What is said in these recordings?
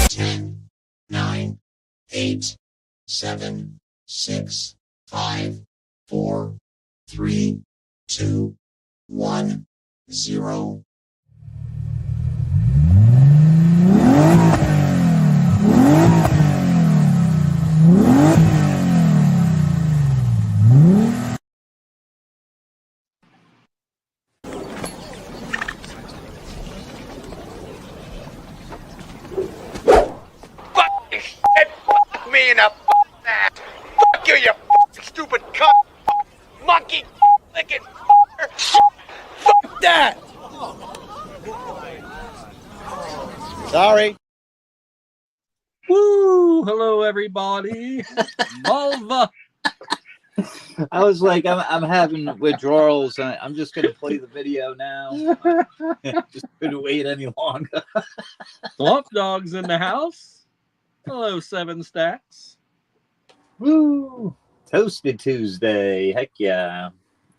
Ten, 9, 8, 7, 6, 5, 4, 3, 2, 1, 0. Fuck me in the ass. Fuck you, you stupid cunt. Monkey licking. Fuck that. Sorry. Woo! Hello, everybody. Malva. I was like, I'm having withdrawals. I'm just going to play the video now. Just couldn't wait any longer. Swamp Dog's in the house. Hello, Seven Stacks. Woo! Toasty Tuesday. Heck yeah.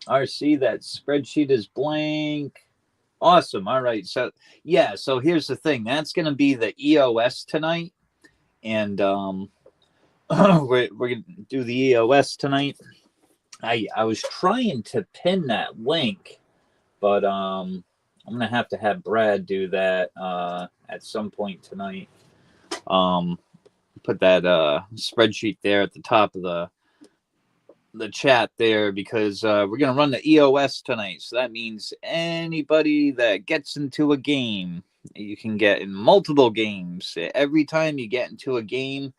RC, that spreadsheet is blank. Awesome. All right. So, yeah. So here's the thing. That's going to be the EOS tonight. And we're going to do the EOS tonight. I was trying to pin that link, but I'm going to have Brad do that at some point tonight. Put that spreadsheet there at the top of the chat there, because we're going to run the EOS tonight. So that means anybody that gets into a game, you can get in multiple games. Every time you get into a game,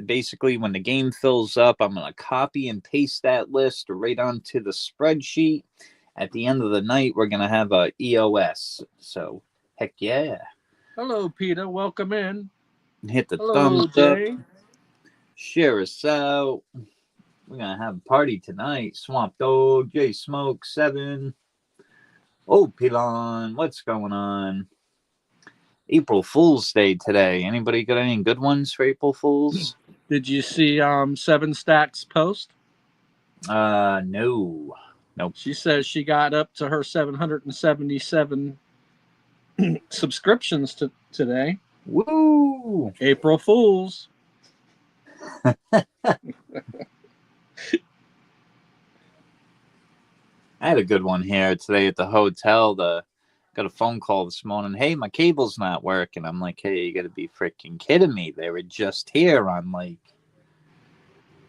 basically when the game fills up, I'm going to copy and paste that list right onto the spreadsheet. At the end of the night, we're going to have a EOS. So heck yeah. Hello, Peter. Welcome in. Hit the Hello, thumbs Jay. up. Share us out. We're going to have a party tonight. Swamp Dog, J Smoke, 7. Oh, Pilon, what's going on? April Fool's Day today. Anybody got any good ones for April Fools? Did you see Seven Stacks post? No. Nope. She says she got up to her 777 subscriptions today. Woo! April Fools. I had a good one here today at the hotel. Got a phone call this morning. Hey, my cable's not working. I'm like, hey, you got to be freaking kidding me. They were just here on like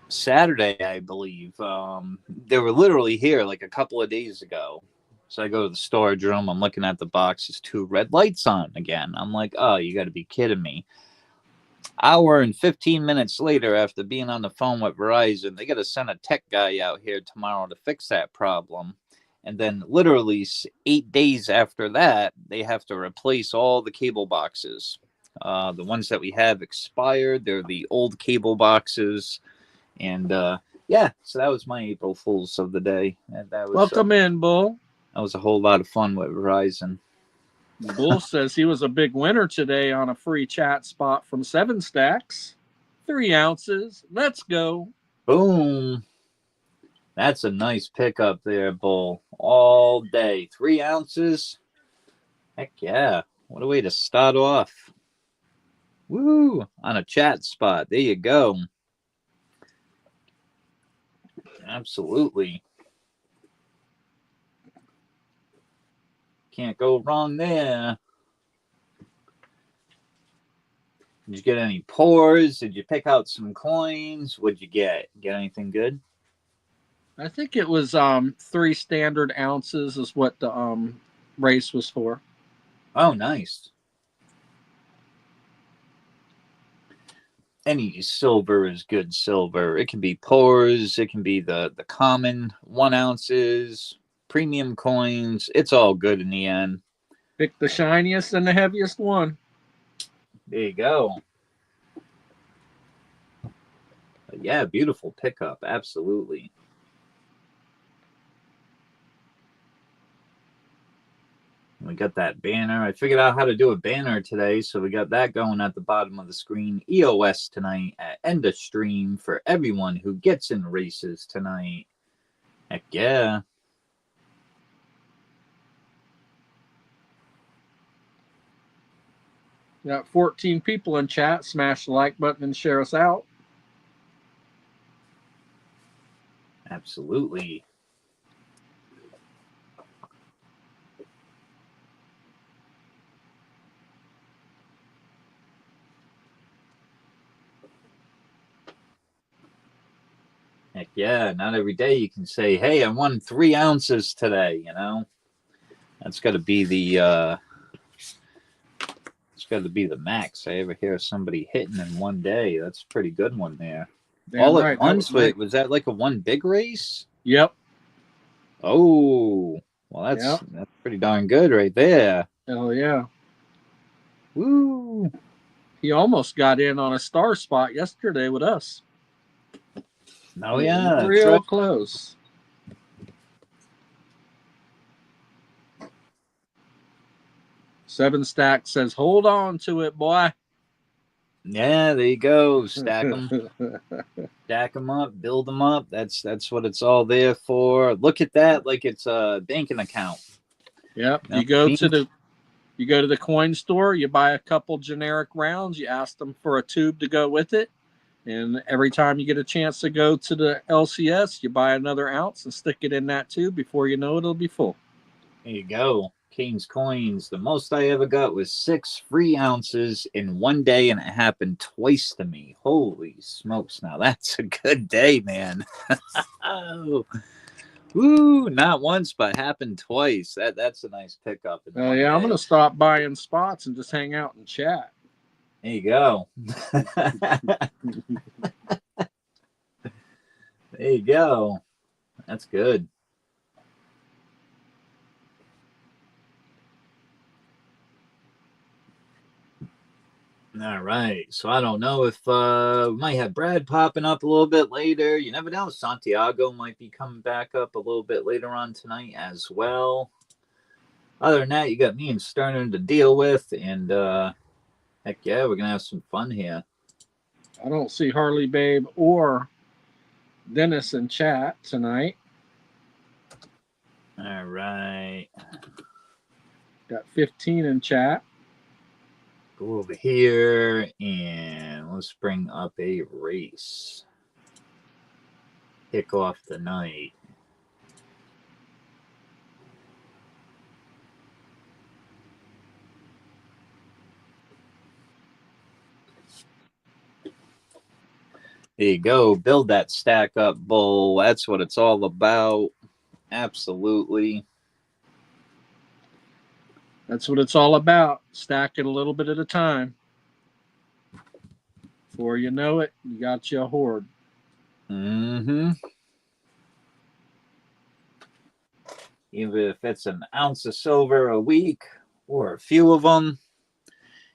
Saturday, I believe. They were literally here like a couple of days ago. So I go to the storage room. I'm looking at the boxes. 2 red lights on again. I'm like, oh, you got to be kidding me. Hour and 15 minutes later, after being on the phone with Verizon, they got to send a tech guy out here tomorrow to fix that problem. And then literally 8 days after that, they have to replace all the cable boxes. The ones that we have expired. They're the old cable boxes. And yeah, so that was my April Fool's of the day. And that was, Welcome in, Bull. That was a whole lot of fun with Verizon. Bull says he was a big winner today on a free chat spot from Seven Stacks. 3 ounces. Let's go. Boom. That's a nice pickup there, Bull. All day. 3 ounces. Heck yeah. What a way to start off. Woo. On a chat spot. There you go. Absolutely. Can't go wrong there. Did you get any pours? Did you pick out some coins? What'd you get? Get anything good? I think it was 3 standard ounces is what the race was for. Oh, nice. Any silver is good silver. It can be pours. It can be the common 1 ounces, premium coins. It's all good in the end. Pick the shiniest and the heaviest one. There you go. But yeah, beautiful pickup. Absolutely. We got that banner. I figured out how to do a banner today, so we got that going at the bottom of the screen. EOS tonight at end of stream for everyone who gets in races tonight. Heck yeah. Got 14 people in chat. Smash the like button and share us out. Absolutely. Heck yeah, not every day you can say, hey, I won 3 ounces today, you know? That's got to be the it's got to be the max I ever hear somebody hitting in one day. That's a pretty good one there. Damn All right. at once? Was that like a one big race? Yep. Oh, well, that's pretty darn good right there. Hell yeah. Woo. He almost got in on a star spot yesterday with us. Oh, yeah. Real close. Seven Stack says, hold on to it, boy. Yeah, there you go. Stack them. Stack them up, build them up. That's what it's all there for. Look at that like it's a banking account. Yep. You know You go to the coin store, you buy a couple generic rounds, you ask them for a tube to go with it, and every time you get a chance to go to the LCS, you buy another ounce and stick it in that tube. Before you know it, it'll be full. There you go. King's Coins. The most I ever got was 6 free ounces in one day, and it happened twice to me. Holy smokes. Now that's a good day, man. Oh. Woo, not once, but happened twice. That's a nice pickup. Oh, yeah, I'm going to stop buying spots and just hang out and chat. There you go. There you go. That's good. All right. So I don't know if we might have Brad popping up a little bit later. You never know. Santiago might be coming back up a little bit later on tonight as well. Other than that, you got me and Sterner to deal with. And heck yeah, we're going to have some fun here. I don't see Harley Babe or Dennis in chat tonight. All right. Got 15 in chat. Go over here and let's bring up a race. Kick off the night. There you go. Build that stack up, Bull. That's what it's all about. Absolutely. That's what it's all about. Stack it a little bit at a time. Before you know it, you got you a horde. Mm-hmm. Even if it's an ounce of silver a week or a few of them,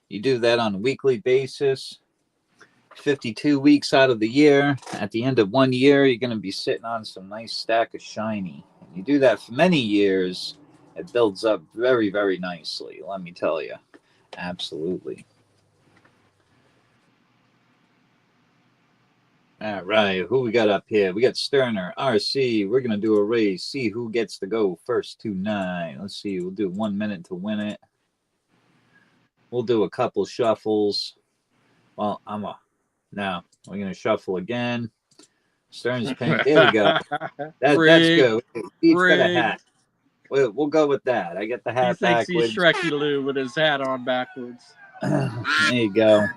you do that on a weekly basis. 52 weeks out of the year. At the end of 1 year, you're going to be sitting on some nice stack of shiny. And you do that for many years, it builds up very, very nicely, let me tell you. Absolutely. All right, who we got up here? We got Sterner, RC. We're going to do a race, see who gets to go first tonight. Let's see, we'll do 1 minute to win it. We'll do a couple shuffles. Well, now, we're going to shuffle again. Stern's pink. There we go. That's good. Each got a hat. We'll go with that. I get the hat he thinks backwards. he's Shreky Lou with his hat on backwards. There you go.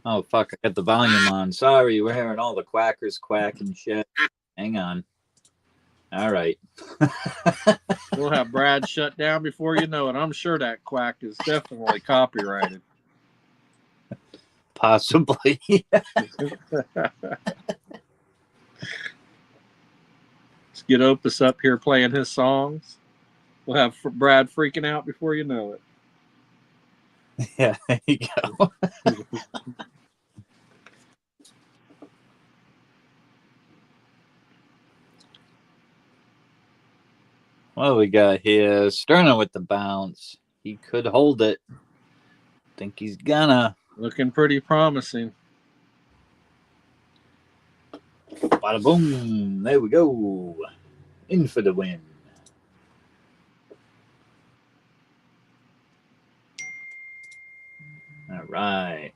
Oh, fuck. I got the volume on. Sorry, we're hearing all the quackers quack and shit. Hang on. All right. We'll have Brad shut down before you know it. I'm sure that quack is definitely copyrighted. Possibly. Let's get Opus up here playing his songs. We'll have Brad freaking out before you know it. Yeah, there you go. What do we got here? Sterner with the bounce. He could hold it. Think he's gonna. Looking pretty promising. Bada boom. There we go. In for the win. All right.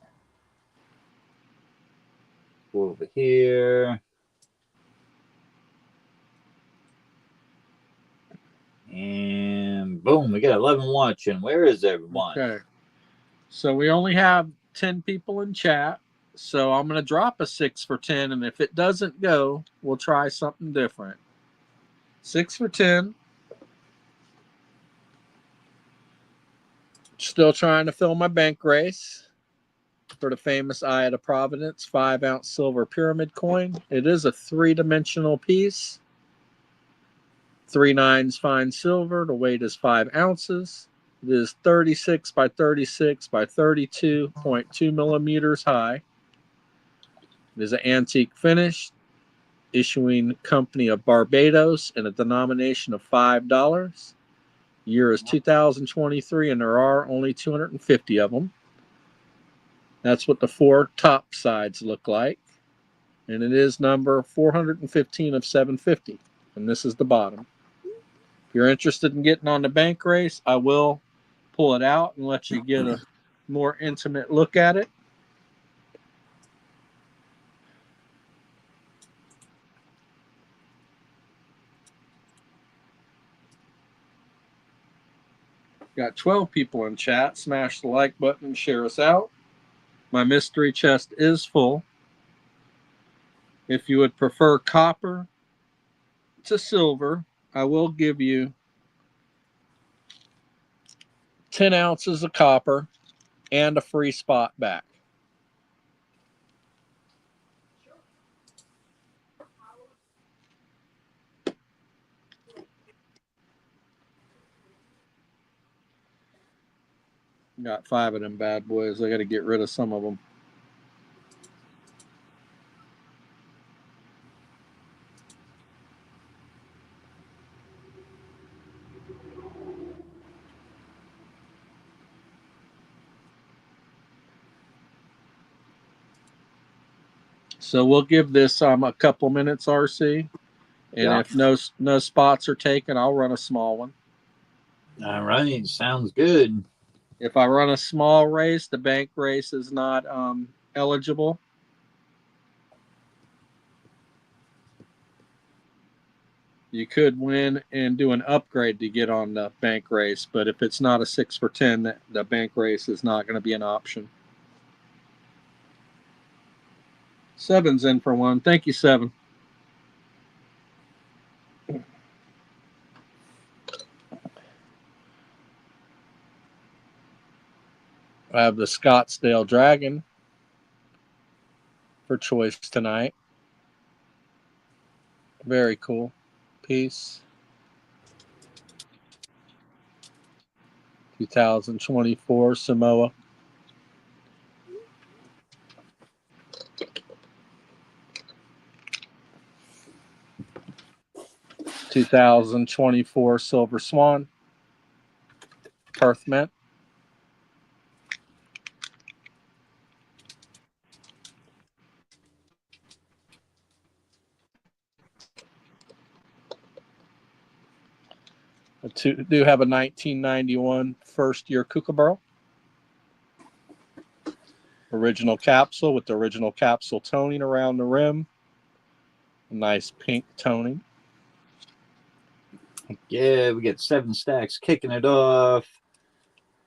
Go over here. And boom, we got 11 watching. Where is everyone? Okay. So we only have 10 people in chat. So I'm going to drop a 6 for 10. And if it doesn't go, we'll try something different. 6 for 10. Still trying to fill my bank race for the famous Eye of the Providence 5-ounce silver pyramid coin. It is a 3-dimensional piece. 3 nines fine silver. The weight is 5 ounces. It is 36 by 36 by 32.2 millimeters high. It is an antique finish, issuing company of Barbados in a denomination of $5. Year is 2023, and there are only 250 of them. That's what the 4 top sides look like. And it is number 415 of 750. And this is the bottom. If you're interested in getting on the bank race, I will pull it out and let you get a more intimate look at it. Got 12 people in chat. Smash the like button and share us out. My mystery chest is full. If you would prefer copper to silver, I will give you 10 ounces of copper and a free spot back. Got 5 of them bad boys. I got to get rid of some of them. So we'll give this a couple minutes, RC. And if no spots are taken, I'll run a small one. All right, sounds good. If I run a small race, the bank race is not eligible. You could win and do an upgrade to get on the bank race, but if it's not a 6 for 10, the bank race is not going to be an option. 7's in for 1. Thank you, 7. I have the Scottsdale Dragon for choice tonight. Very cool piece. 2024 Samoa. (2024) Silver Swan. Perth Mint. I do have a 1991 first-year Kookaburra. Original capsule with the original capsule toning around the rim. A nice pink toning. Yeah, we got 7 stacks kicking it off.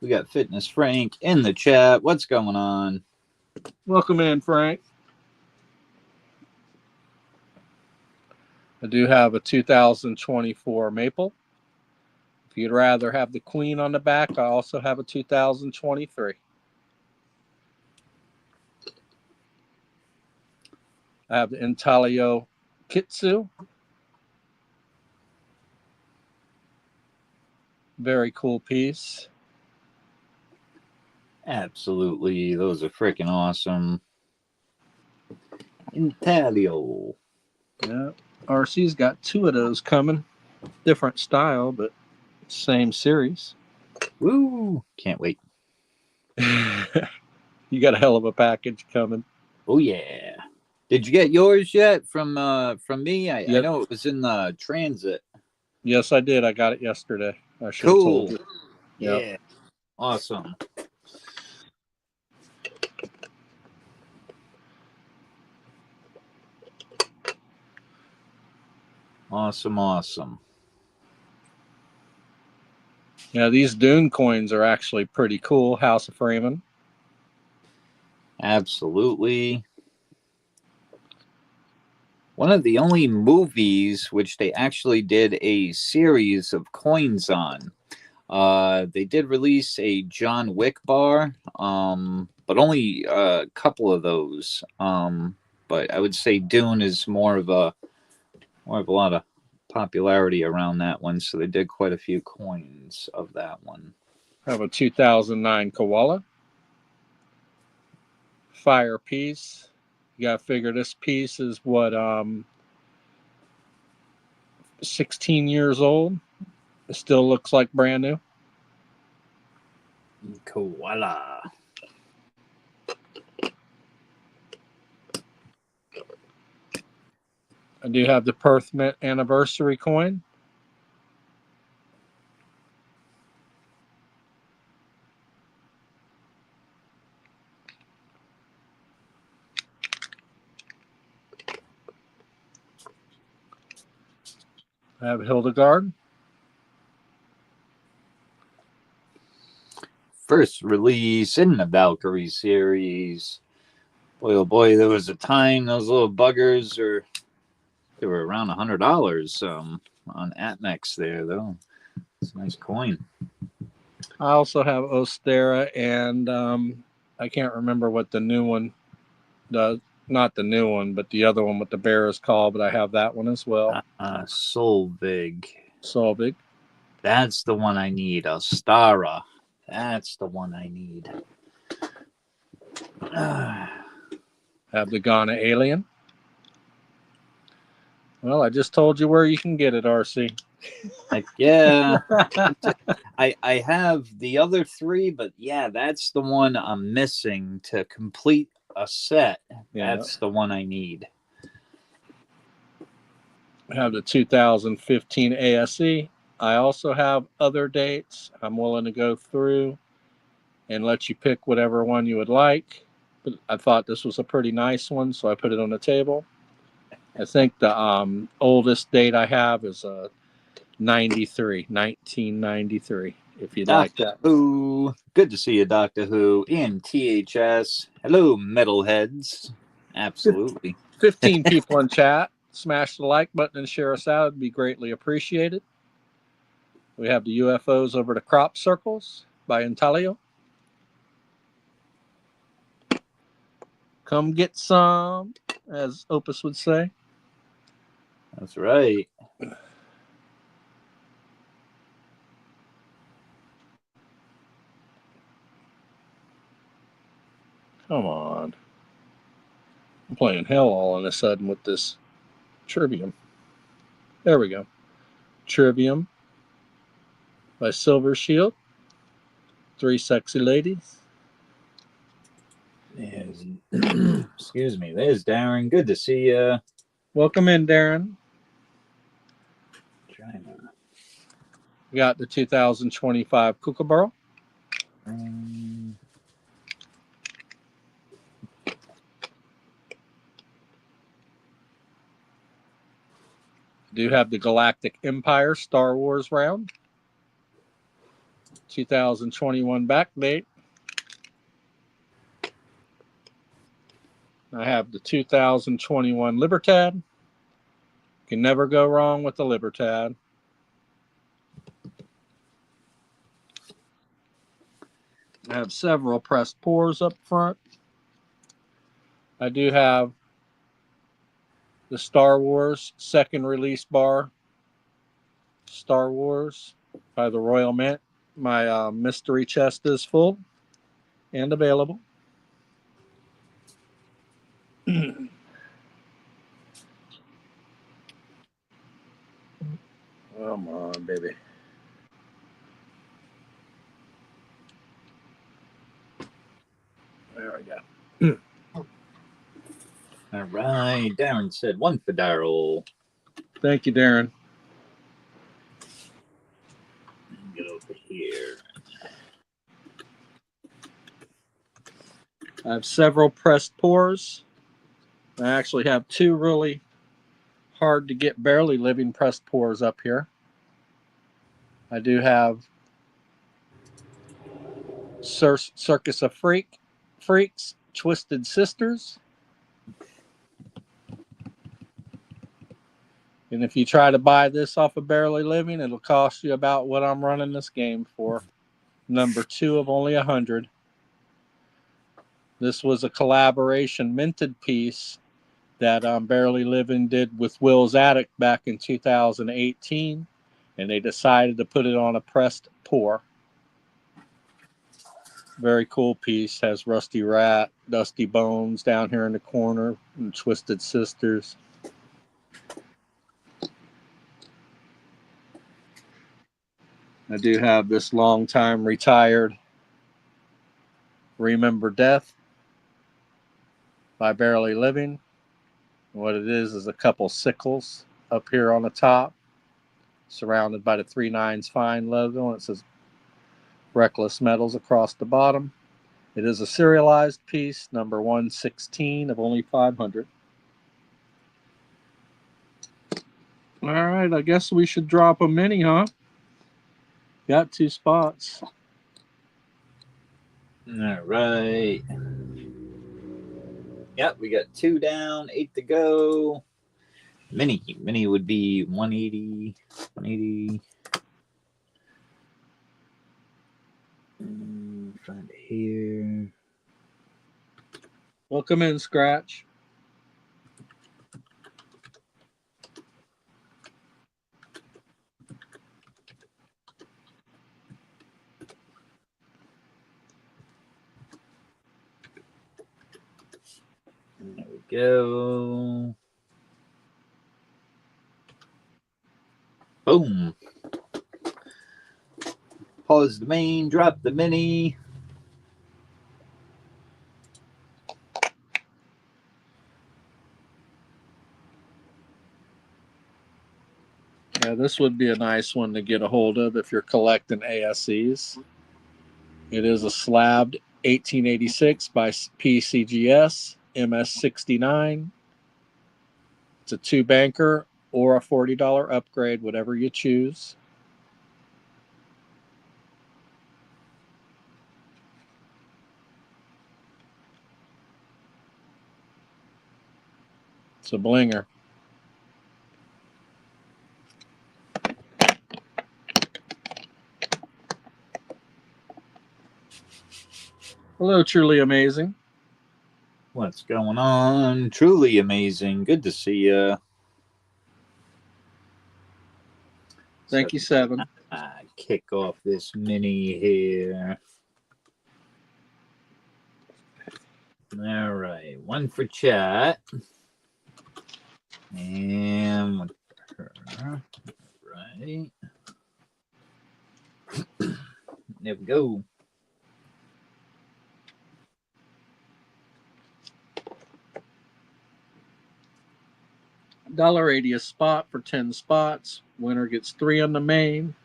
We got Fitness Frank in the chat. What's going on? Welcome in, Frank. I do have a 2024 Maple. If you'd rather have the Queen on the back, I also have a 2023. I have the Intaglio Kitsu. Very cool piece. Absolutely. Those are freaking awesome. Intaglio. Yeah. RC's got 2 of those coming. Different style, but same series. Woo! Can't wait. You got a hell of a package coming. Oh yeah. Did you get yours yet from me? Yep. I know it was in the transit. Yes, I did. I got it yesterday. I should have told you. Yep. Yeah. Awesome. Awesome, awesome. Yeah, these Dune coins are actually pretty cool. House of Freeman. Absolutely. One of the only movies which they actually did a series of coins on. They did release a John Wick bar, but only a couple of those. But I would say Dune is more of a lot of popularity around that one, so they did quite a few coins of that one. Have a 2009 Koala. Fire piece. You gotta figure this piece is what 16 years old. It still looks like brand new. Koala. I do have the Perth Mint anniversary coin. I have Hildegard. First release in the Valkyrie series. Boy, oh boy, there was a time those little buggers they were around $100 on Atmex there, though. It's a nice coin. I also have Ostera, and I can't remember what the new one does. Not the new one, but the other one with the bear is called, but I have that one as well. Solvig. Solvig. That's the one I need. Ostara. That's the one I need. Have the Ghana Alien. Well, I just told you where you can get it, RC. Heck yeah. I have the other three, but yeah, that's the one I'm missing to complete a set. Yeah. That's the one I need. I have the 2015 ASE. I also have other dates. I'm willing to go through and let you pick whatever one you would like. But I thought this was a pretty nice one, so I put it on the table. I think the oldest date I have is 1993, if you'd like that. Who? Good to see you, Doctor Who, in THS. Hello, metalheads. Absolutely. 15 people in chat. Smash the like button and share us out. It'd be greatly appreciated. We have the UFOs over the crop circles by Intalio. Come get some, as Opus would say. That's right. Come on. I'm playing hell all of a sudden with this Trivium. There we go. Trivium by Silver Shield. 3 sexy ladies. Excuse me. There's Darren. Good to see you. Welcome in, Darren. China. We got the 2025 Kookaburra. Do have the Galactic Empire Star Wars round. 2021 back date. I have the 2021 Libertad. Can never go wrong with the Libertad. I have several pressed pours up front. I do have the Star Wars second release bar. Star Wars by the Royal Mint. My mystery chest is full and available. Come on, baby. There we go. All right. Darren said one for Daryl. Thank you, Darren. Get over here. I have several pressed pours. I actually have 2 really hard to get barely living pressed pours up here. I do have Circus of Freaks, Twisted Sisters. And if you try to buy this off of Barely Living, it'll cost you about what I'm running this game for. Number 2 of only 100. This was a collaboration minted piece that Barely Living did with Will's Attic back in 2018. And they decided to put it on a pressed pour. Very cool piece. Has Rusty Rat, Dusty Bones down here in the corner, and Twisted Sisters. I do have this long time retired Remember Death by Barely Living. What it is a couple sickles up here on the top, surrounded by the 3 9s Fine logo, and it says Reckless Metals across the bottom. It is a serialized piece, number 116 of only 500. All right, I guess we should drop a mini, huh? Got 2 spots. All right. Yep, we got 2 down, 8 to go. Mini would be 180. Find it here. Welcome in, Scratch. There we go. Boom. Pause the main, drop the mini. Yeah, this would be a nice one to get a hold of if you're collecting ASEs. It is a slabbed 1886 by PCGS MS69. It's a 2-banker or a $40 upgrade, whatever you choose. It's a blinger. Hello, Truly Amazing. What's going on? Truly amazing. Good to see you. Thank you, 7. Kick off this mini here. All right. 1 for chat. And 1 for her. Right. There we go. $1.80 a spot for 10 spots. Winner gets 3 on the main.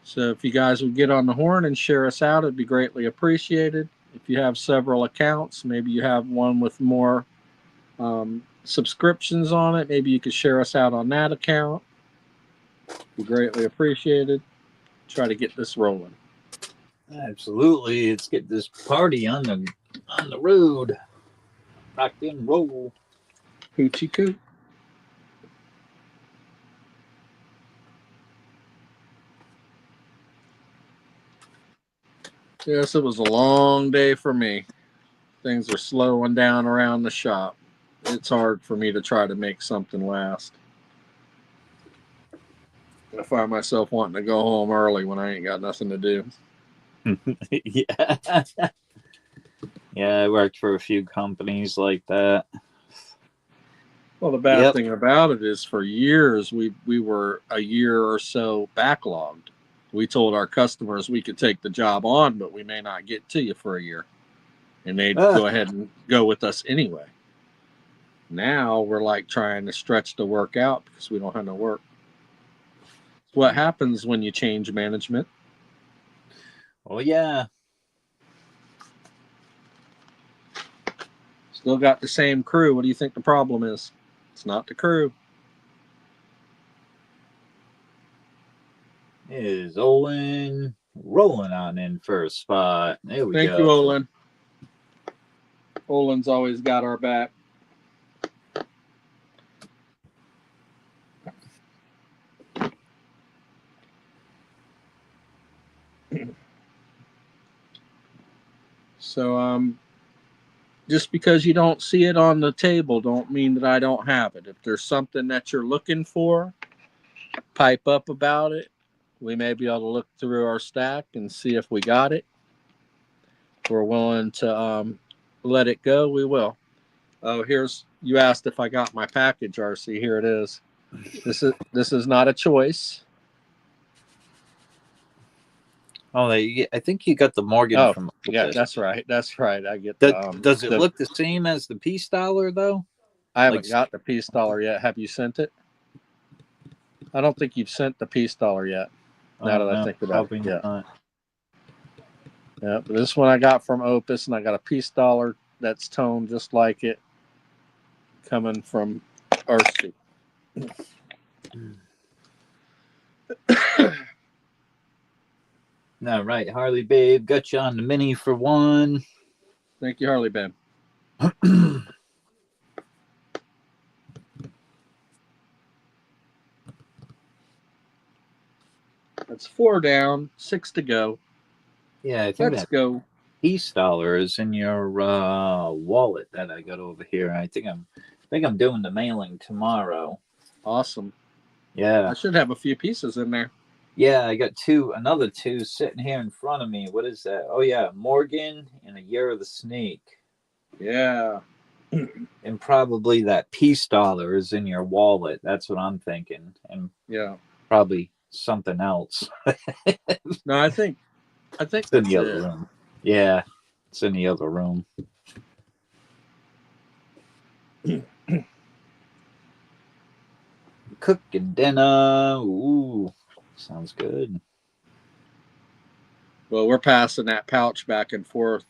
So if you guys would get on the horn and share us out, it'd be greatly appreciated. If you have several accounts, maybe you have one with more subscriptions on it, maybe you could share us out on that account. Be greatly appreciated. Try to get this rolling. Absolutely. Let's get this party on the road. Rock and roll. Hoochie coo. Yes, it was a long day for me. Things are slowing down around the shop. It's hard for me to try to make something last. I find myself wanting to go home early when I ain't got nothing to do. Yeah. Yeah, I worked for a few companies like that. Well, the bad thing about it is for years we were a year or so backlogged. we told our customers we could take the job on, but we may not get to you for a year. And they'd go ahead and go with us anyway. Now we're like trying to stretch the work out because we don't have no work. It's what happens when you change management. Oh, yeah. Still got the same crew. What do you think the problem is? It's not the crew. Is Olin rolling on in first spot? There we go. Thank you, Olin. Olin's always got our back. So, just because you don't see it on the table don't mean that I don't have it. If there's something that you're looking for, pipe up about it. We may be able to look through our stack and see if we got it. If we're willing to let it go, we will. Oh, you asked if I got my package, RC. Here it is. This is not a choice. Oh, I think you got the Morgan from. Yeah, that's right. That's right. I get does it look the same as the Peace Dollar though? I haven't got the Peace Dollar yet. Have you sent it? I don't think you've sent the Peace Dollar yet. Now that I think about it, yeah. Yeah, but this one I got from Opus, and I got a Peace Dollar that's toned just like it, coming from RC. All right, Harley Babe, got you on the mini for one. Thank you, Harley Babe. That's 4 down, 6 to go. Yeah, I think Let's go. Peace Dollar is in your wallet that I got over here. I think I'm doing the mailing tomorrow. Awesome. Yeah, I should have a few pieces in there. Yeah, I got another two sitting here in front of me. What is that? Oh yeah, Morgan and A Year of the Snake. Yeah. And probably that Peace Dollar is in your wallet. That's what I'm thinking. And yeah, probably something else. No, I think it's in the other room. Yeah, it's in the other room. Cooking dinner. Ooh, sounds good. Well, we're passing that pouch back and forth.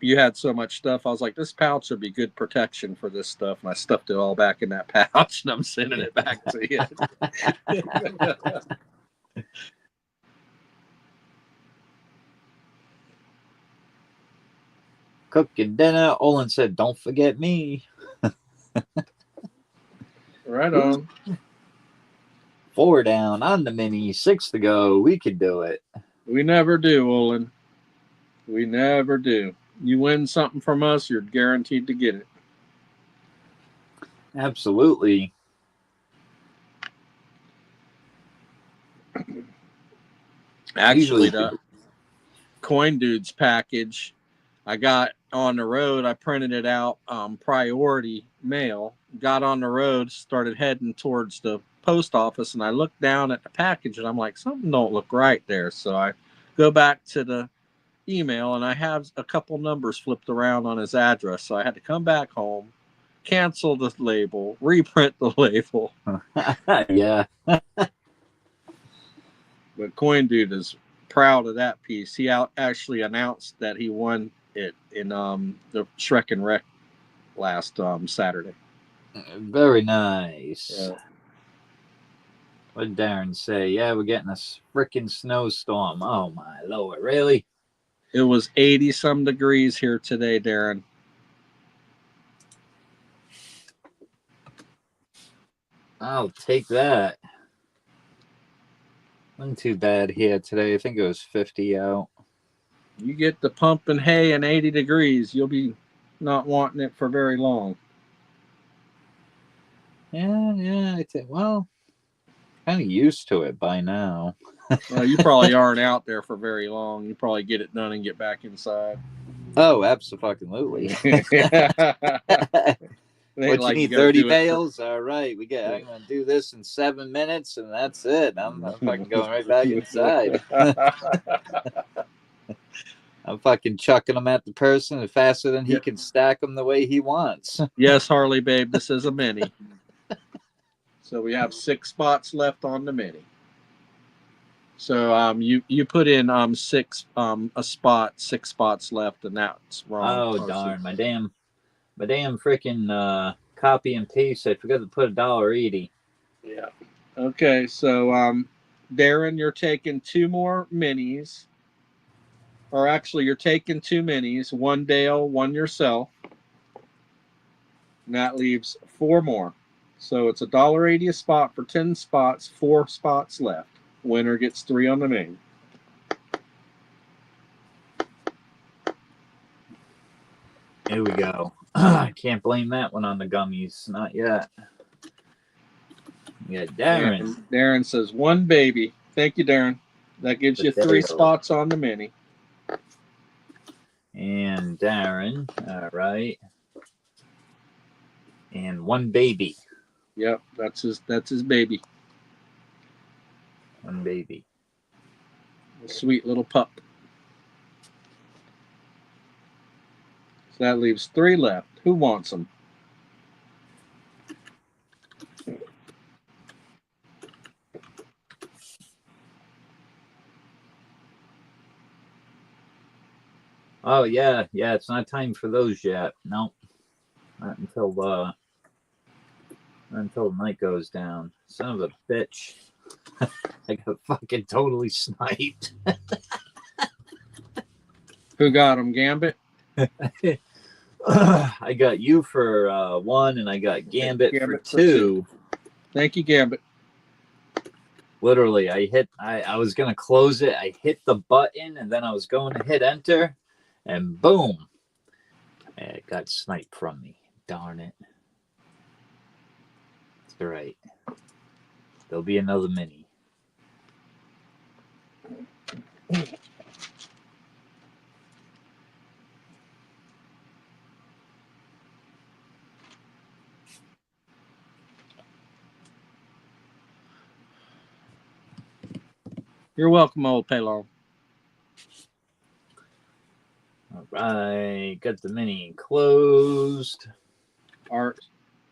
You had so much stuff. I was like, this pouch would be good protection for this stuff. And I stuffed it all back in that pouch, and I'm sending it back to you. Cooking dinner. Olin said, don't forget me. Right on. 4 down on the mini, 6 to go. We could do it. We never do, Olin. We never do. You win something from us, you're guaranteed to get it. Absolutely. Actually, the Coin Dudes package I got on the road, I printed it out priority mail, got on the road, started heading towards the post office, and I looked down at the package and I'm like, something don't look right there. So I go back to the email and I have a couple numbers flipped around on his address. So I had to come back home, cancel the label, reprint the label. Yeah. But Coin Dude is proud of that piece. He actually announced that he won it in the Shrek and Wreck last Saturday. Very nice. Yeah. What did Darren say? Yeah, we're getting a freaking snowstorm. Oh my Lord, really? It was 80 some degrees here today, Darren. I'll take that. Wasn't too bad here today. I think it was 50 out. You get the pumping hay and 80 degrees, you'll be not wanting it for very long. Yeah. I think, well, kind of used to it by now. Well, you probably aren't out there for very long. You probably get it done and get back inside. Oh, absolutely. It ain't What like you you need, gotta 30 do it for- bales? All right, I'm gonna do this in 7 minutes, and that's it. I'm fucking going right back inside. I'm fucking chucking them at the person faster than he Yep. can stack them the way he wants. Yes, Harley, babe, this is a mini. So we have 6 spots left on the mini. So you put in 6 a spot, 6 spots left, and that's wrong. Oh darn, my damn freaking copy and paste. I forgot to put $1.80. Yeah. Okay, so Darren, you're taking 2 more minis. Or actually you're taking 2 minis, 1 Dale, 1 yourself. And that leaves 4 more. So it's $1.80 a spot for 10 spots, 4 spots left. Winner gets 3 on the main. Here we go. I can't blame that one on the gummies. Not yet. Yeah, Darren. And Darren says 1 baby. Thank you, Darren. That gives you 3 spots on the mini. And Darren. All right. And 1 baby. Yep, that's his baby. 1 baby. A sweet little pup. So that leaves 3 left. Who wants them? Oh yeah, it's not time for those yet. Nope. Not until the night goes down. Son of a bitch. I got fucking totally sniped. Who got him, Gambit? I got you for 1, and I got Gambit for 2. Thank you, Gambit. Literally, I was gonna close it. I hit the button, and then I was going to hit enter, and boom, it got sniped from me. Darn it. It's all right. There'll be another mini. You're welcome, old Paylon. All right, got the mini closed. Art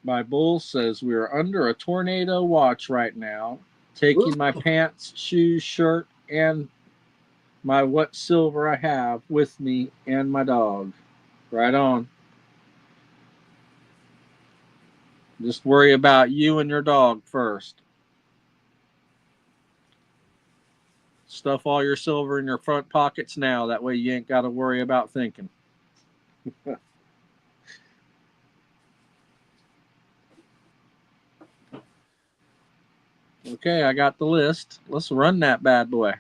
by Bull says we are under a tornado watch right now. Taking my pants, shoes, shirt, and my what silver I have with me and my dog. Right on. Just worry about you and your dog first. Stuff all your silver in your front pockets now. That way you ain't got to worry about thinking. Okay, I got the list. Let's run that bad boy.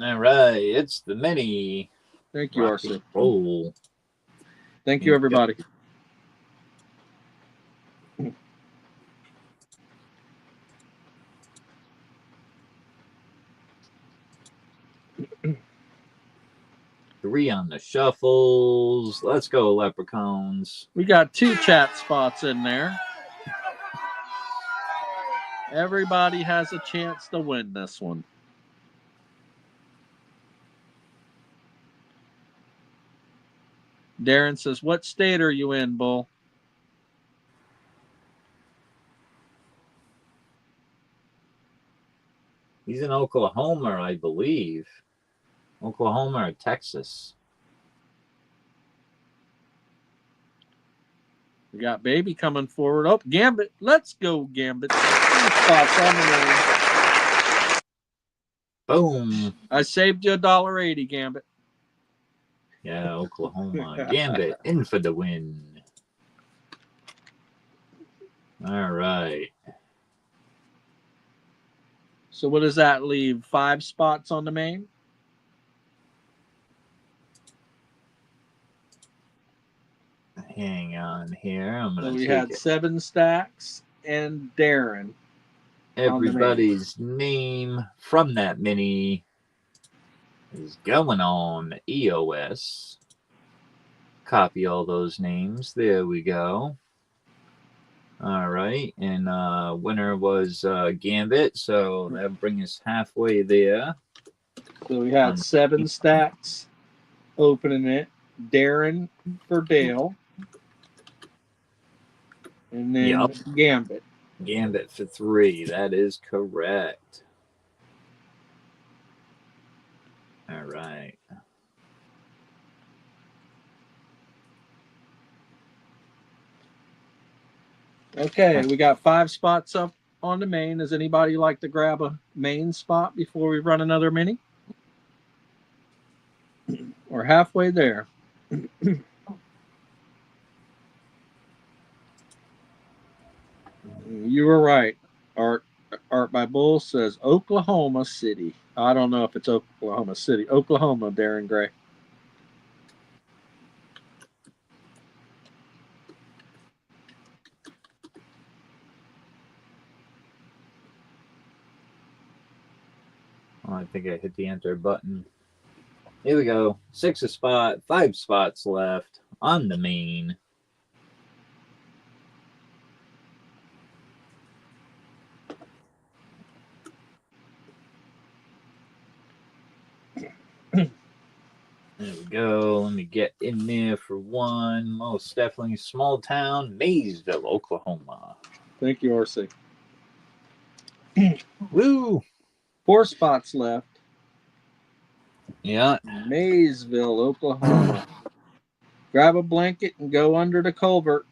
All right, it's the mini. Thank you, RC. Roll. Thank you, everybody. 3 on the shuffles. Let's go, leprechauns. We got 2 chat spots in there. Everybody has a chance to win this one. Darren says, what state are you in, Bull? He's in Oklahoma, I believe. Oklahoma or Texas. We got Baby coming forward. Oh, Gambit. Let's go, Gambit. 2 spots on the Boom. lane. I saved you $1.80, Gambit. Yeah, Oklahoma. Gambit in for the win. All right. So what does that leave? 5 spots on the main? Hang on here. I'm gonna. So we had 7 stacks and Darren. Everybody's name from that mini is going on EOS. Copy all those names. There we go. All right, and winner was Gambit, so that brings us halfway there. So we had On 7 stacks opening it. Darren for Dale. And then Yup, Gambit. Gambit for 3. That is correct. All right. Okay, we got 5 spots up on the main. Does anybody like to grab a main spot before we run another mini? We're halfway there. You were right. Art by Bull says Oklahoma City. I don't know if it's Oklahoma City. Oklahoma, Darren Gray. Oh, I think I hit the enter button. Here we go. 6 a spot, 5 spots left on the main. There we go. Let me get in there for one. Most definitely small town, Maysville, Oklahoma. Thank you, Orsi. Woo! 4 spots left. Yeah. Maysville, Oklahoma. Grab a blanket and go under the culvert.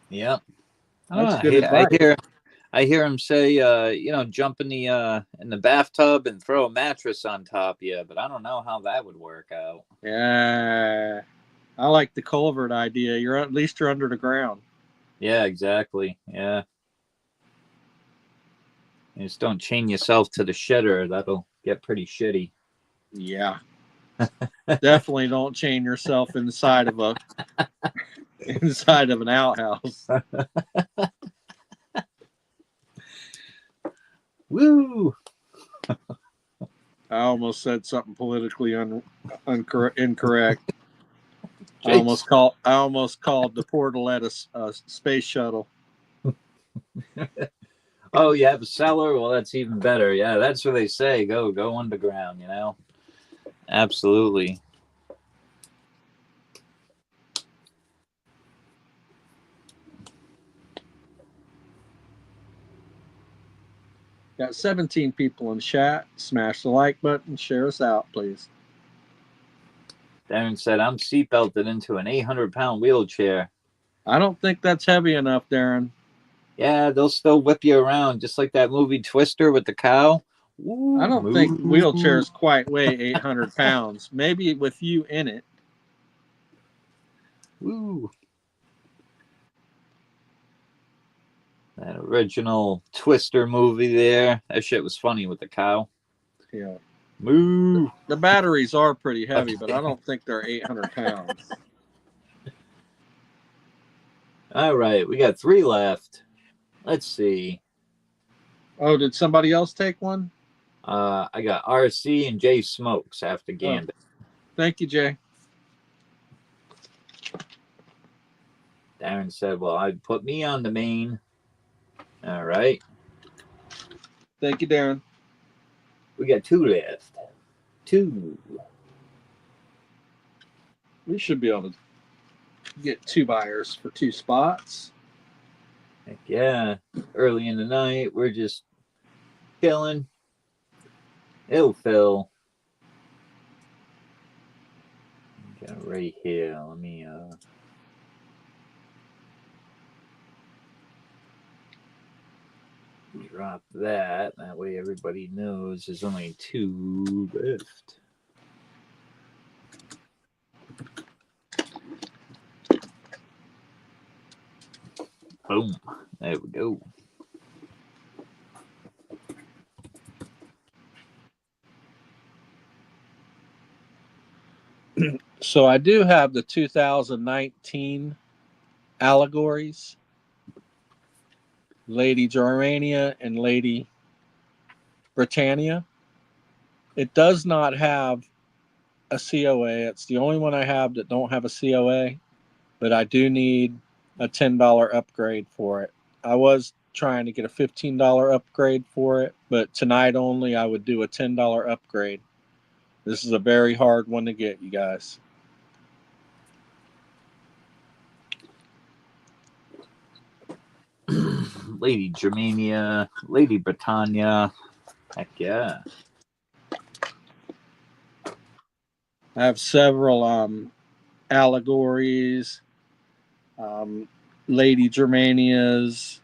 Yep. That's Oh, good advice. I hear him say, jump in the bathtub and throw a mattress on top of you, but I don't know how that would work out. Yeah. I like the culvert idea. At least you're under the ground. Yeah, exactly. Yeah. You just don't chain yourself to the shitter. That'll get pretty shitty. Yeah. Definitely don't chain yourself inside of an outhouse. Woo! I almost said something politically incorrect. I almost called the portalette a space shuttle. Oh, you have a cellar? Well, that's even better. Yeah, that's what they say. Go underground, Absolutely. Got 17 people in chat. Smash the like button. Share us out, please. Darren said, I'm seatbelted into an 800-pound wheelchair. I don't think that's heavy enough, Darren. Yeah, they'll still whip you around, just like that movie Twister with the cow. Ooh, I don't think wheelchairs quite weigh 800 pounds. Maybe with you in it. Woo. That original Twister movie there. That shit was funny with the cow. Yeah. Moo. The batteries are pretty heavy, but I don't think they're 800 pounds. All right, we got 3 left. Let's see. Oh, did somebody else take one? I got RC and Jay Smokes after Gambit. Oh. Thank you, Jay. Darren said, well, I'd put me on the main. All right. Thank you, Darren. We got 2 left. 2. We should be able to get 2 buyers for 2 spots. Heck yeah. Early in the night, we're just chilling. It'll fill. Got right here. Let me drop that. That way everybody knows there's only 2 left. Boom. There we go. So I do have the 2019 allegories. Lady Germania and Lady Britannia. It does not have a COA. It's the only one I have that don't have a COA. but I do need a $10 upgrade for it. I was trying to get a $15 upgrade for it, but tonight only I would do a $10 upgrade. This is a very hard one to get, you guys. Lady Germania, Lady Britannia. Heck yeah. I have several allegories, Lady Germanias.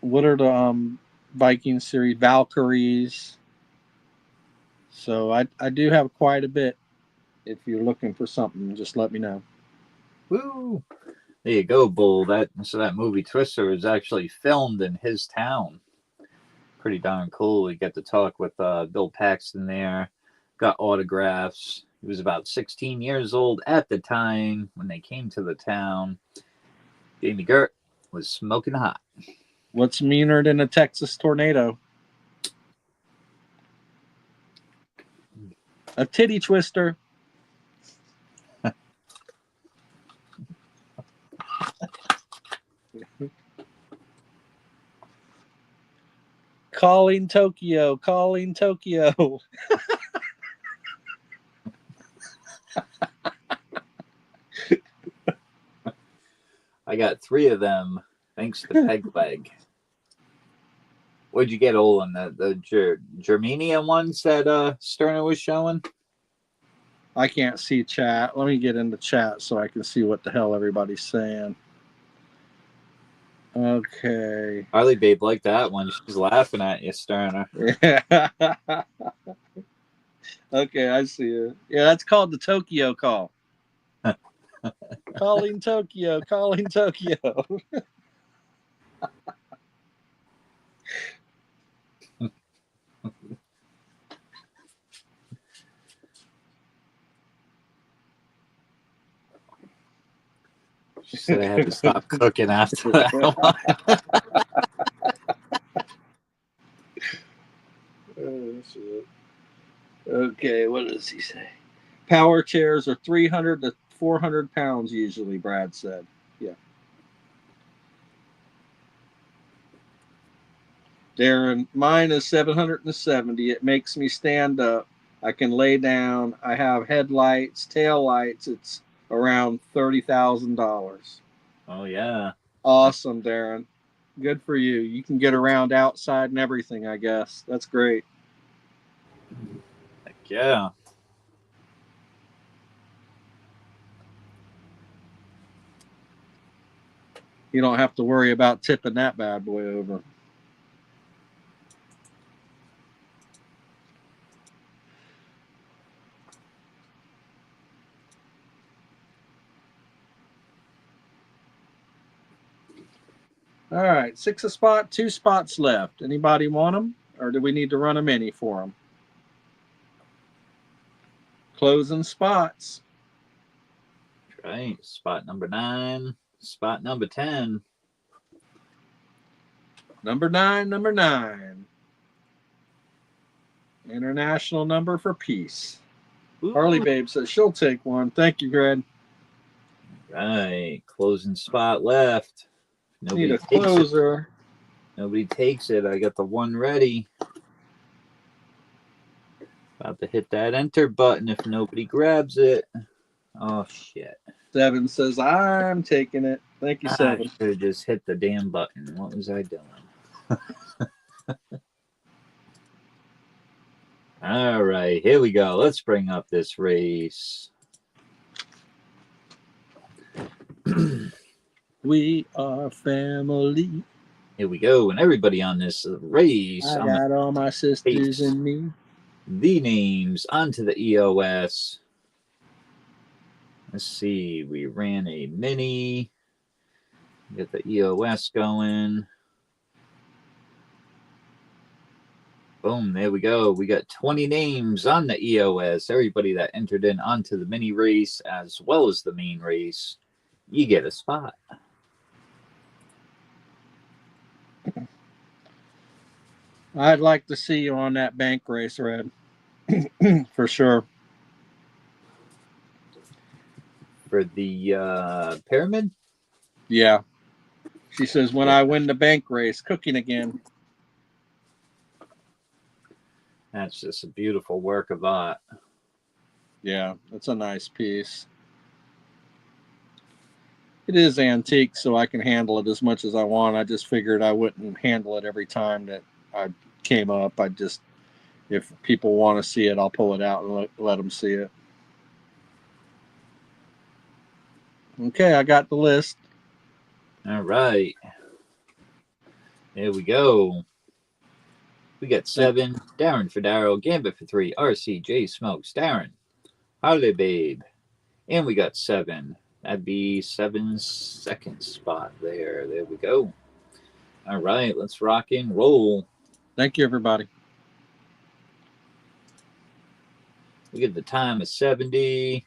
What are the Viking series? Valkyries. So I do have quite a bit. If you're looking for something, just let me know. Woo! There you go, Bull. That movie Twister was actually filmed in his town. Pretty darn cool. We get to talk with Bill Paxton there. Got autographs. He was about 16 years old at the time when they came to the town. Jamie Gert was smoking hot. What's meaner than a Texas tornado? A titty twister. Calling Tokyo, calling Tokyo. I got 3 of them thanks to Pegleg. What'd you get, Olin? The Germania ones that Sterner was showing? I can't see chat. Let me get into chat so I can see what the hell everybody's saying. Okay. Harley Babe liked that one. She's laughing at you, Sterner. Okay, I see it. Yeah, that's called the Tokyo call. Calling Tokyo, calling Tokyo. She said I had to stop cooking after that one. Oh, shit. Okay, what does he say? Power chairs are 300 to 400 pounds usually, Brad said. Yeah. Darren, mine is 770. It makes me stand up. I can lay down. I have headlights, tail lights. It's around $30,000. Oh, yeah. Awesome, Darren. Good for you. You can get around outside and everything, I guess. That's great. Heck yeah. You don't have to worry about tipping that bad boy over. All right, 6 a spot, 2 spots left. Anybody want them, or do we need to run a mini for them? Closing spots. Right. Spot number 9. Spot number 10. Number 9. International number for peace. Ooh. Harley Babe says she'll take one. Thank you, Greg. Right. Closing spot left. Need a closer. Nobody takes it. I got the one ready. About to hit that enter button if nobody grabs it. Oh, shit. 7 says, I'm taking it. Thank you, 7. I should have just hit the damn button. What was I doing? All right, here we go. Let's bring up this race. We are family. Here we go. And everybody on this race. I got all my sisters and me. The names onto the EOS. Let's see. We ran a mini. Get the EOS going. Boom, there we go. We got 20 names on the EOS. Everybody that entered in onto the mini race as well as the main race, you get a spot. I'd like to see you on that bank race, Red. For sure. For the pyramid? Yeah. She says, when Yeah. I win the bank race, cooking again. That's just a beautiful work of art. Yeah, that's a nice piece. It is antique, so I can handle it as much as I want. I just figured I wouldn't handle it every time that I came up. I just, if people want to see it, I'll pull it out and let them see it. Okay, I got the list. All right. There we go. We got 7. Darren for Darrow. Gambit for 3. RCJ Smokes. Darren. Harley Babe. And we got 7. That'd be 7's second spot there. There we go. All right, let's rock and roll. Thank you, everybody. We get the time of 70.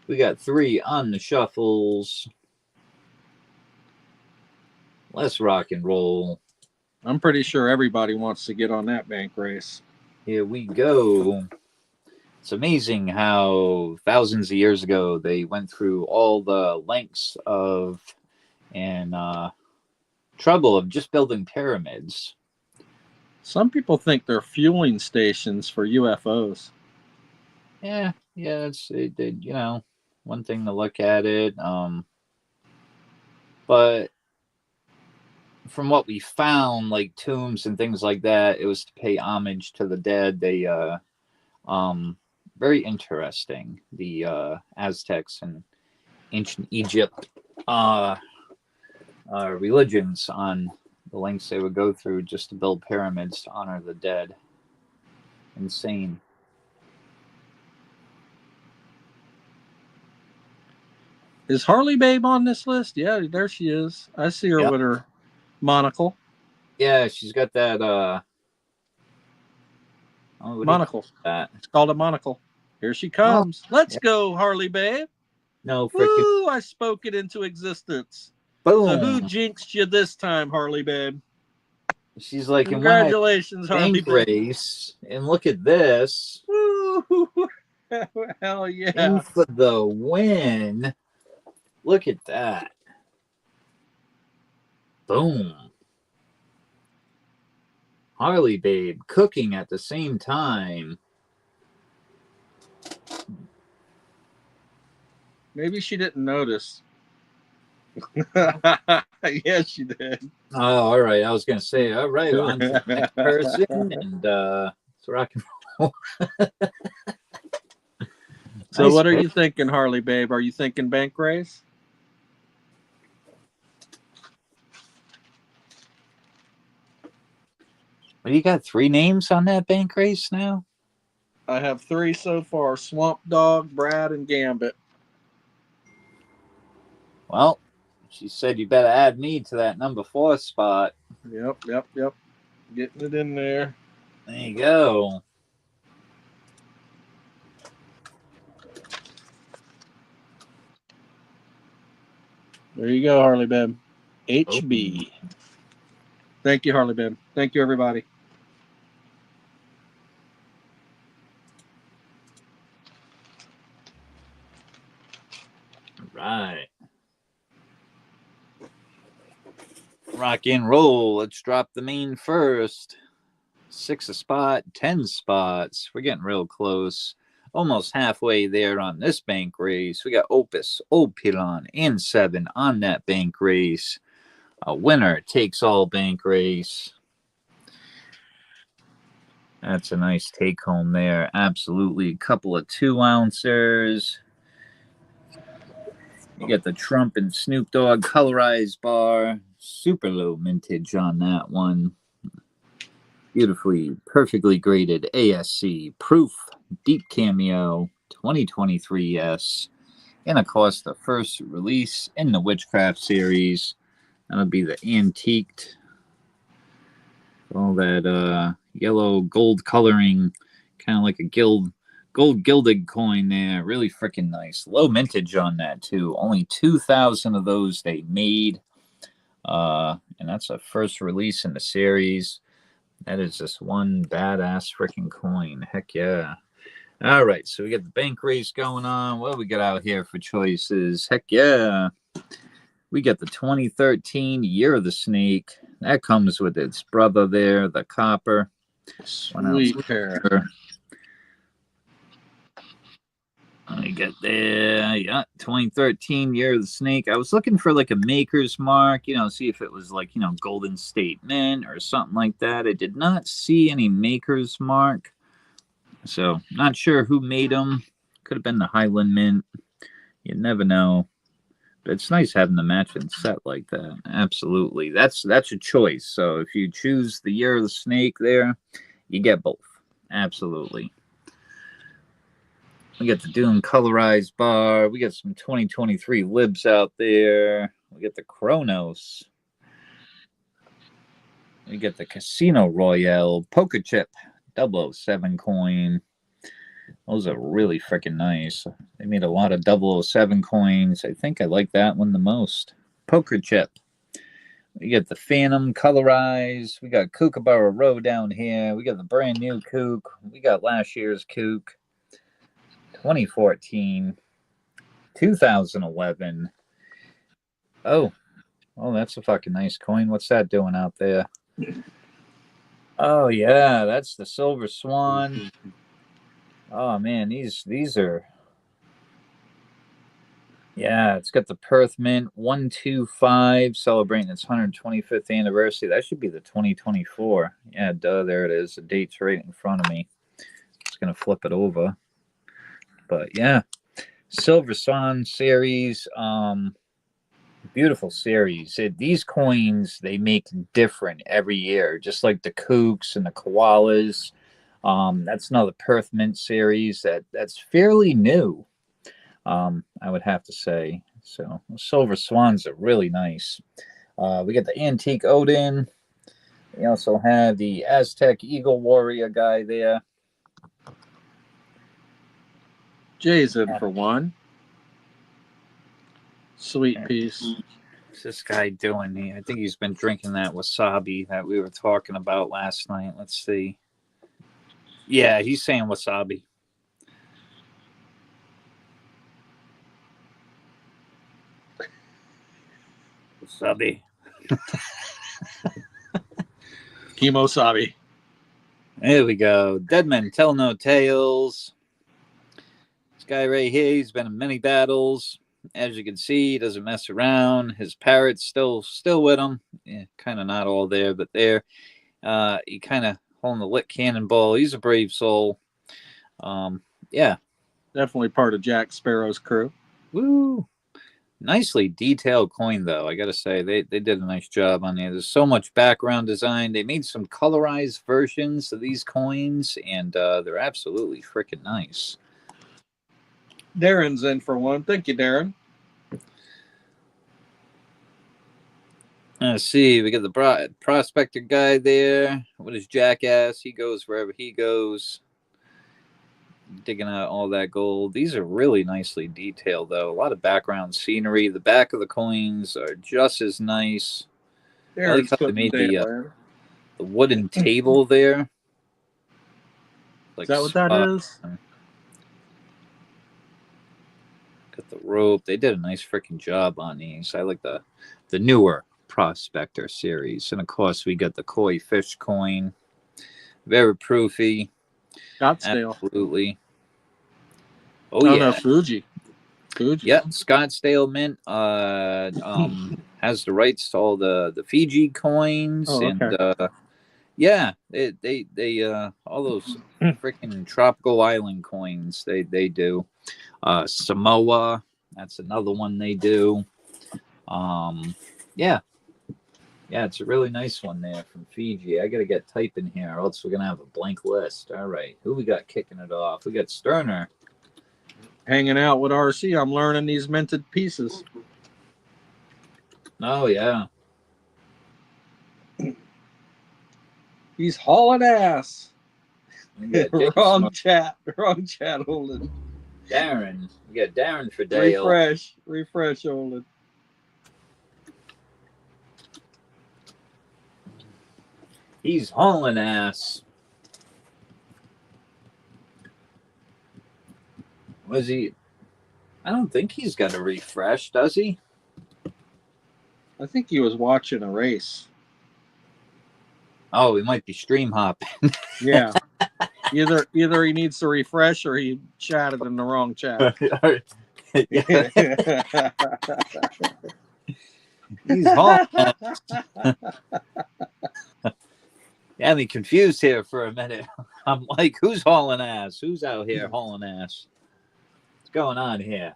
We got 3 on the shuffles. Let's rock and roll. I'm pretty sure everybody wants to get on that bank race. Here we go. It's amazing how thousands of years ago they went through all the lengths of and trouble of just building pyramids. Some people think they're fueling stations for UFOs. Yeah, it's one thing to look at it. But from what we found, like tombs and things like that, it was to pay homage to the dead. They very interesting. The Aztecs and ancient Egypt religions on the lengths they would go through just to build pyramids to honor the dead. Insane. Is Harley Babe on this list? Yeah, there she is. I see her with her monocle. Yeah, she's got that monocle. It's called a monocle. Here she comes. Let's go, Harley Babe. No freaking. Woo, I spoke it into existence. Boom. So who jinxed you this time, Harley Babe? She's like, congratulations, Harley Babe. Race, and look at this. Woo! Hell yeah. In for the win. Look at that. Boom. Harley Babe cooking at the same time. Maybe she didn't notice. Yes, she did. Oh, all right. I was going to say, all right, on to the next person, and let's rock and roll. So what are you thinking, Harley Babe? Are you thinking bank race? Well, you got 3 names on that bank race now? I have 3 so far. Swamp Dog, Brad, and Gambit. Well, she said you better add me to that number 4 spot. Yep. Getting it in there. There you go. There you go, Harley Babe. HB. Oh. Thank you, Harley Babe. Thank you, everybody. All right. Rock and roll. Let's drop the main first. 6 a spot, 10 spots. We're getting real close. Almost halfway there on this bank race. We got Opus, Opilon, and 7 on that bank race. A winner takes all bank race. That's a nice take home there. Absolutely. A couple of 2-ouncers. You get the Trump and Snoop Dogg colorized bar. Super low mintage on that one. Beautifully, perfectly graded ASC Proof Deep Cameo 2023S. And of course, the first release in the Witchcraft series. That'll be the antiqued. All that yellow gold coloring, kind of like a gold gilded coin there. Really freaking nice. Low mintage on that too. Only 2,000 of those they made. And that's a first release in the series. That is just one badass freaking coin. Heck yeah. All right, so we got the bank race going on. What do we got out here for choices? Heck yeah. We got the 2013 Year of the Snake. That comes with its brother there, the Copper. Sweet pair. Let me get there. Yeah, 2013 Year of the Snake. I was looking for like a maker's mark, see if it was like, Golden State Mint or something like that. I did not see any maker's mark. So, not sure who made them. Could have been the Highland Mint. You never know. But it's nice having the matching set like that. Absolutely. That's a choice. So, if you choose the Year of the Snake there, you get both. Absolutely. We got the Dune colorized bar. We got some 2023 libs out there. We got the Chronos. We got the Casino Royale poker chip 007 coin. Those are really freaking nice. They made a lot of 007 coins. I think I like that one the most. Poker chip. We got the Phantom colorized. We got Kookaburra Row down here. We got the brand new Kook. We got last year's Kook. 2014. 2011. Oh, that's a fucking nice coin. What's that doing out there? Oh yeah, that's the Silver Swan. Oh man, these are. Yeah, it's got the Perth Mint 125 celebrating its 125th anniversary. That should be the 2024. Yeah, duh, there it is. The date's right in front of me. Just gonna flip it over. But yeah, Silver Swan series. Beautiful series. These coins they make different every year, just like the Kooks and the Koalas. That's another Perth Mint series that's fairly new. I would have to say. So Silver Swans are really nice. We got the Antique Odin. We also have the Aztec Eagle Warrior guy there. Jay's in for one. Sweet piece. What's this guy doing? I think he's been drinking that wasabi that we were talking about last night. Let's see. Yeah, he's saying wasabi. Wasabi. Kimosabi. There we go. Dead Men Tell No Tales. This guy right here, he's been in many battles. As you can see, he doesn't mess around. His parrot's still with him. Yeah, kind of not all there, but there. He kind of holding the lit cannonball. He's a brave soul. Yeah. Definitely part of Jack Sparrow's crew. Woo. Nicely detailed coin, though. I got to say, they did a nice job on there. There's so much background design. They made some colorized versions of these coins, and they're absolutely freaking nice. Darren's in for one. Thank you, Darren. Let's see. We got the prospector guy there. What is Jackass? He goes wherever he goes. Digging out all that gold. These are really nicely detailed, though. A lot of background scenery. The back of the coins are just as nice. I like how they made the wooden table there. Like, is that what that is? Got the rope. They did a nice freaking job on these. I like the newer prospector series. And of course, we got the koi fish coin. Very proofy. Scottsdale. Absolutely. Oh yeah. No, Fuji. Yep, Scottsdale Mint has the rights to all the Fiji coins. Oh, okay. And yeah, they all those freaking tropical island coins they do. Samoa, that's another one they do. Yeah, it's a really nice one there from Fiji. I gotta get typing here, or else we're gonna have a blank list. All right, who we got kicking it off? We got Sterner. Hanging out with RC, I'm learning these minted pieces. Oh yeah. He's hauling ass. Wrong chat, Olin. Darren. We got Darren for Dale. Refresh, Olin. He's hauling ass. Was he? I don't think he's got a refresh, does he? I think he was watching a race. Oh, he might be stream hopping. Yeah. Either he needs to refresh or he chatted in the wrong chat. Yeah. He's hauling ass. You had me confused here for a minute. I'm like, who's hauling ass? Who's out here hauling ass? What's going on here?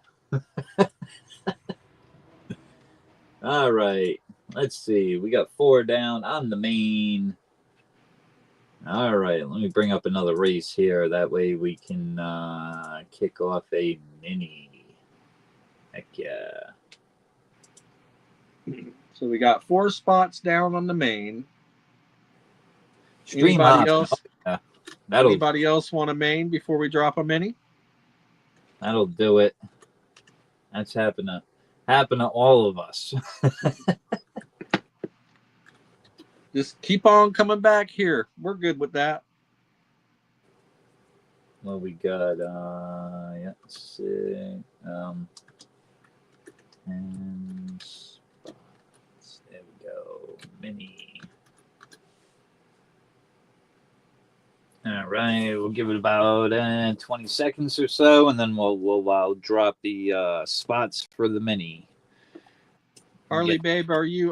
All right. Let's see. We got 4 down. I'm the main. All right. Let me bring up another race here. That way we can kick off a mini. Heck yeah. So we got 4 spots down on the main. Stream Anybody hop. else? Yeah. Anybody else want a main before we drop a mini? That'll do it. That's happened to all of us. Just keep on coming back here. We're good with that. Well, we got yeah, let's see. And spots. There we go. Mini. All right, we'll give it about 20 seconds or so, and then we'll drop the spots for the mini. Harley, babe, are you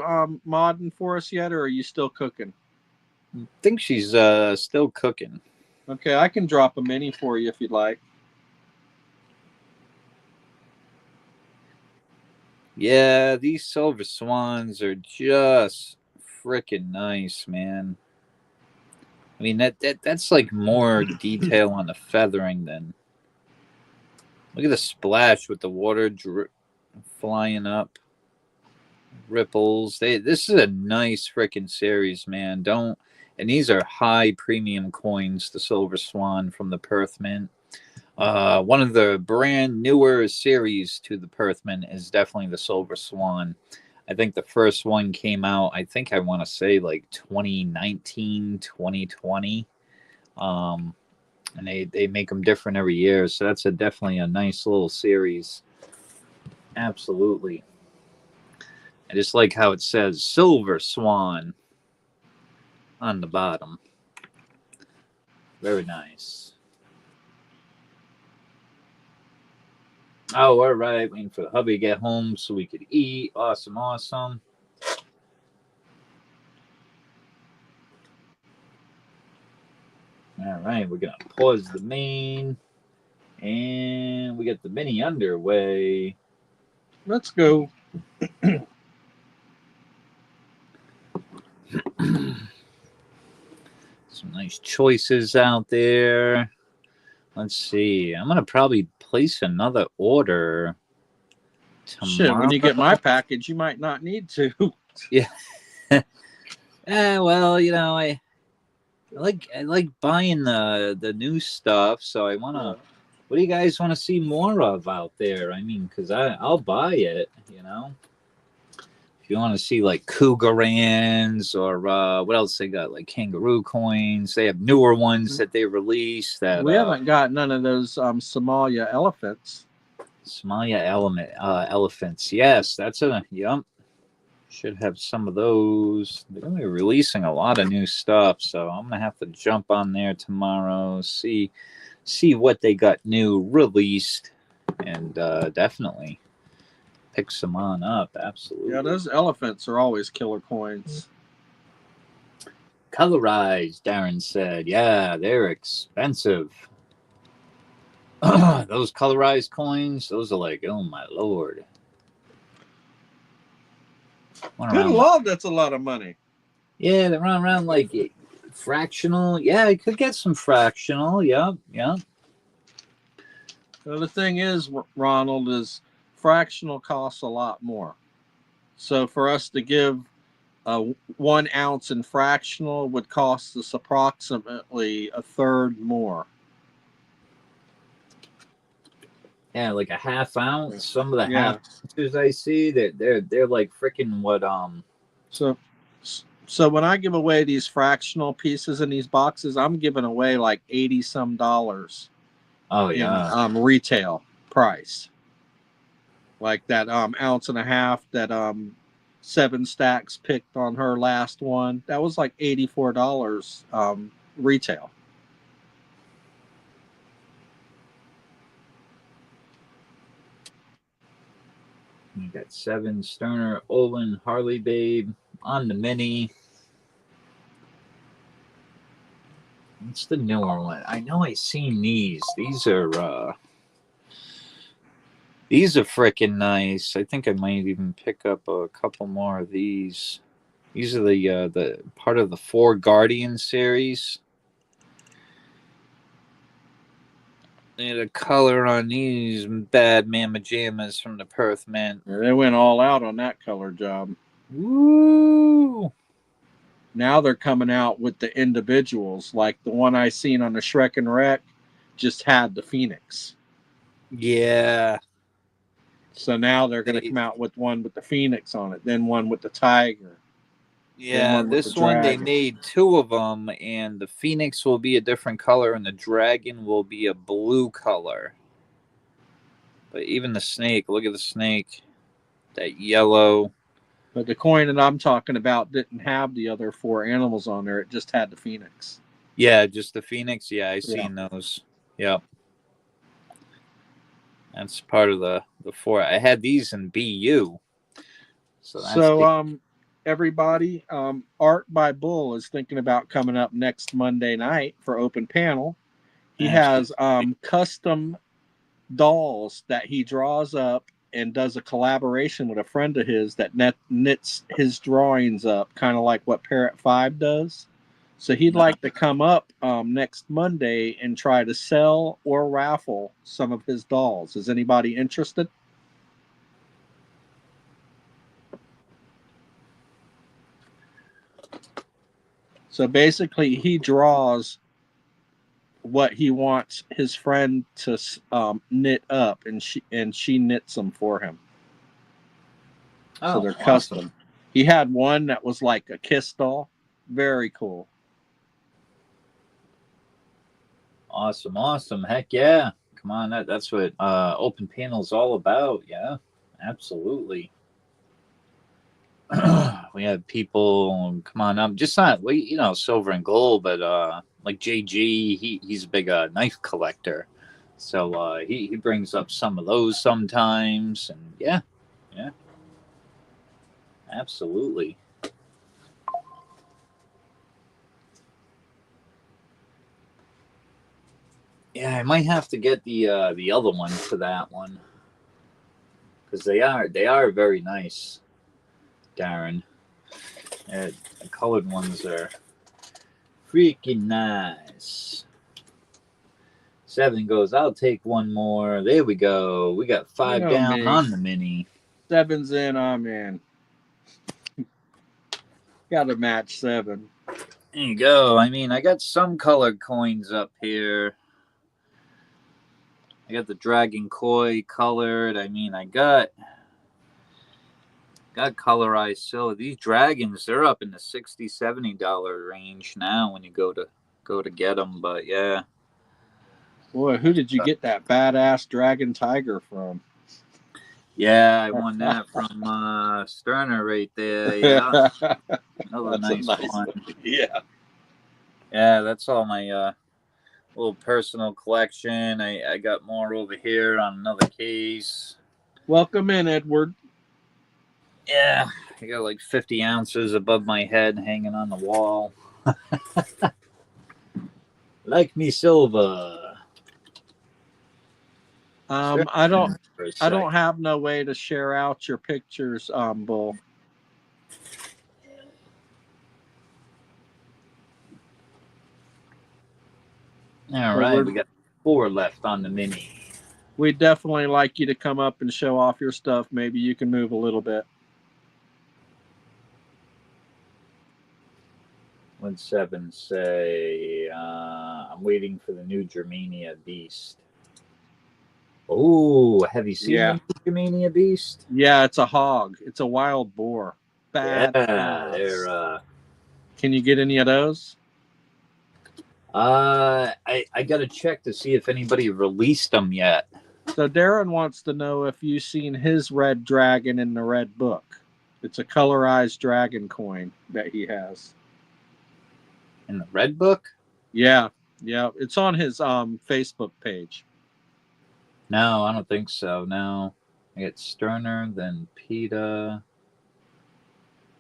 modding for us yet, or are you still cooking? I think she's still cooking. Okay, I can drop a mini for you if you'd like. Yeah, these silver swans are just freaking nice, man. I mean, that's like more detail on the feathering than. Look at the splash with the water flying up, ripples. This is a nice freaking series, man. And these are high premium coins. The Silver Swan from the Perth Mint. One of the brand newer series to the Perth Mint is definitely the Silver Swan. I think the first one came out, I want to say like 2019, 2020. And they make them different every year. So that's definitely a nice little series. Absolutely. I just like how it says Silver Swan on the bottom. Very nice. Oh, all right. Waiting for the hubby to get home so we could eat. Awesome, awesome. All right, we're going to pause the main. And we get the mini underway. Let's go. Some nice choices out there. Let's see. I'm going to probably place another order tomorrow. Shit, when you get my package, you might not need to. Yeah. Well, you know, I like buying the new stuff, so I want to. What do you guys want to see more of out there? I mean, because I'll buy it, you know. If you want to see like Cougarans or what else they got, like kangaroo coins. They have newer ones that they released. That we haven't got none of those Somalia elephants. Somalia elephants. Yes, that's a yep. Should have some of those. They're going to be releasing a lot of new stuff, so I'm going to have to jump on there tomorrow, see what they got new released, and definitely pick some on up. Absolutely. Yeah, those elephants are always killer coins. Colorized, Darren said. Yeah, they're expensive. Those colorized coins, those are like, oh my lord. Good lord, that's a lot of money. Yeah, they're around like fractional. Yeah, I could get some fractional. Yeah. So the thing is, Ronald, is fractional costs a lot more. So for us to give 1 ounce in fractional would cost us approximately a third more. Yeah, like a half ounce. Some of the half ounces I see, they're like freaking what So when I give away these fractional pieces in these boxes, I'm giving away like $80 some. Oh yeah. In retail. price. Like that ounce and a half that 7 stacks picked on her last one. That was like $84 retail. You got 7 Sterner, Olin, Harley Babe on the mini. What's the newer one? I know I seen these. These are freaking nice. I think I might even pick up a couple more of these. These are the part of the 4 Guardian series. And a color on these bad mama jammas from the Perth Mint. Yeah, they went all out on that color job. Woo! Now they're coming out with the individuals. Like the one I seen on the Shrek and Wreck just had the Phoenix. Yeah. So now they're going to come out with one with the Phoenix on it, then one with the Tiger. Yeah, this one they made 2 of them, and the Phoenix will be a different color, and the Dragon will be a blue color. But even the snake, look at the snake, that yellow. But the coin that I'm talking about didn't have the other 4 animals on there. It just had the Phoenix. Yeah, just the Phoenix. Yeah, I seen those. Yep. That's part of the 4. I had these in BU. So everybody, Art by Bull is thinking about coming up next Monday night for open panel. He has custom dolls that he draws up and does a collaboration with a friend of his that knits his drawings up, kind of like what Parrot 5 does. So he'd like to come up next Monday and try to sell or raffle some of his dolls. Is anybody interested? So basically, he draws what he wants his friend to knit up, and she knits them for him. So they're custom. He had one that was like a kiss doll. Very cool. Awesome. Heck yeah. Come on, that's what open panel's all about. Yeah, absolutely. We have people come on up, just not silver and gold, but like JG, he's a big knife collector, so he brings up some of those sometimes, and yeah, absolutely. Yeah, I might have to get the other one for that one, because they are very nice, Darren. The colored ones are freaking nice. 7 goes, I'll take one more. There we go. We got 5 down on the mini. 7's in, I'm in. Got to match 7. There you go. I mean, I got some colored coins up here. I got the Dragon Koi colored. I mean, I got colorized silver. These dragons, they're up in the $60-$70 range now when you go to get them. But yeah. Boy, who did you get that badass dragon tiger from? Yeah, I won that from Sterner right there. Yeah, another nice one. Yeah, that's all my little personal collection. I got more over here on another case. Welcome in, Edward. Yeah, I got like 50 ounces above my head hanging on the wall. Like me silver. I don't have no way to share out your pictures, Bull. All right, we got 4 left on the mini. We'd definitely like you to come up and show off your stuff. Maybe you can move a little bit. 1-7 say, I'm waiting for the new Germania Beast. Oh, have you seen the Germania Beast? Yeah, it's a hog. It's a wild boar. Yeah, they're. Can you get any of those? I got to check to see if anybody released them yet. So Darren wants to know if you've seen his red dragon in the red book. It's a colorized dragon coin that he has. In the red book? Yeah, it's on his Facebook page. No, I don't think so. No. I get Sterner, then PETA.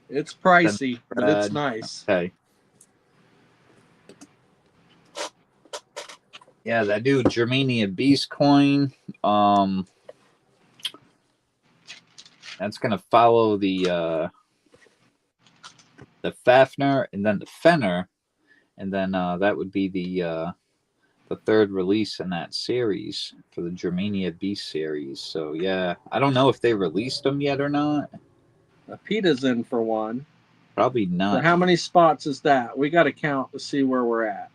It's pricey, but it's nice. Okay. Yeah, that new Germania Beast coin. That's gonna follow the Fafner and then the Fenner, and then that would be the third release in that series for the Germania Beast series. So yeah, I don't know if they released them yet or not. PETA's in for one. Probably not. So how many spots is that? We got to count to see where we're at.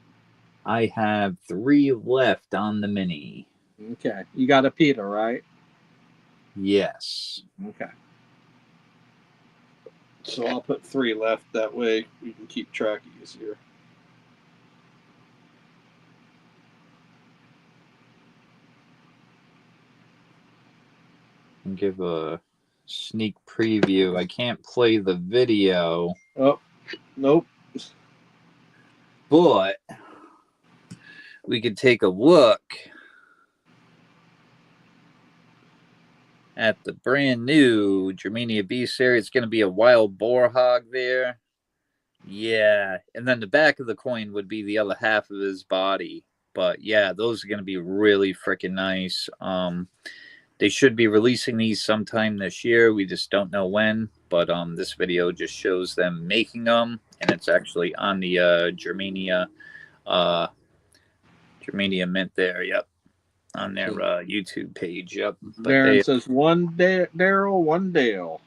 I have 3 left on the mini. Okay, you got a PETA, right? Yes. Okay. So I'll put 3 left. That way we can keep track easier. And give a sneak preview. I can't play the video. Oh, nope. But we could take a look at the brand new Germania Beast series. It's going to be a wild boar hog there. Yeah. And then the back of the coin would be the other half of his body. But yeah, those are going to be really freaking nice. They should be releasing these sometime this year. We just don't know when. But this video just shows them making them. And it's actually on the Germania Mint there. Yep. On their YouTube page. Yep. But Darren says one Daryl, one Dale.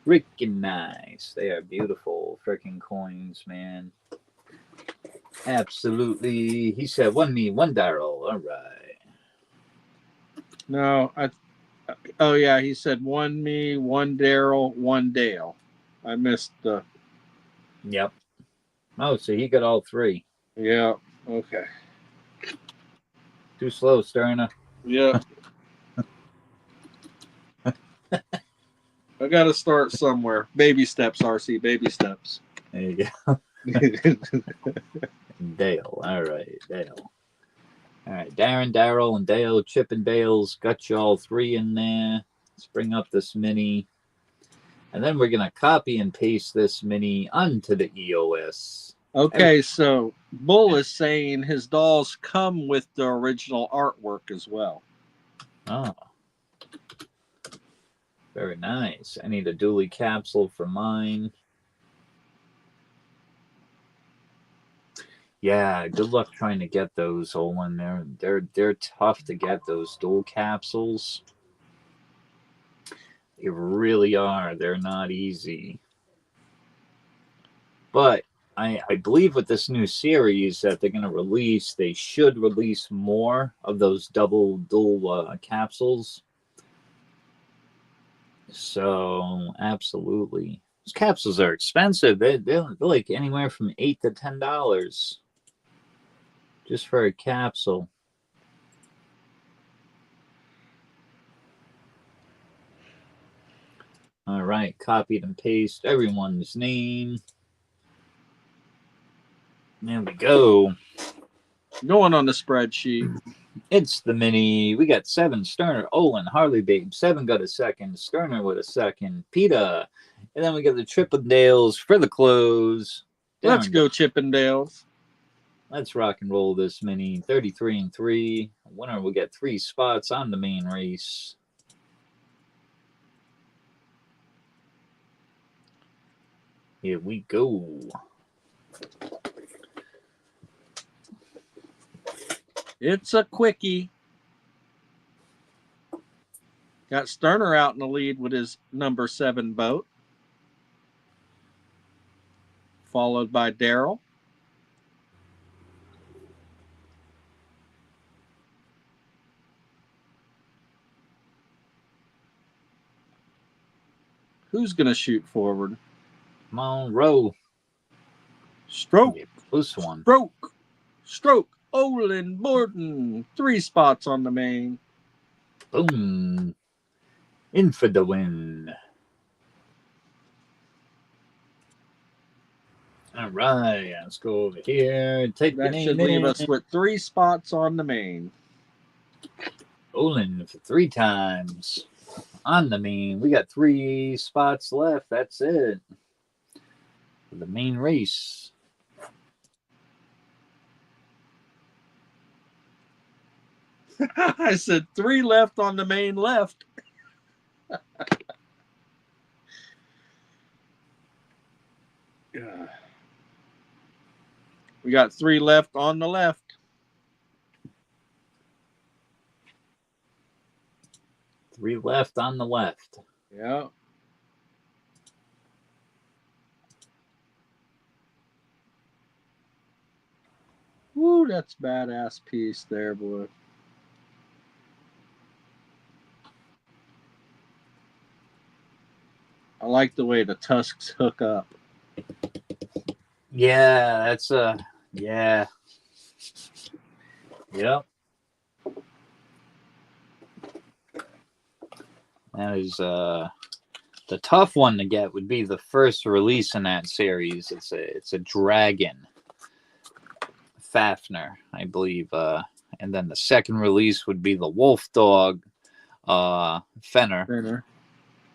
Freaking nice. They are beautiful freaking coins, man. Absolutely. He said, one me, one Daryl. All right. No, oh yeah, he said one me, one Daryl, one Dale. I missed the. Yep. Oh, so he got all 3. Yeah. Okay. Too slow, Sterner. Yeah. I got to start somewhere. Baby steps, RC. Baby steps. There you go. Dale. All right, Dale. All right, Darren, Daryl, and Dale, Chip and Dale's got you all 3 in there. Let's bring up this mini. And then we're going to copy and paste this mini onto the EOS. Okay, so Bull is saying his dolls come with the original artwork as well. Oh. Very nice. I need a dually capsule for mine. Yeah, good luck trying to get those, Olin. They're tough to get, those dual capsules. They really are. They're not easy. But I believe with this new series that they're going to release, they should release more of those dual capsules. So, absolutely. Those capsules are expensive. They're like anywhere from $8 to $10 just for a capsule. All right, copied and paste everyone's name. There we go. Going on the spreadsheet. It's the mini. We got 7 Sterner, Olin, Harley Babe. 7 got a second. Sterner with a second. PETA. And then we got the Chippendales for the close. Let's go Chippendales. Let's rock and roll this mini. 33 and 3. Winner will get 3 spots on the main race. Here we go. It's a quickie. Got Sterner out in the lead with his number 7 boat. Followed by Daryl. Who's going to shoot forward? Come on, row. Stroke. Close one. Stroke. Stroke. Olin Borden. 3 spots on the main. Boom. In for the win. All right, let's go over here. Type your That should name leave in. us with 3 spots on the main. Bowling for 3 times. On the main, we got 3 spots left. That's it. For the main race. I said 3 left on the main left. We got 3 left on the left. Three left on the left. Yeah. Woo, that's badass piece there, boy. I like the way the tusks hook up. Yeah, that's yeah. Yep. That is the tough one to get would be the first release in that series. It's a dragon. Fafner, I believe. And then the second release would be the wolf dog, Fenner.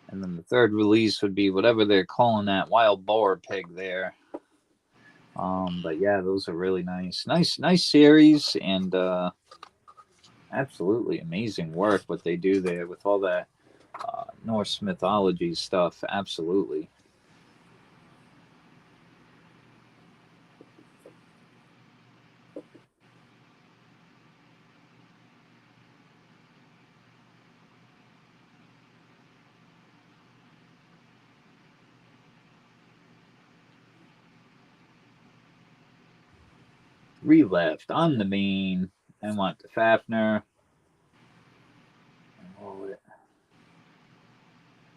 And then the third release would be whatever they're calling that wild boar pig there. But yeah, those are really nice series, and absolutely amazing work what they do there with all that Norse mythology stuff. Absolutely. Three left on the main. I want the Fafner.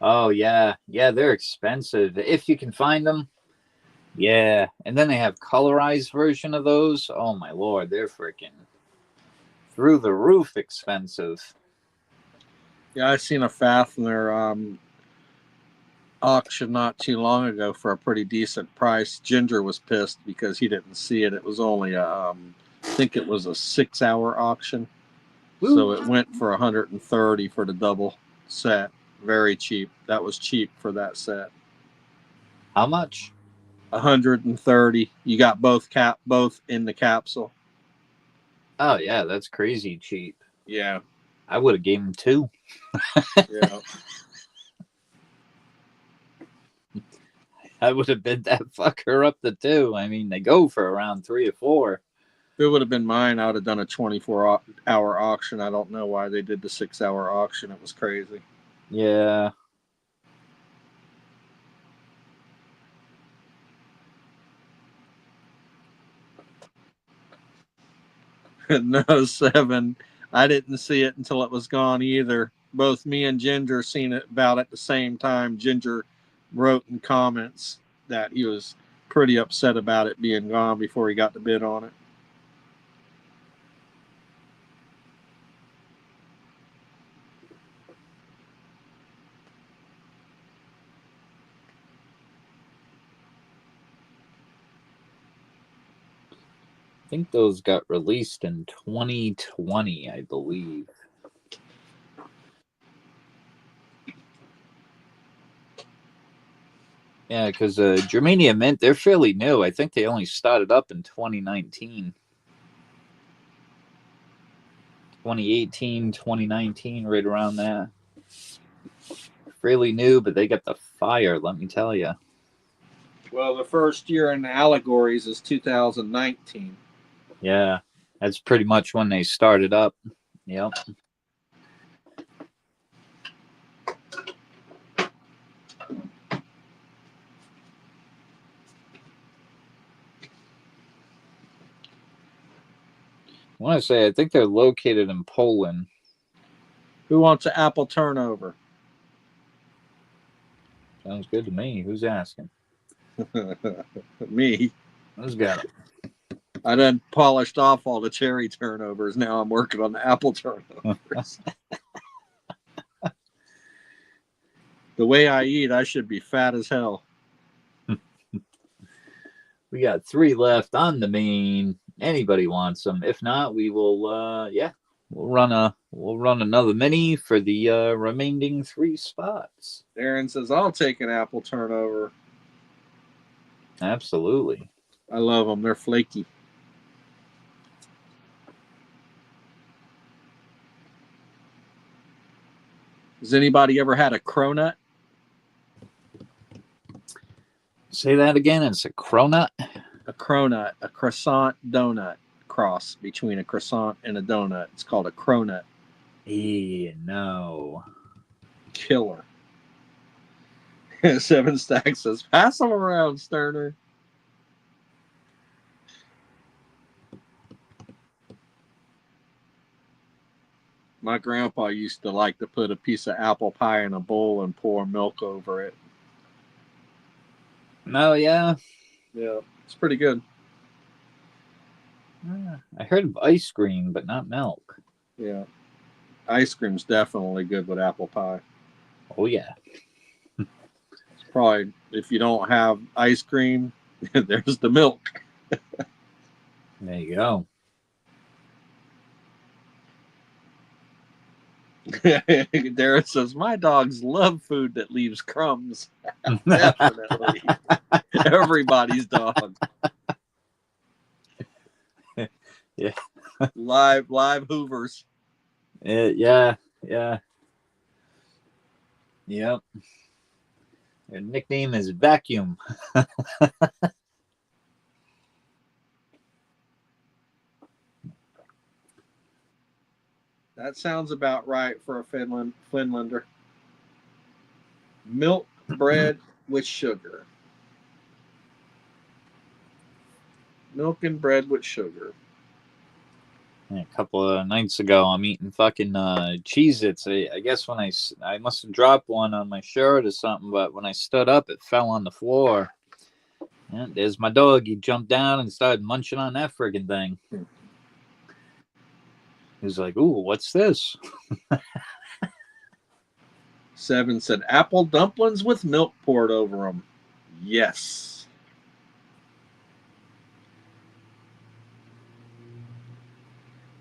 Oh yeah, they're expensive if you can find them. Yeah, and then they have colorized version of those. Oh my lord, they're freaking through the roof expensive. Yeah, I seen a Fafner auction not too long ago for a pretty decent price. Ginger was pissed because he didn't see it. It was only I think it was a 6-hour auction. Woo. So it went for $130 for the double set. Very cheap. That was cheap for that set. How much? $130. You got both in the capsule. Oh yeah, that's crazy cheap. Yeah. I would have gave him 2. Yeah. I would have bid that fucker up to 2. I mean, they go for around 3 or 4. If it would have been mine, I would have done a 24-hour auction. I don't know why they did the 6-hour auction. It was crazy. Yeah. No, 7. I didn't see it until it was gone either. Both me and Ginger seen it about at the same time. Ginger wrote in comments that he was pretty upset about it being gone before he got the bid on it. I think those got released in 2020, I believe. Yeah, because Germania Mint, they're fairly new. I think they only started up in 2019. 2018, 2019, right around that. Fairly new, but they got the fire, let me tell you. Well, the first year in Allegories is 2019. Yeah, that's pretty much when they started up. Yep. I want to say, I think they're located in Poland. Who wants an apple turnover? Sounds good to me. Who's asking? Me. Who's got it? I done polished off all the cherry turnovers. Now I'm working on the apple turnovers. The way I eat, I should be fat as hell. We got 3 left on the main. Anybody wants them? If not, we will. We'll run another mini for the remaining 3 spots. Aaron says, "I'll take an apple turnover." Absolutely. I love them. They're flaky. Has anybody ever had a cronut? Say that again. It's a cronut. A cronut, a croissant donut cross between a croissant and a donut. It's called a cronut. No. Killer. 7 Stacks says, "Pass them around, Sterner." My grandpa used to like to put a piece of apple pie in a bowl and pour milk over it. No, yeah. Yeah, it's pretty good. I heard of ice cream, but not milk. Yeah. Ice cream's definitely good with apple pie. Oh, yeah. It's probably, if you don't have ice cream, there's the milk. There you go. Darren says, "My dogs love food that leaves crumbs." Definitely. Everybody's dog. Yeah. Live Hoovers. Yeah. Yep. Their nickname is Vacuum. That sounds about right for a Finlander. Milk bread with sugar. Milk and bread with sugar. A couple of nights ago, I'm eating fucking Cheez-Its. I guess when I must have dropped one on my shirt or something, but when I stood up, it fell on the floor. And there's my dog. He jumped down and started munching on that friggin' thing. He's like, "Ooh, what's this?" 7 said, "Apple dumplings with milk poured over them." Yes.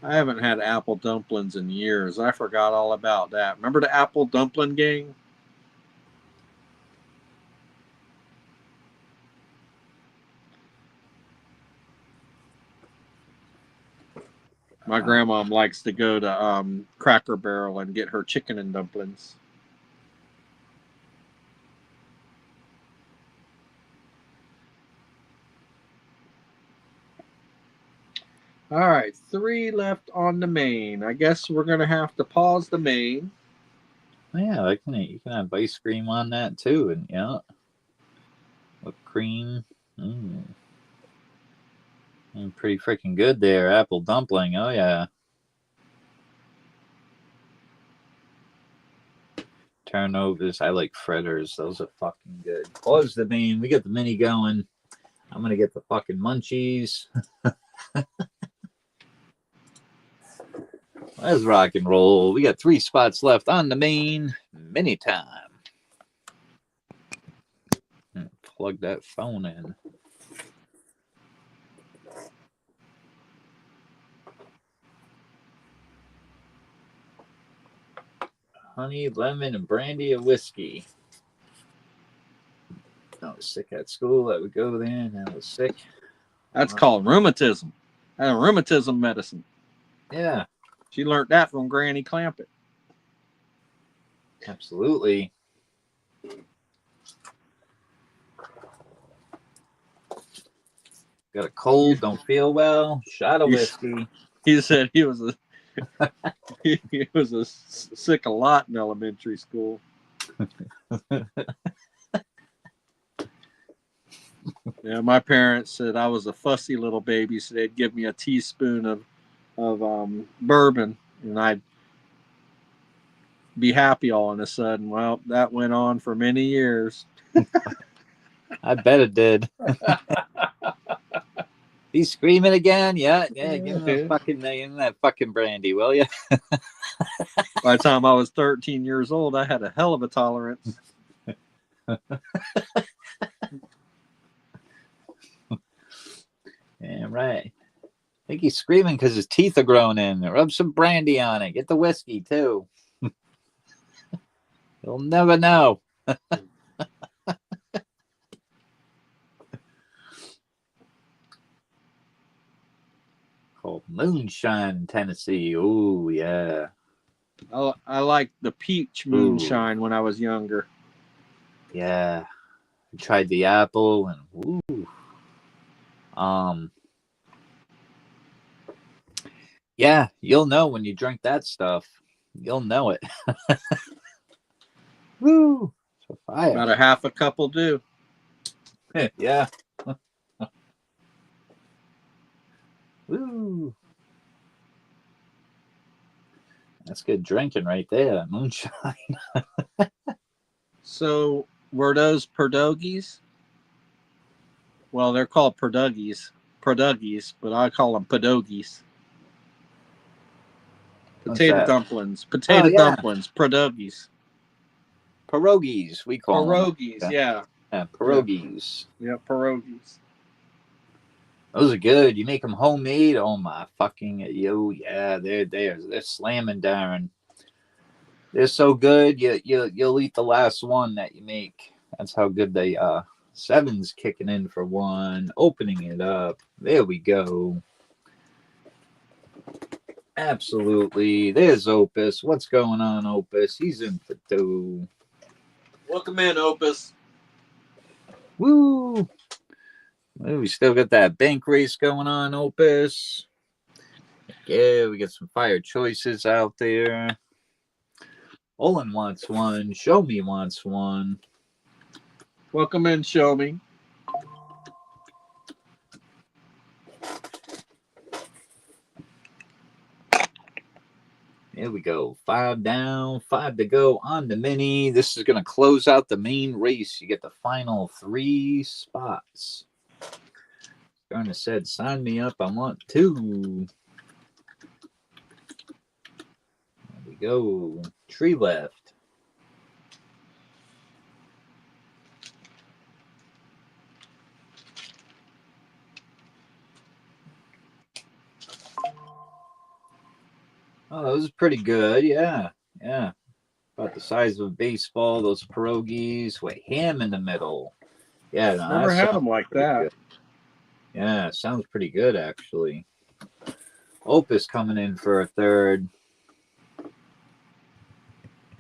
I haven't had apple dumplings in years. I forgot all about that. Remember the apple dumpling gang? My grandma likes to go to Cracker Barrel and get her chicken and dumplings. All right, 3 left on the main. I guess we're going to have to pause the main. Yeah, you can have ice cream on that too, and yeah, whipped cream. Pretty freaking good there. Apple dumpling. Oh yeah. Turnovers. I like fritters. Those are fucking good. Close the main. We got the mini going. I'm gonna get the fucking munchies. Let's rock and roll. We got 3 spots left on the main. Mini time. Plug that phone in. Honey, lemon, and brandy of whiskey. I was sick at school. I would go there, and I was sick. That's called rheumatism. And rheumatism medicine. Yeah. She learned that from Granny Clampett. Absolutely. Got a cold, don't feel well, shot of whiskey. He said he was sick a lot in elementary school. Yeah, my parents said I was a fussy little baby, so they'd give me a teaspoon of bourbon, and I'd be happy all of a sudden. Well, that went on for many years. I bet it did. He's screaming again. Yeah. Give him that fucking brandy, will you? By the time I was 13 years old, I had a hell of a tolerance. Yeah, right. I think he's screaming because his teeth are growing in. Rub some brandy on it. Get the whiskey, too. You'll never know. Called Moonshine, Tennessee. Oh, yeah. I liked the peach moonshine when I was younger. Yeah. I tried the apple and ooh. Yeah, you'll know when you drink that stuff. You'll know it. Woo! So fire. About a half a cup will do. Yeah. Woo! That's good drinking right there. Moonshine. So were those pierogies? Well, they're called pierogies, but I call them pierogies. Potato dumplings, pierogies. Pierogies, we call Pierogies, them. yeah. Yeah, pierogies. Yeah, pierogies. Those are good. You make them homemade. Oh my fucking yeah, they're slamming, Darren. They're so good. You'll eat the last one that you make. That's how good they are. 7's kicking in for 1. Opening it up. There we go. Absolutely. There's Opus. What's going on, Opus? He's in for 2. Welcome in, Opus. Woo! Well, we still got that bank race going on, Opus. Yeah, we got some fire choices out there. Olin wants 1. Show Me wants 1. Welcome in, Show Me. Here we go. 5 down, 5 to go on the mini. This is going to close out the main race. You get the final 3 spots. Garner said, sign me up. I want 2. There we go. Tree left. Oh, that was pretty good. Yeah. About the size of a baseball. Those pierogies with ham in the middle. Yeah, no, Never had them like that. Good. Yeah, sounds pretty good, actually. Opus coming in for a 3rd.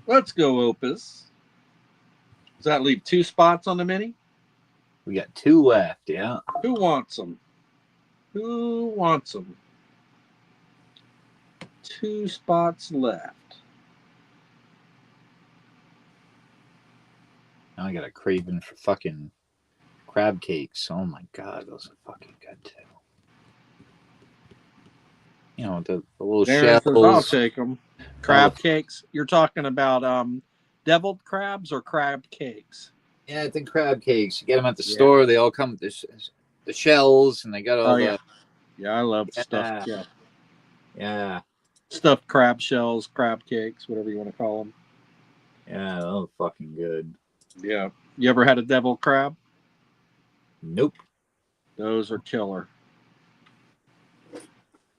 Let's go, Opus. Does that leave 2 spots on the mini? We got 2 left, yeah. Who wants them? 2 spots left. Now I got a craving for fucking crab cakes. Oh my god, those are fucking good too. You know, the little shells. I'll take them. Crab cakes. You're talking about deviled crabs or crab cakes? Yeah, I think crab cakes. You get them at the store. They all come with the shells, and they got all the. Yeah, I love stuffed. Yeah. Stuffed crab shells, crab cakes, whatever you want to call them. Yeah, those are fucking good. Yeah. You ever had a deviled crab? Nope. Those are killer.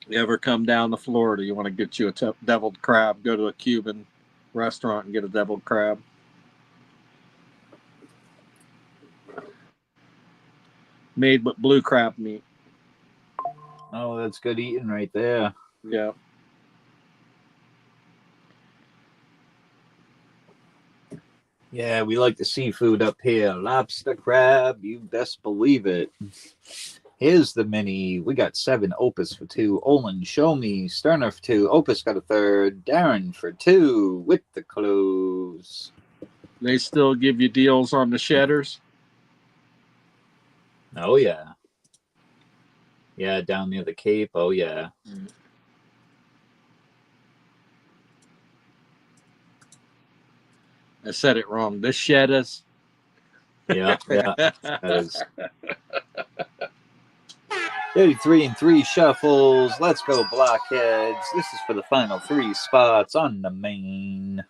You ever come down to Florida, you want to get you a deviled crab, go to a Cuban restaurant and get a deviled crab. Made with blue crab meat. Oh, that's good eating right there. Yeah. Yeah, we like the seafood up here. Lobster, crab, you best believe it. Here's the mini. We got 7. Opus for 2. Olin, Show Me. Sterner for 2. Opus got a 3rd. Darren for 2 with the close. They still give you deals on the shedders? Oh, yeah. Yeah, down near the Cape. Oh, yeah. I said it wrong. The shedders. Yeah. That is. 33 and 3 shuffles. Let's go, blockheads. This is for the final 3 spots on the main.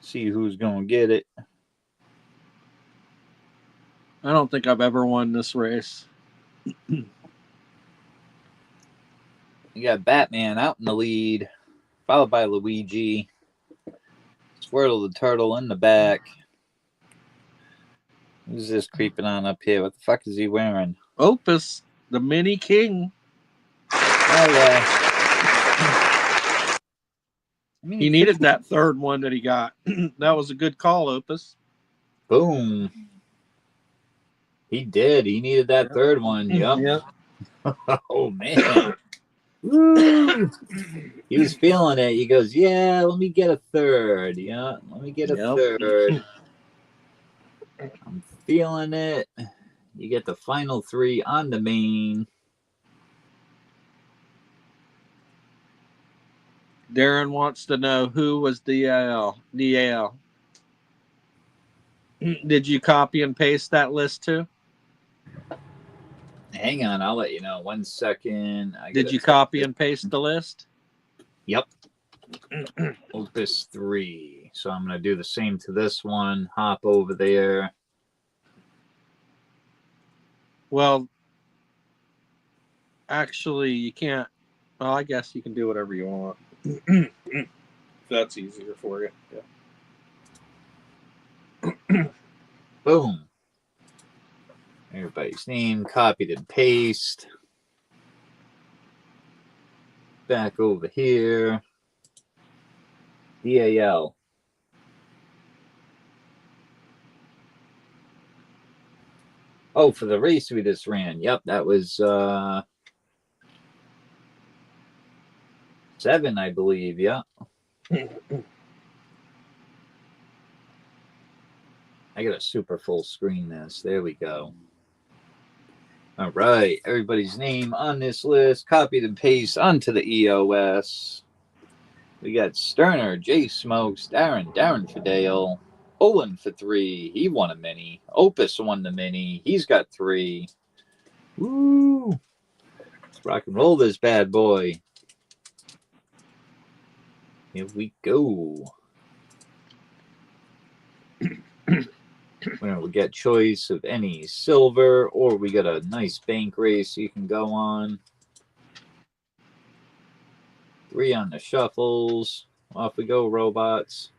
See who's going to get it. I don't think I've ever won this race. You got Batman out in the lead, followed by Luigi. Squirtle the Turtle in the back. Who's this creeping on up here? What the fuck is he wearing? Opus, the Mini King. Oh, yeah. He needed that third one that he got. That was a good call, Opus. Boom. He did. He needed that third one. Yep. Yep. Oh, man. Woo. He was feeling it. He goes, yeah, let me get a third. Yeah, let me get a third. I'm feeling it. You get the final three on the main. Darren wants to know who was DL. DL. Did you copy and paste that list too? Hang on, I'll let you know. 1 second. Did you copy and paste the list? Yep. Opus 3. So I'm going to do the same to this one. Hop over there. Well, actually, you can't. Well, I guess you can do whatever you want. If that's easier for you. Yeah. Boom. Everybody's name copied and paste. Back over here. DAL. Oh, for the race we just ran. Yep, that was 7, I believe. Yeah. I got a super full screen this. There we go. All right. Everybody's name on this list. Copied and paste onto the EOS. We got Sterner, Jay Smokes, Darren Fidel, Olin for 3. He won a mini. Opus won the mini. He's got 3. Woo! Let's rock and roll this bad boy. Here we go. We get choice of any silver, or we got a nice bank race you can go on. 3 on the shuffles. Off we go, robots.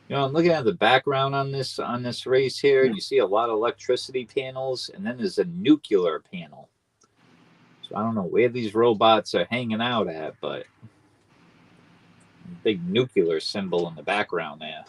You know, I'm looking at the background on this race here. You see a lot of electricity panels, and then there's a nuclear panel. So I don't know where these robots are hanging out at, but big nuclear symbol in the background there.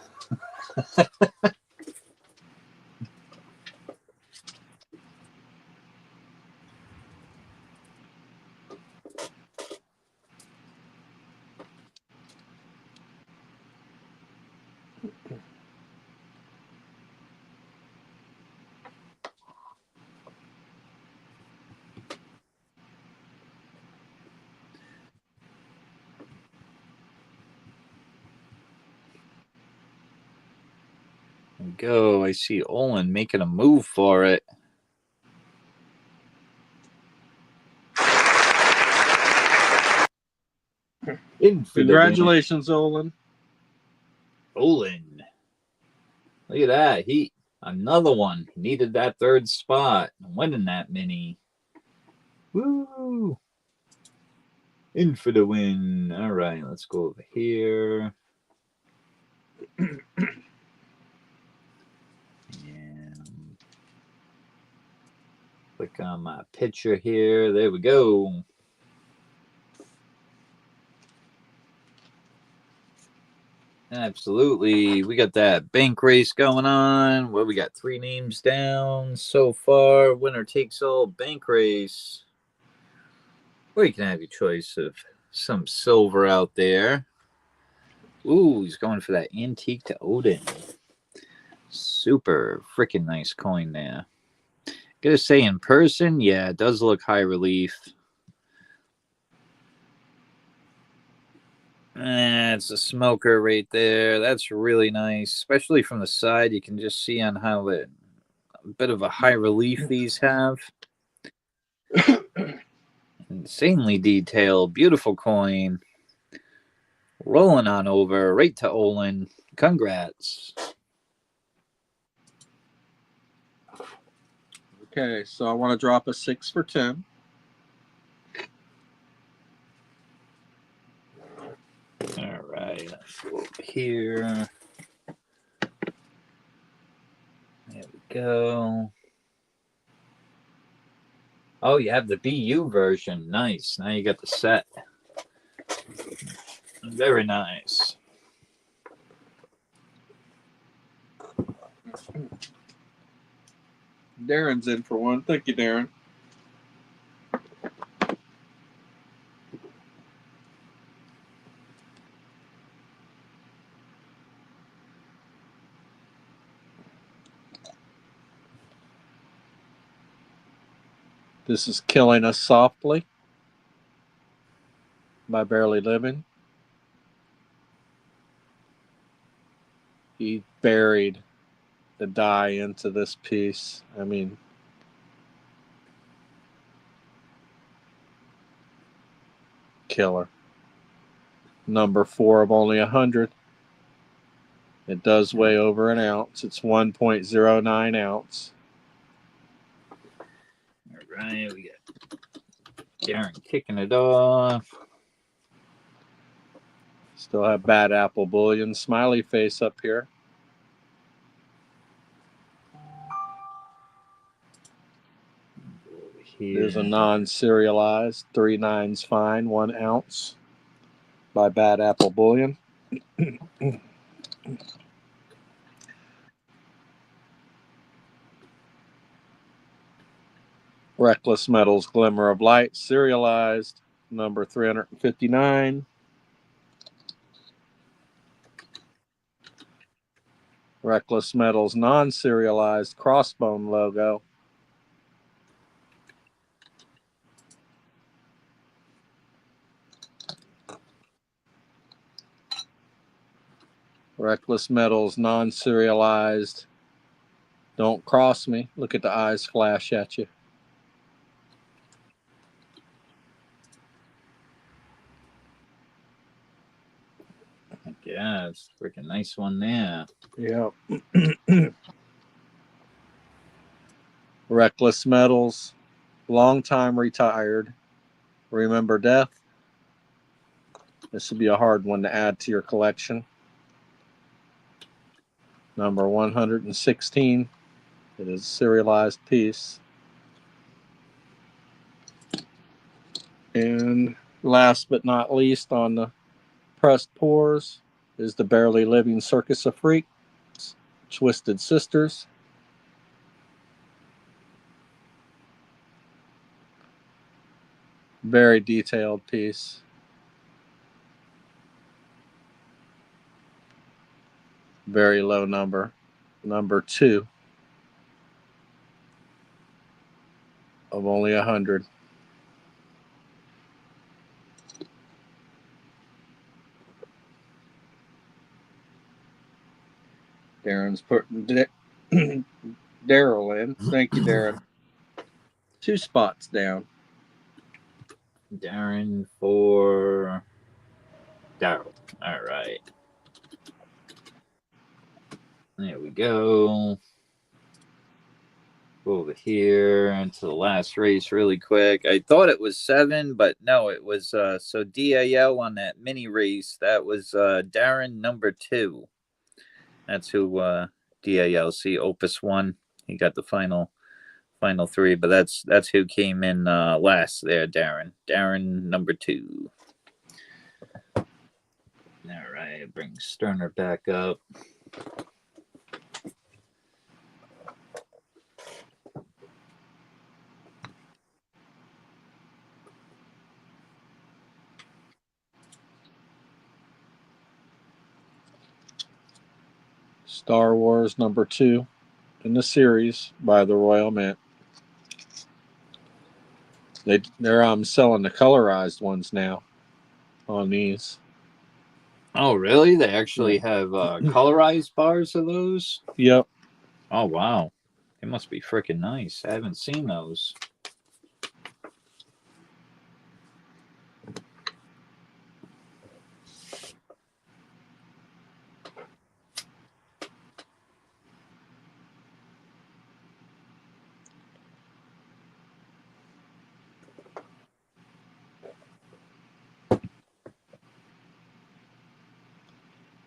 Go. I see Olin making a move for it. Congratulations, Olin. Olin. Look at that. Another one. He needed that third spot. Winning that mini. Woo! In for the win. All right, let's go over here. And click on my picture here. There we go. Absolutely. We got that bank race going on. Well, we got 3 names down so far. Winner takes all bank race. Or you can have your choice of some silver out there. Ooh, he's going for that antique to Odin. Super freaking nice coin there. Gotta say, in person, yeah, it does look high relief. It's a smoker right there. That's really nice, especially from the side. You can just see on how a bit of a high relief these have. Insanely detailed, beautiful coin. Rolling on over right to Olin. Congrats. Okay, so I want to drop a 6 for 10. All right, let's go over here. There we go. Oh, you have the BU version. Nice. Now you got the set. Very nice. Darren's in for one. Thank you, Darren. This is Killing Us Softly by Barely Living. He buried the die into this piece. I mean, killer. Number 4 of only 100. It does weigh over an ounce. It's 1.09 ounce. All right, we got Darren kicking it off. Still have Bad Apple Bullion smiley face up here. There's a non-serialized 3 9s fine, 1 ounce by Bad Apple Bullion. Reckless Metals Glimmer of Light, serialized, number 359. Reckless Metals non-serialized crossbone logo. Reckless Metals non-serialized Don't Cross Me. Look at the eyes flash at you. Yeah, it's a freaking nice one there. Yeah. Reckless Metals, long time retired. Remember Death. This would be a hard one to add to your collection. Number 116. It is a serialized piece. And last but not least on the pressed pours is the Barely Living Circus of Freaks, Twisted Sisters. Very detailed piece. Very low number. Number 2 of only 100. Darren's putting Daryl in. Thank you, Darren. 2 spots down. Darren for Daryl. All right. There we go. Over here into the last race really quick. I thought it was 7, but no, it was so DAL on that mini race. That was Darren number 2. That's who DALC Opus 1. He got the final 3, but that's who came in last there, Darren. Darren number 2. All right, bring Sterner back up. Star Wars number 2 in the series by the Royal Mint. They're selling the colorized ones now on these. Oh, really? They actually have colorized bars of those? Yep. Oh, wow. They must be freaking nice. I haven't seen those.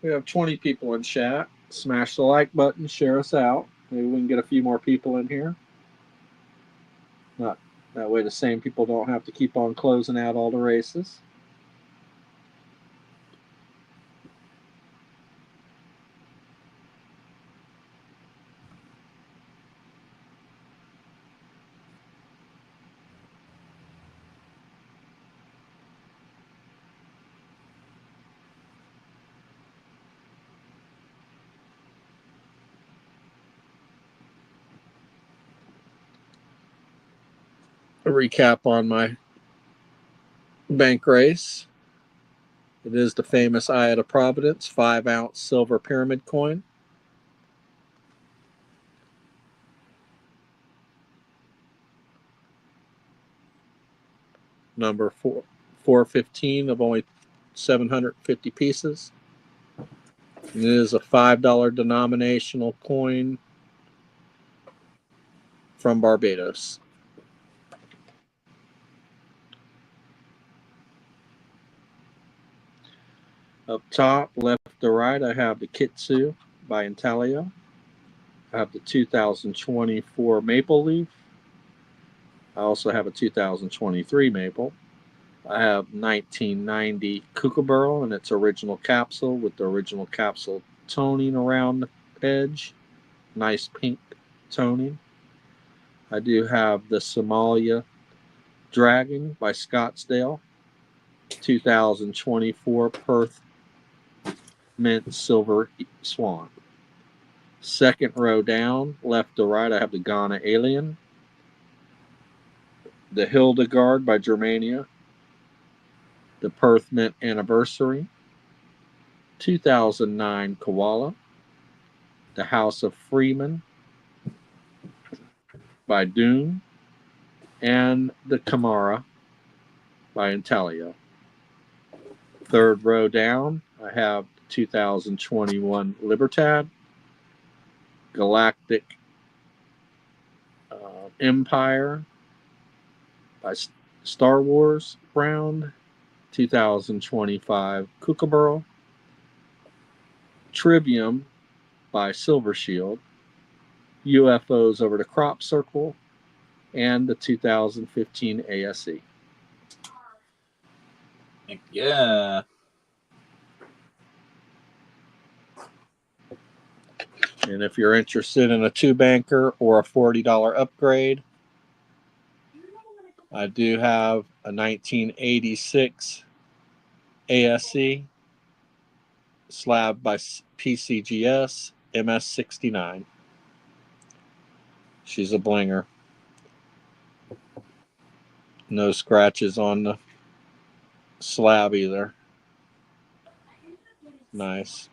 We have 20 people in chat. Smash the like button, share us out. Maybe we can get a few more people in here. Not that way the same people don't have to keep on closing out all the races. A recap on my bank race. It is the famous Eye of Providence 5-ounce silver pyramid coin. Number 415 of only 750 pieces. And it is a $5 denominational coin from Barbados. Up top, left to right, I have the Kitsu by Intellia. I have the 2024 Maple Leaf. I also have a 2023 Maple. I have 1990 Kookaburra in its original capsule with the original capsule toning around the edge. Nice pink toning. I do have the Somalia Dragon by Scottsdale. 2024 Perth Mint Silver Swan. Second row down, left to right, I have the Ghana Alien. The Hildegard by Germania. The Perth Mint Anniversary. 2009 Koala. The House of Freeman by Dune. And the Kamara by Intellia. Third row down, I have 2021 Libertad. Galactic Empire by Star Wars Round. 2025 Kookaburra. Trivium by Silver Shield. UFOs over the Crop Circle. And the 2015 ASE. Yeah. And if you're interested in a 2-banker or a $40 upgrade, I do have a 1986 ASE slab by PCGS MS69. She's a blinger. No scratches on the slab either. Nice.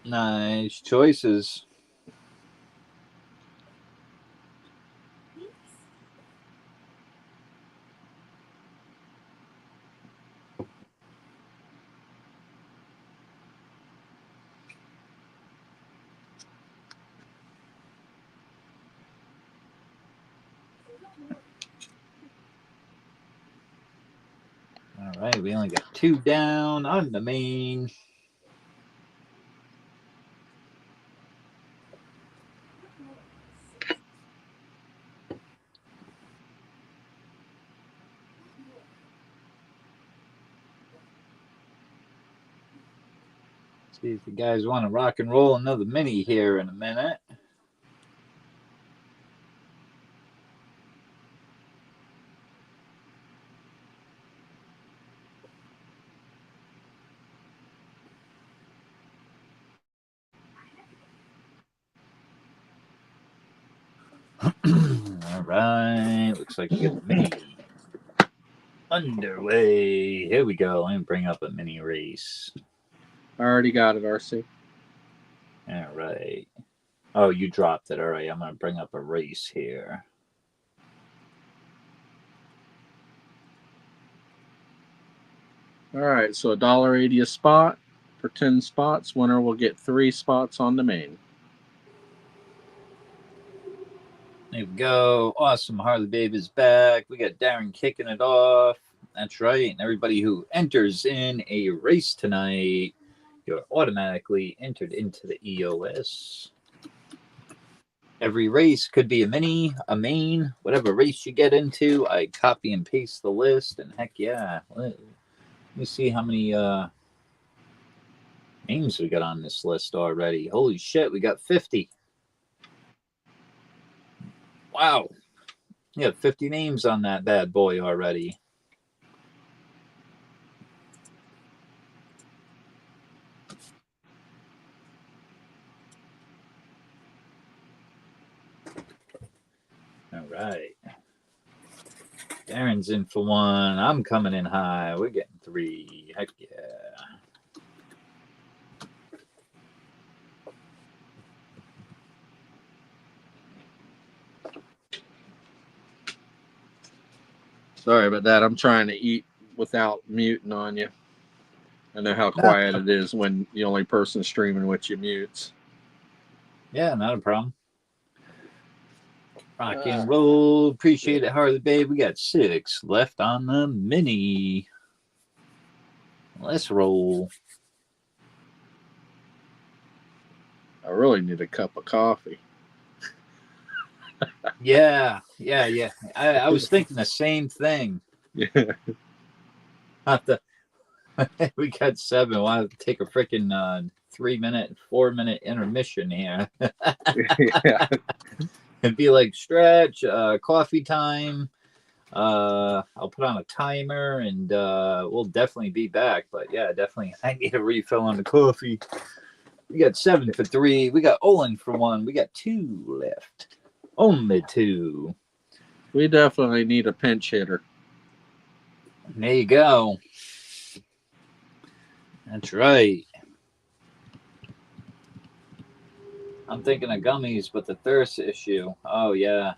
Nice choices. All right, we only got 2 down on the main. See if the guys want to rock and roll another mini here in a minute. All right, looks like we got the mini underway. Here we go. Let me bring up a mini race. I already got it, RC. All right. Oh, you dropped it. All right, I'm going to bring up a race here. All right, so $1.80 a spot. For 10 spots, winner will get 3 spots on the main. There we go. Awesome. Harley Babe is back. We got Darren kicking it off. That's right. And everybody who enters in a race tonight, you're automatically entered into the EOS. Every race could be a mini, a main, whatever race you get into. I copy and paste the list, and heck yeah. Let me see how many names we got on this list already. Holy shit, we got 50. Wow. Yeah, 50 names on that bad boy already. All right. Darren's in for one. I'm coming in high. We're getting 3. Heck yeah. Sorry about that. I'm trying to eat without muting on you. I know how quiet it is when the only person streaming with you mutes. Yeah, not a problem. Rock and roll. Appreciate it, Harley Babe. We got 6 left on the mini. Let's roll. I really need a cup of coffee. Yeah. I was thinking the same thing. Yeah. We got 7. We'll have to take a freaking 3-minute, 4-minute intermission here. Yeah. It'd be like stretch, coffee time. I'll put on a timer and we'll definitely be back. But yeah, definitely I need a refill on the coffee. We got 7 for 3. We got Olin for 1. We got 2 left. Only 2. We definitely need a pinch hitter. There you go. That's right. I'm thinking of gummies, but the thirst issue. Oh, yeah.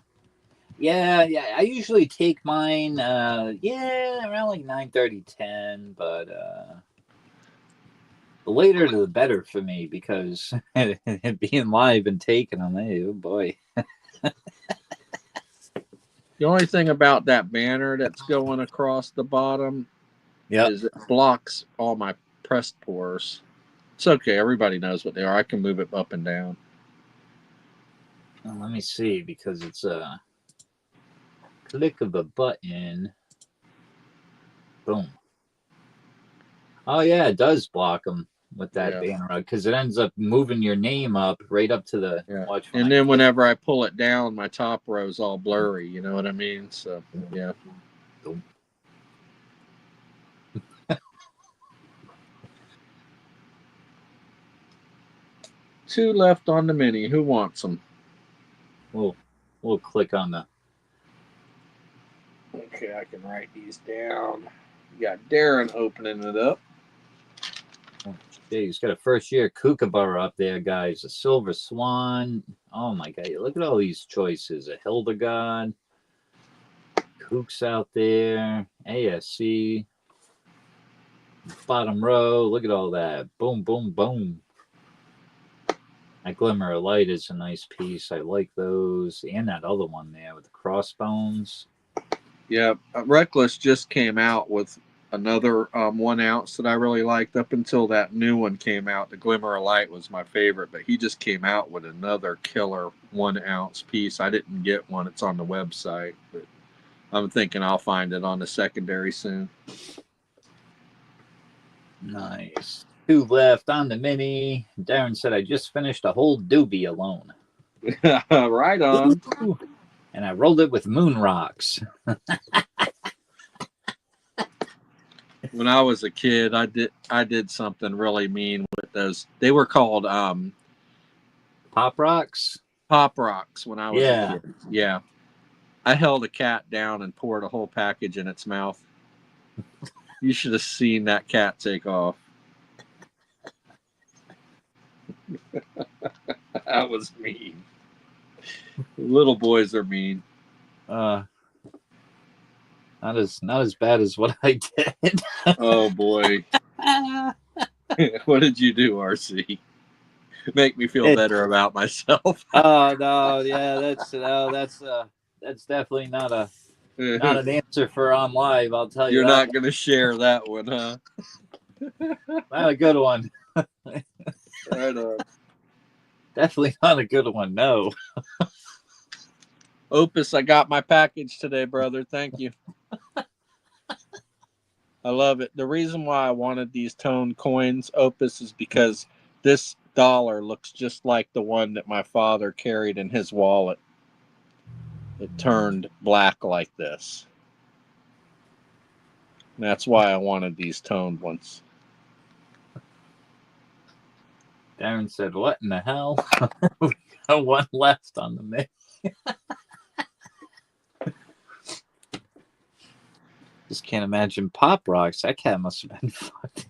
Yeah. I usually take mine, around like 9:30, 10. But the later the better for me because being live and taking them, hey, oh boy. The only thing about that banner that's going across the bottom is it blocks all my pressed pores. It's okay. Everybody knows what they are. I can move it up and down. Well, let me see, because it's a click of a button. Boom. Oh, yeah, it does block them with that banner because it ends up moving your name up right up to the watch. And then whenever I pull it down, my top row is all blurry. You know what I mean? So, yeah. 2 left on the mini. Who wants them? We'll click on the. Okay, I can write these down. You got Darren opening it up. Yeah, he's got a first-year Kookaburra up there, guys. A Silver Swan. Oh, my God. Look at all these choices. A Hildegard. Kooks out there. ASC. Bottom row. Look at all that. Boom, boom, boom. That Glimmer of Light is a nice piece. I like those. And that other one there with the crossbones. Yeah, Reckless just came out with another 1 ounce that I really liked. Up until that new one came out, the Glimmer of Light was my favorite, but he just came out with another killer 1 ounce piece. I didn't get one. It's on the website, but I'm thinking I'll find it on the secondary soon. Nice. 2 left on the mini. Darren said, I just finished a whole doobie alone. Right on. And I rolled it with moon rocks. When I was a kid, I did something really mean with those. They were called Pop rocks? Pop rocks when I was a kid. Yeah. I held a cat down and poured a whole package in its mouth. You should have seen that cat take off. That was mean. Little boys are mean. Not as bad as what I did. Oh boy. What did you do, RC? Make me feel better about myself. Oh no, yeah, that's definitely not a Not an answer for on live, I'll tell you You're that. not going to share that one, huh? Not a good one. Right on. Definitely not a good one, no. Opus, I got my package today, brother. Thank you. I love it. The reason why I wanted these toned coins, Opus, is because this dollar looks just like the one that my father carried in his wallet. It turned black like this. And that's why I wanted these toned ones. Darren said, what in the hell? We got one left on the mix. Just can't imagine Pop Rocks. That cat must have been fucked.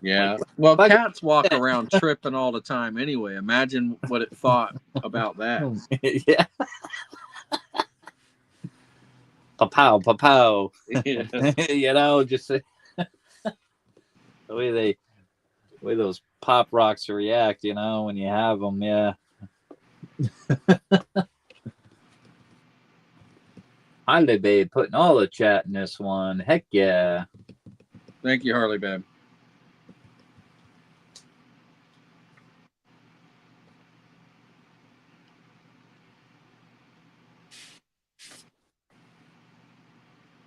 Yeah. Well, cats walk around tripping all the time anyway. Imagine what it thought about that. Yeah. Pa-pow, pa-pow. Yeah. You know, just the way those Pop Rocks react, you know, when you have them, yeah. Harley Babe putting all the chat in this one. Heck yeah. Thank you, Harley Babe.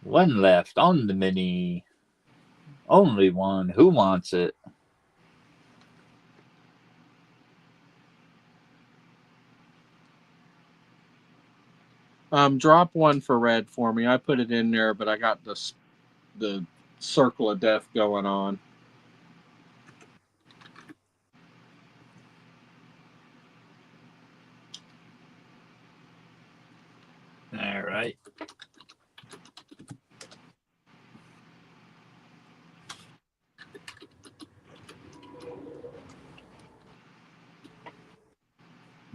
One left on the mini. Only one. Who wants it? Drop one for red for me. I put it in there, but I got the circle of death going on. All right.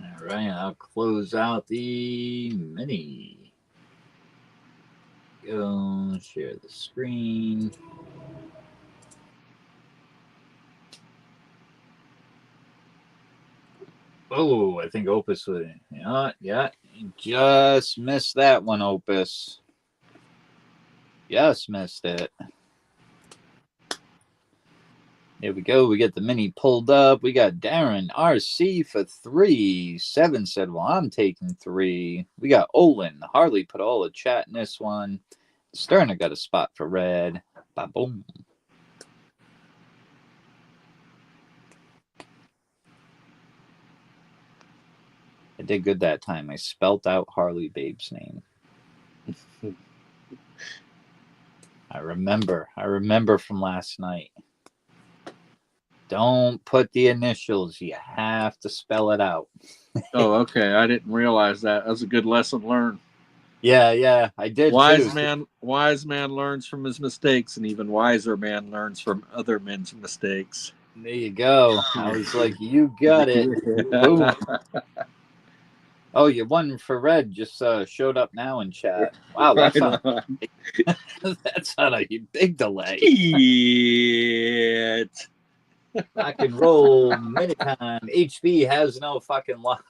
All right, I'll close out the mini. Go share the screen. Oh, I think Opus would. Yeah. You just missed that one, Opus. Just missed it. Here we go. We get the mini pulled up. We got Darren RC for 3. 7 said, well, I'm taking 3. We got Olin. Harley put all the chat in this one. Sterner got a spot for red. Ba-boom. I did good that time. I spelt out Harley Babe's name. I remember from last night. Don't put the initials. You have to spell it out. Oh, okay. I didn't realize that. That's a good lesson learned. Yeah, I did Wise too. man learns from his mistakes, and even wiser man learns from other men's mistakes. There you go. I was like, you got it. Boom. Oh, you won for red just showed up now in chat. Wow, that's Right on. That's on a big delay. Shit. Rock and roll many time. HB has no fucking luck.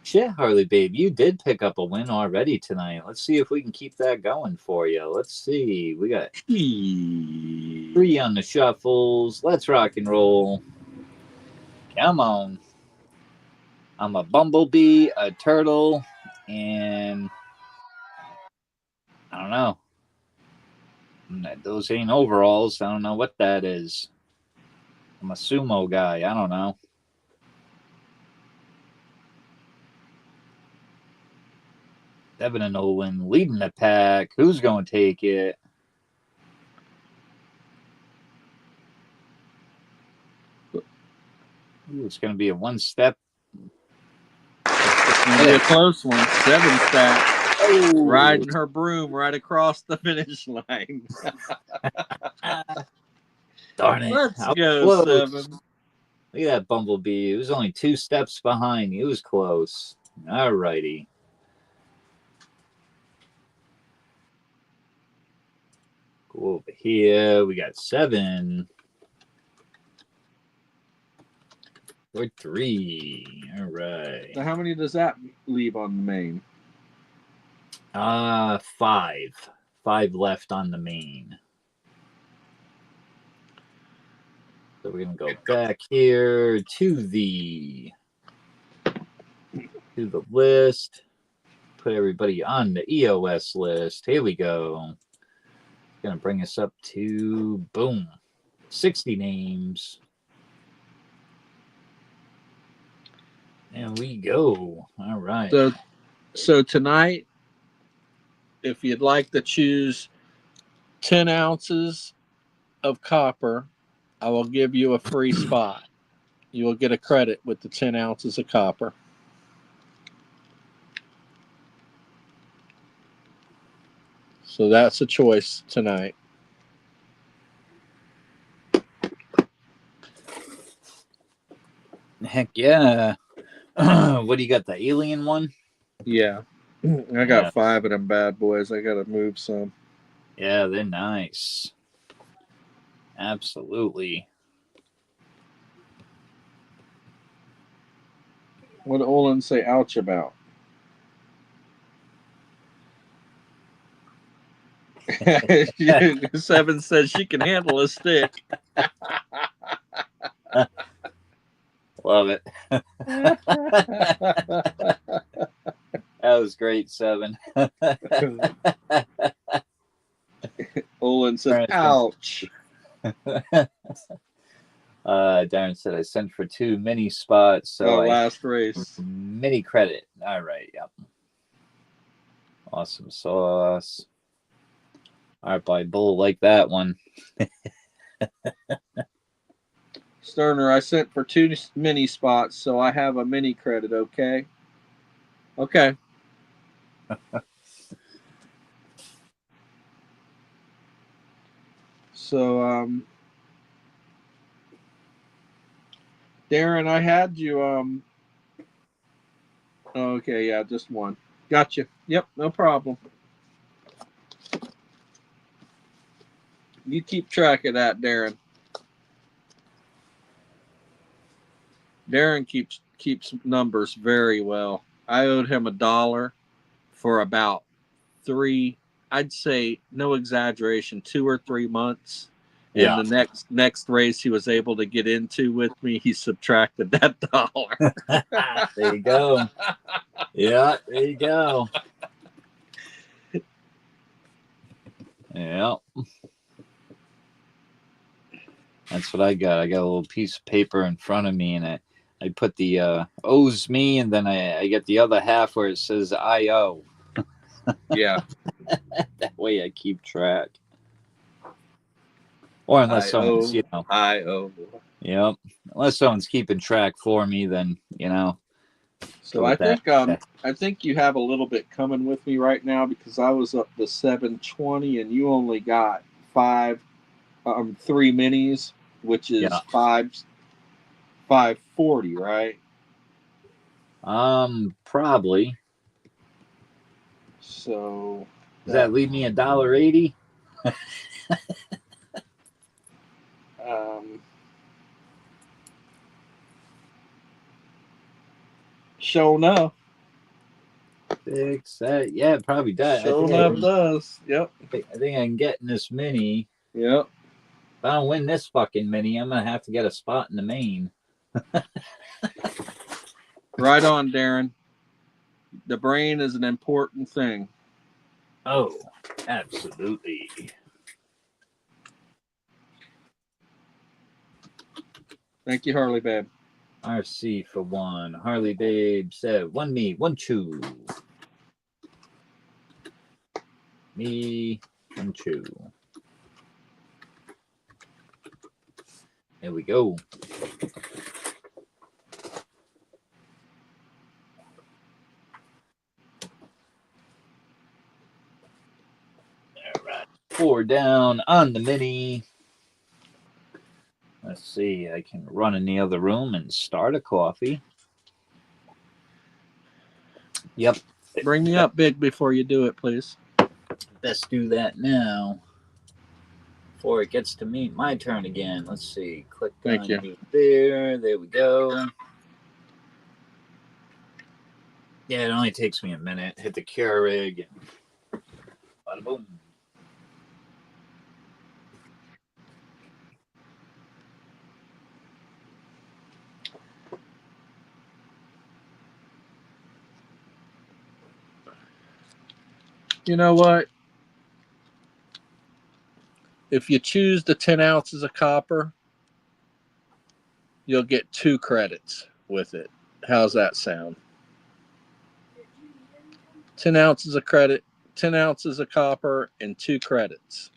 Shit, Harley Babe, you did pick up a win already tonight. Let's see if we can keep that going for you. Let's see. We got 3 on the shuffles. Let's rock and roll. Come on. I'm a bumblebee, a turtle, and I don't know. Those ain't overalls. I don't know what that is. I'm a sumo guy. I don't know. Devin and Olin leading the pack. Who's going to take it? Ooh, it's going to be a one-step. It's going to be a close one. 7 stack. Oh. Riding her broom right across the finish line. Darn it. Let's go, close. 7. Look at that bumblebee. It was only 2 steps behind. He was close. All righty. Go over here. We got 7. for 3. All right. So how many does that leave on the main? 5. 5 left on the main. So we're gonna go back here to the list. Put everybody on the EOS list. Here we go. Gonna bring us up to boom, 60 names. And we go. All right. So tonight, if you'd like to choose 10 ounces of copper, I will give you a free spot. You will get a credit with the 10 ounces of copper. So that's a choice tonight. Heck yeah. What do you got? The alien one? Yeah. I got 5 of them bad boys. I got to move some. Yeah, they're nice. Absolutely. What did Olin say ouch about? Seven says she can handle a stick. Love it. That was great, 7. Olin said, ouch. Darren said I sent for 2 mini spots, so last race. Mini credit. All right, yep. Awesome sauce. All right, by bull like that one. Sterner, I sent for 2 mini spots, so I have a mini credit, okay? Okay. So, Darren, I had you, okay, yeah, just one. Gotcha. Yep, no problem. You keep track of that, Darren. Darren keeps numbers very well. I owed him $1 for about 3, I'd say, no exaggeration, 2 or 3 months. And the next race he was able to get into with me, he subtracted that $1. There you go. Yeah, there you go. Yeah. That's what I got. I got a little piece of paper in front of me, and I put the owes me, and then I get the other half where it says I owe. Yeah. That way I keep track. Or unless someone's, I owe. Yep. Unless someone's keeping track for me, then, So I think you have a little bit coming with me right now, because I was up to 720 and you only got 3 minis, which is 540, right? Probably. So does that leave me $1.80? Sure enough. Fix that. Yeah, it probably does. Sure enough does. Yep. I think I can get in this mini. Yep. If I don't win this fucking mini, I'm gonna have to get a spot in the main. Right on, Darren. The brain is an important thing. Oh, absolutely. Thank you, Harley Babe. RC for 1. Harley Babe said 1 me, 1 chew. Me, 1 chew. There we go. All right. 4 down on the mini. Let's see. I can run in the other room and start a coffee. Yep. Bring me up big before you do it, please. Best do that now before it gets to me. My turn again. Let's see. Click Thank you. there. There we go. Yeah, it only takes me a minute. Hit the Keurig and bada boom. You know what? If you choose the 10 ounces of copper, you'll get 2 credits with it. How's that sound? 10 ounces of credit, 10 ounces of copper, and 2 credits.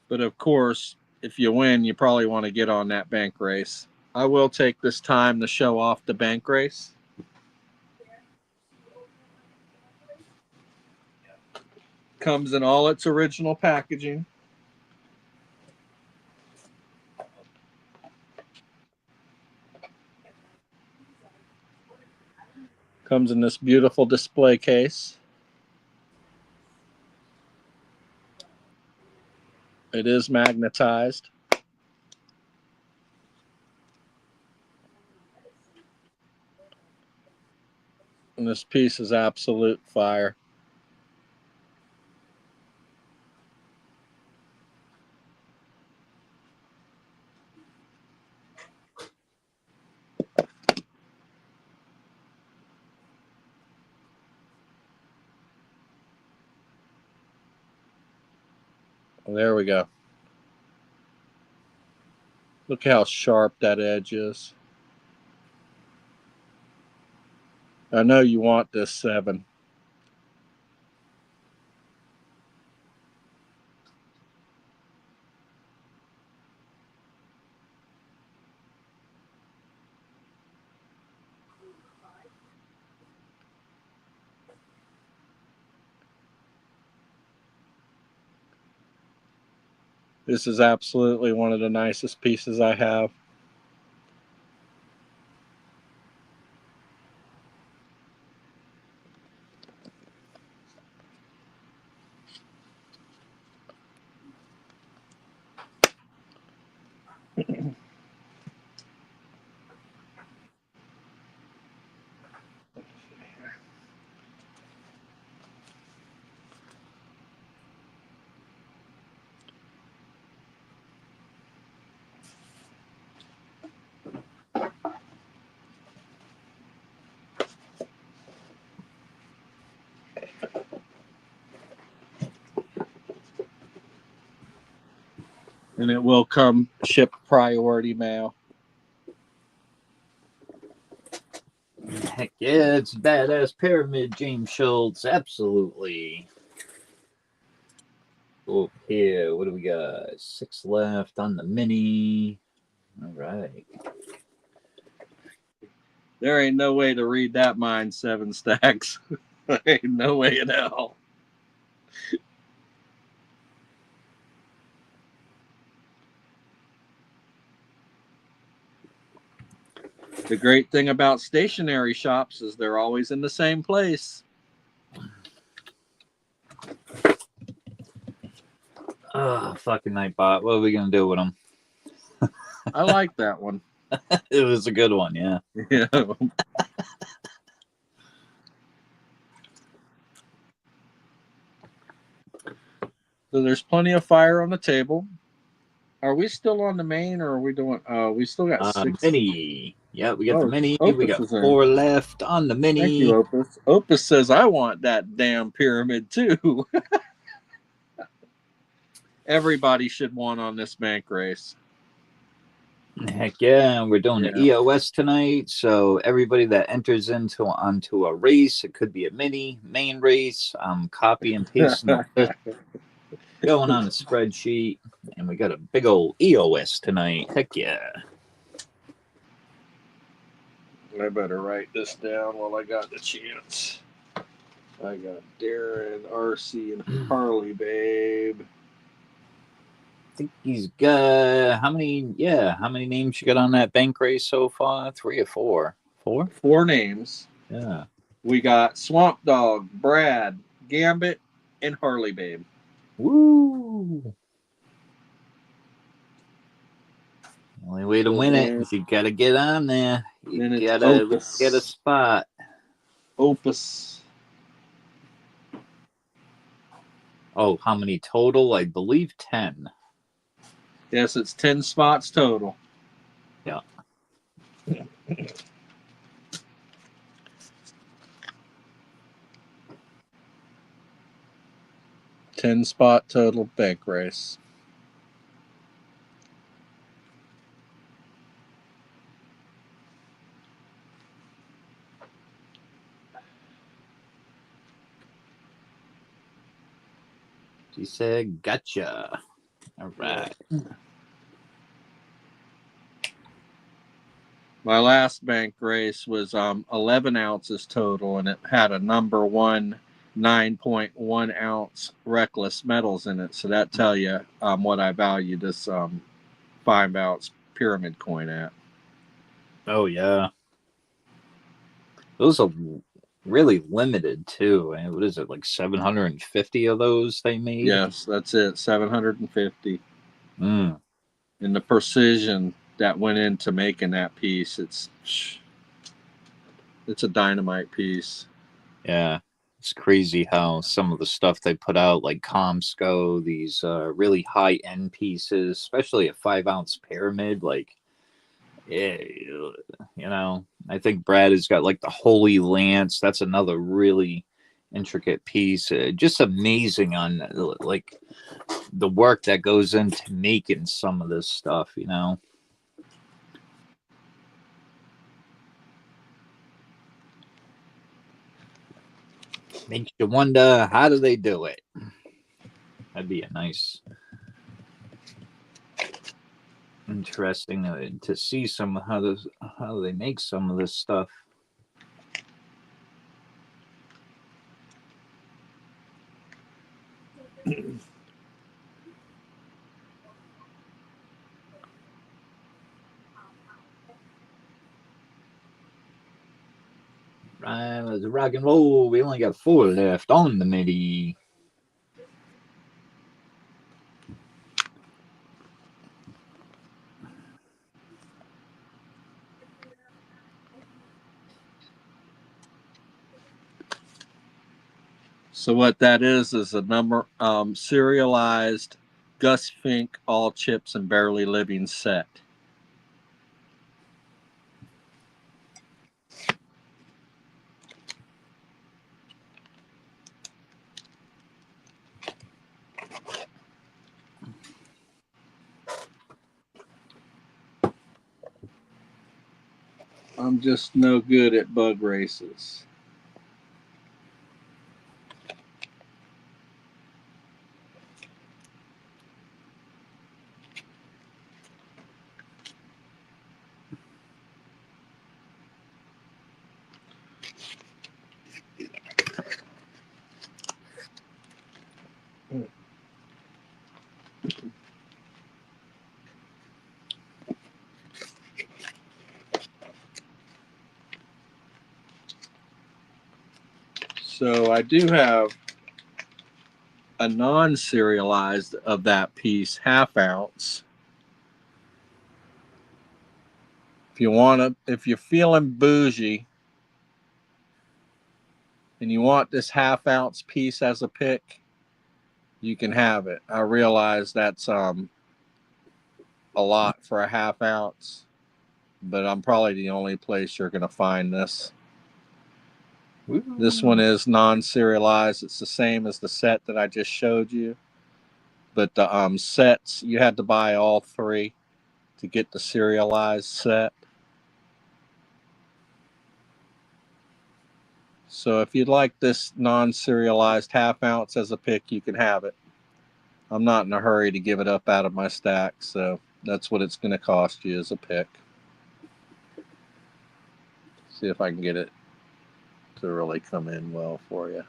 But of course, if you win, you probably want to get on that bank race. I will take this time to show off the bank race. Comes in all its original packaging. Comes in this beautiful display case. It is magnetized. And this piece is absolute fire. Well, there we go. Look how sharp that edge is. I know you want this 7. This is absolutely one of the nicest pieces I have. And it will come shipped priority mail. Heck yeah, it's badass pyramid, James Schultz. Absolutely. Oh, here, what do we got? 6 left on the mini. All right. There ain't no way to read that mine 7 stacks. There ain't no way in hell. The great thing about stationery shops is they're always in the same place. Oh, fucking Nightbot. What are we going to do with them? I like that one. It was a good one, yeah. Yeah. So there's plenty of fire on the table. Are we still on the main, or are we doing? We still got 6. Mini. Yeah, we got the mini. We Opus got is in. 4 left on the mini. Thank you, Opus. Opus says I want that damn pyramid too. Everybody should want on this bank race. Heck yeah, we're doing the EOS tonight. So everybody that enters onto a race, it could be a mini, main race. Copy and pasting the list, going on a spreadsheet, and we got a big old EOS tonight. Heck yeah. I better write this down while I got the chance. I got Darren, RC, and Harley, babe. I think he's got how many names you got on that bank race so far? 3 or 4? 4? 4 names. Yeah. We got Swamp Dog, Brad, Gambit, and Harley Babe. Woo! The only way to So win it then- is you gotta get on there. You Then it's gotta Opus. get a spot. Opus. Oh, how many total? I believe 10. Yes, it's 10 spots total. Yeah. Ten-spot total bank race. She said, gotcha. All right. My last bank race was 11 ounces total, and it had a number 1 9.1 ounce reckless metals in it. So that tell you what I value this 5 ounce pyramid coin at. Oh, yeah. Those are really limited, too. And what is it, like 750 of those they made? Yes, that's it. 750. Mm. And the precision that went into making that piece, it's a dynamite piece. Yeah. It's crazy how some of the stuff they put out, like Comsco, these really high end pieces, especially a 5 ounce pyramid, like, yeah, I think Brad has got like the Holy Lance. That's another really intricate piece. Just amazing on like the work that goes into making some of this stuff, Makes you wonder, how do they do it? That'd be a nice, interesting to see some of how they make some of this stuff. Right, let's rock and roll. We only got 4 left on the MIDI. So what that is a number serialized Gus Fink all chips and barely living set. I'm just no good at bug races. So I do have a non-serialized of that piece, 1/2 ounce. If you're feeling bougie and you want this 1/2 ounce piece as a pick, you can have it. I realize that's a lot for a 1/2 ounce, but I'm probably the only place you're going to find this. This one is non-serialized. It's the same as the set that I just showed you, but the sets, you had to buy all 3 to get the serialized set. So if you'd like this non-serialized 1/2 ounce as a pick, you can have it. I'm not in a hurry to give it up out of my stack, so that's what it's going to cost you as a pick. See if I can get it to really come in well for you.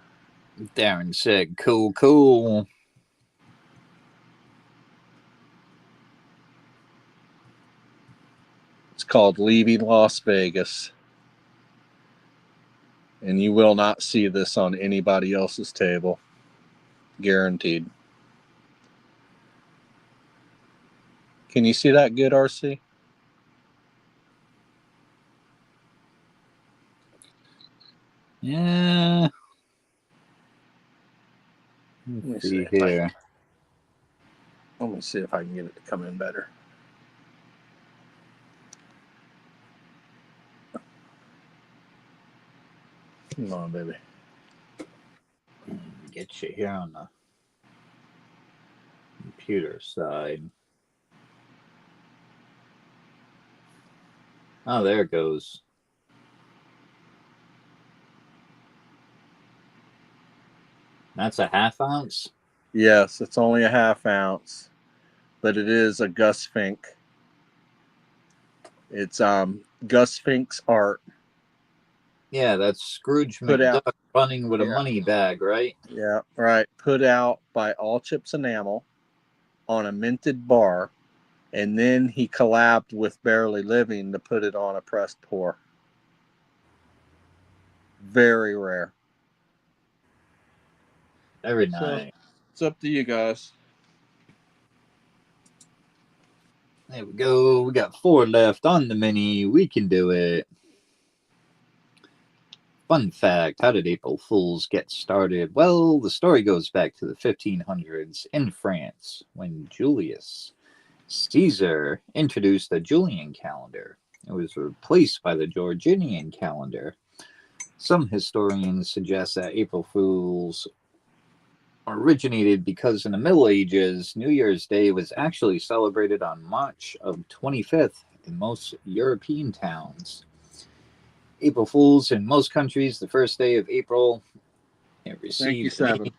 Darren said, cool. It's called Leaving Las Vegas. And you will not see this on anybody else's table. Guaranteed. Can you see that good, RC? Yeah. Let me Let's see see if here. Let me see if I can get it to come in better. Come on, baby. Get you here on the computer side. Oh, there it goes. That's a half ounce? Yes, it's only a half ounce, but it is a Gus Fink. It's Gus Fink's art. Yeah, that's Scrooge Put out, McDuck running with a yeah. money bag, right? Yeah, right. Put out by All Chips Enamel on a minted bar, and then he collabed with Barely Living to put it on a pressed pour. Very rare. Very So nice. it's up to you guys. There we go. We got 4 left on the mini. We can do it. Fun fact, how did April Fools get started? Well, the story goes back to the 1500s in France when Julius Caesar introduced the Julian calendar. It was replaced by the Georgian calendar. Some historians suggest that April Fools originated because in the Middle Ages, New Year's Day was actually celebrated on March of 25th in most European towns. April Fools in most countries, the first day of April, it received the name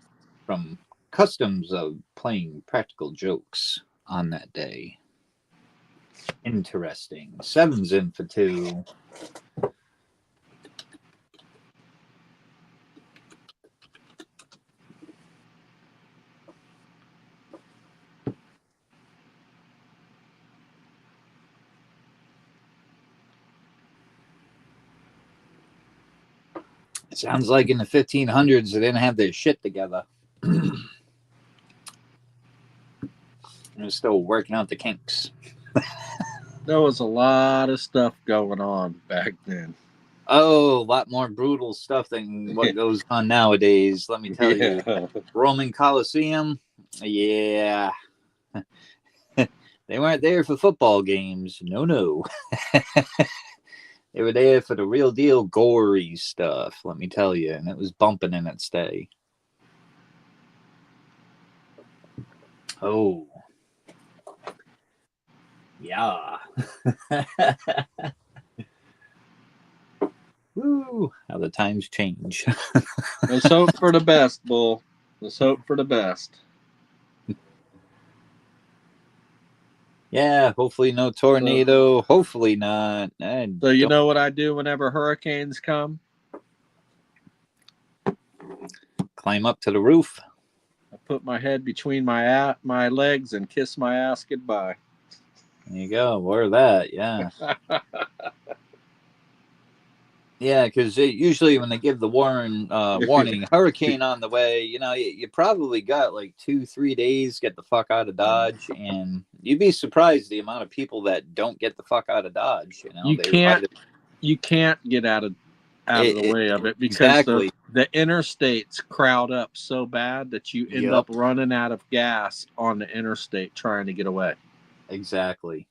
from customs of playing practical jokes on that day. Interesting. 7's in for 2. It sounds like in the 1500s they didn't have their shit together. They're still working out the kinks. There was a lot of stuff going on back then. Oh, a lot more brutal stuff than what goes on nowadays, let me tell you. Roman Colosseum, yeah. They weren't there for football games. No. They were there for the real deal gory stuff, let me tell you. And it was bumping in its day. Oh. Yeah. Woo, how the times change. Let's hope for the best, Bull. Let's hope for the best. Yeah, hopefully no tornado. Hopefully not. So you know what I do whenever hurricanes come? Climb up to the roof. I put my head between my legs and kiss my ass goodbye. There you go. Or that, yeah. Yeah, because usually when they give the warning, hurricane on the way, you probably got like 2-3 days, get the fuck out of Dodge, and you'd be surprised the amount of people that don't get the fuck out of Dodge. You can't get out of the way of it because the interstates crowd up so bad that you end up running out of gas on the interstate trying to get away. Exactly.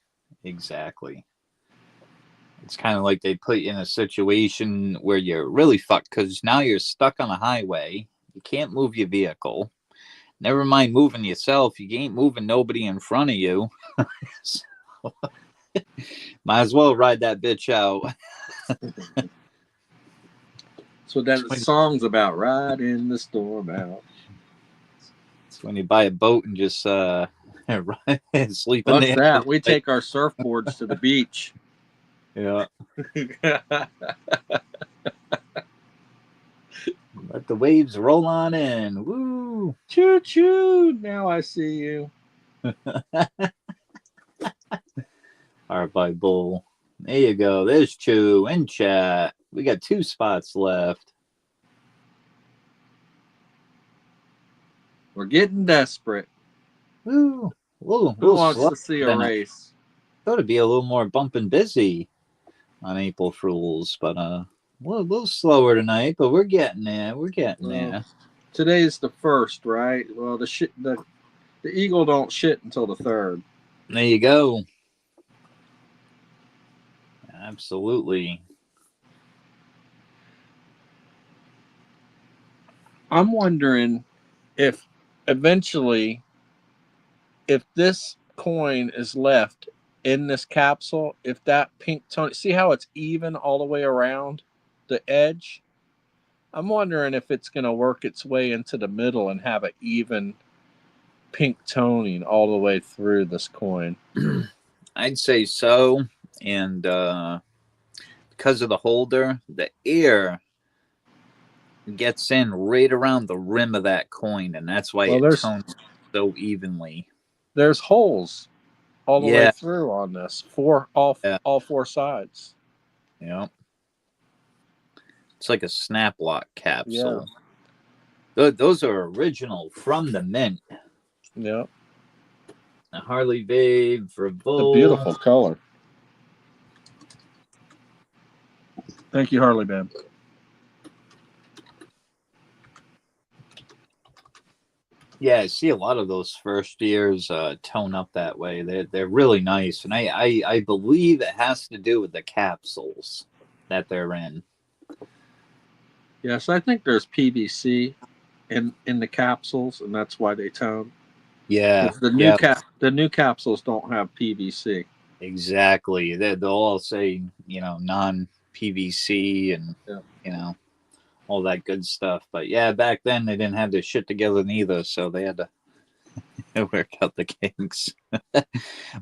It's kind of like they put you in a situation where you're really fucked because now you're stuck on a highway. You can't move your vehicle. Never mind moving yourself. You ain't moving nobody in front of you. So, might as well ride that bitch out. That's what that song's about. Riding the storm out. It's when you buy a boat and just sleep in there. That? We take our surfboards to the beach. Yeah. Let the waves roll on in. Woo! Choo choo! Now I see you. Art by Bull. There you go. There's Chew in chat. We got 2 spots left. We're getting desperate. Ooh, a Who little wants slow to see a tonight. race? Thought it'd be a little more bump and busy on April Fools, but a little slower tonight. But we're getting there. We're getting Well, there. today's the first, right? Well, the eagle don't shit until the third. There you go. Absolutely. I'm wondering if eventually, if this coin is left in this capsule, if that pink tone, see how it's even all the way around the edge? I'm wondering if it's going to work its way into the middle and have an even pink toning all the way through this coin. I'd say so. And because of the holder, the air gets in right around the rim of that coin, and that's why Well, it tones so evenly. there's holes all the way Yeah. through on this, Yeah. all four sides. Yeah. It's like a snap lock capsule. Yeah. Those are original from the mint. Yeah. A Harley Babe for It's a Bull. beautiful color. Thank you, Harley Babe. Yeah, I see a lot of those first years tone up that way. They're really nice, and I believe it has to do with the capsules that they're in. Yes, I think there's PVC in the capsules, and that's why they tone. Yeah, The new capsules don't have PVC. exactly. They'll all say non PVC and Yeah. all that good stuff. But yeah, back then they didn't have their shit together neither, so they had to work out the kinks. But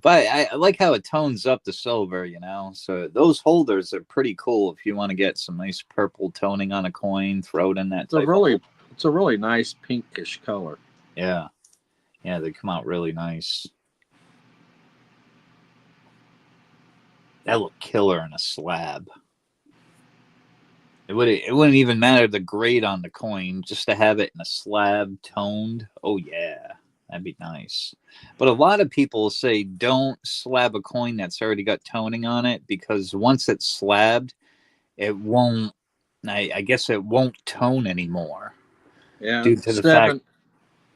I like how it tones up the silver, So those holders are pretty cool if you want to get some nice purple toning on a coin, throw it in that type of It's a really nice pinkish color. Yeah. Yeah, they come out really nice. That look killer in a slab. It wouldn't even matter the grade on the coin, just to have it in a slab toned. Oh yeah, that'd be nice. But a lot of people say don't slab a coin that's already got toning on it, because once it's slabbed, it won't. I guess it won't tone anymore. Yeah, Due to the fact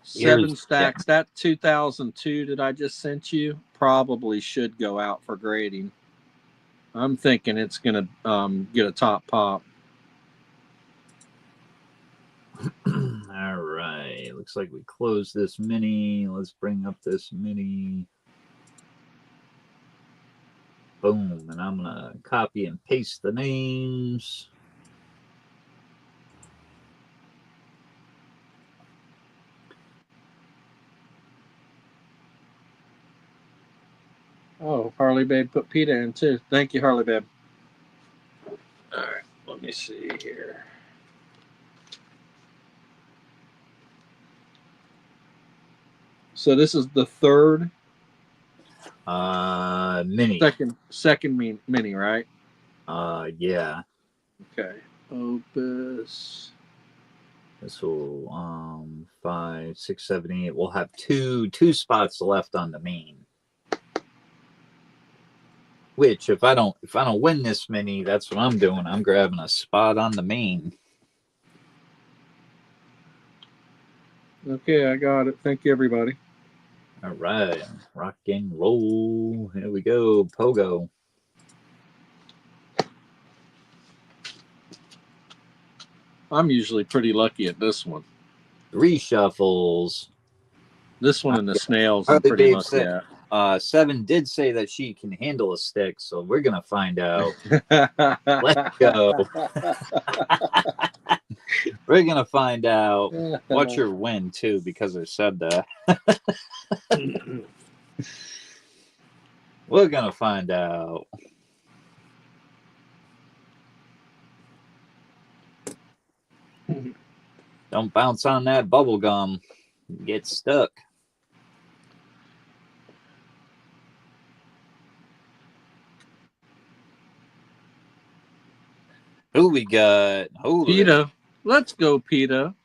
seven stacks. That 2002 that I just sent you probably should go out for grading. I'm thinking it's gonna get a top pop. All right, looks like we closed this mini. Let's bring up this mini. Boom, and I'm gonna copy and paste the names. Oh, Harley Babe put PETA in too. Thank you, Harley Babe. All right, let me see here. So this is the third Mini. Second mini, right? Yeah. Okay. Opus. This will 5, 6, 7, 8. We'll have two spots left on the main. Which if I don't win this mini, that's what I'm doing. I'm grabbing a spot on the main. Okay, I got it. Thank you, everybody. All right, rock and roll. Here we go, Pogo. I'm usually pretty lucky at this one. 3 shuffles. This one and the snails, I'm Harley pretty Babe lucky said, at. 7 did say that she can handle a stick, so we're gonna find out. Let's go. We're gonna find out. What's your win too, because I said that. We're gonna find out. Don't bounce on that bubble gum. Get stuck. Who we got? PETA. Let's go, PETA.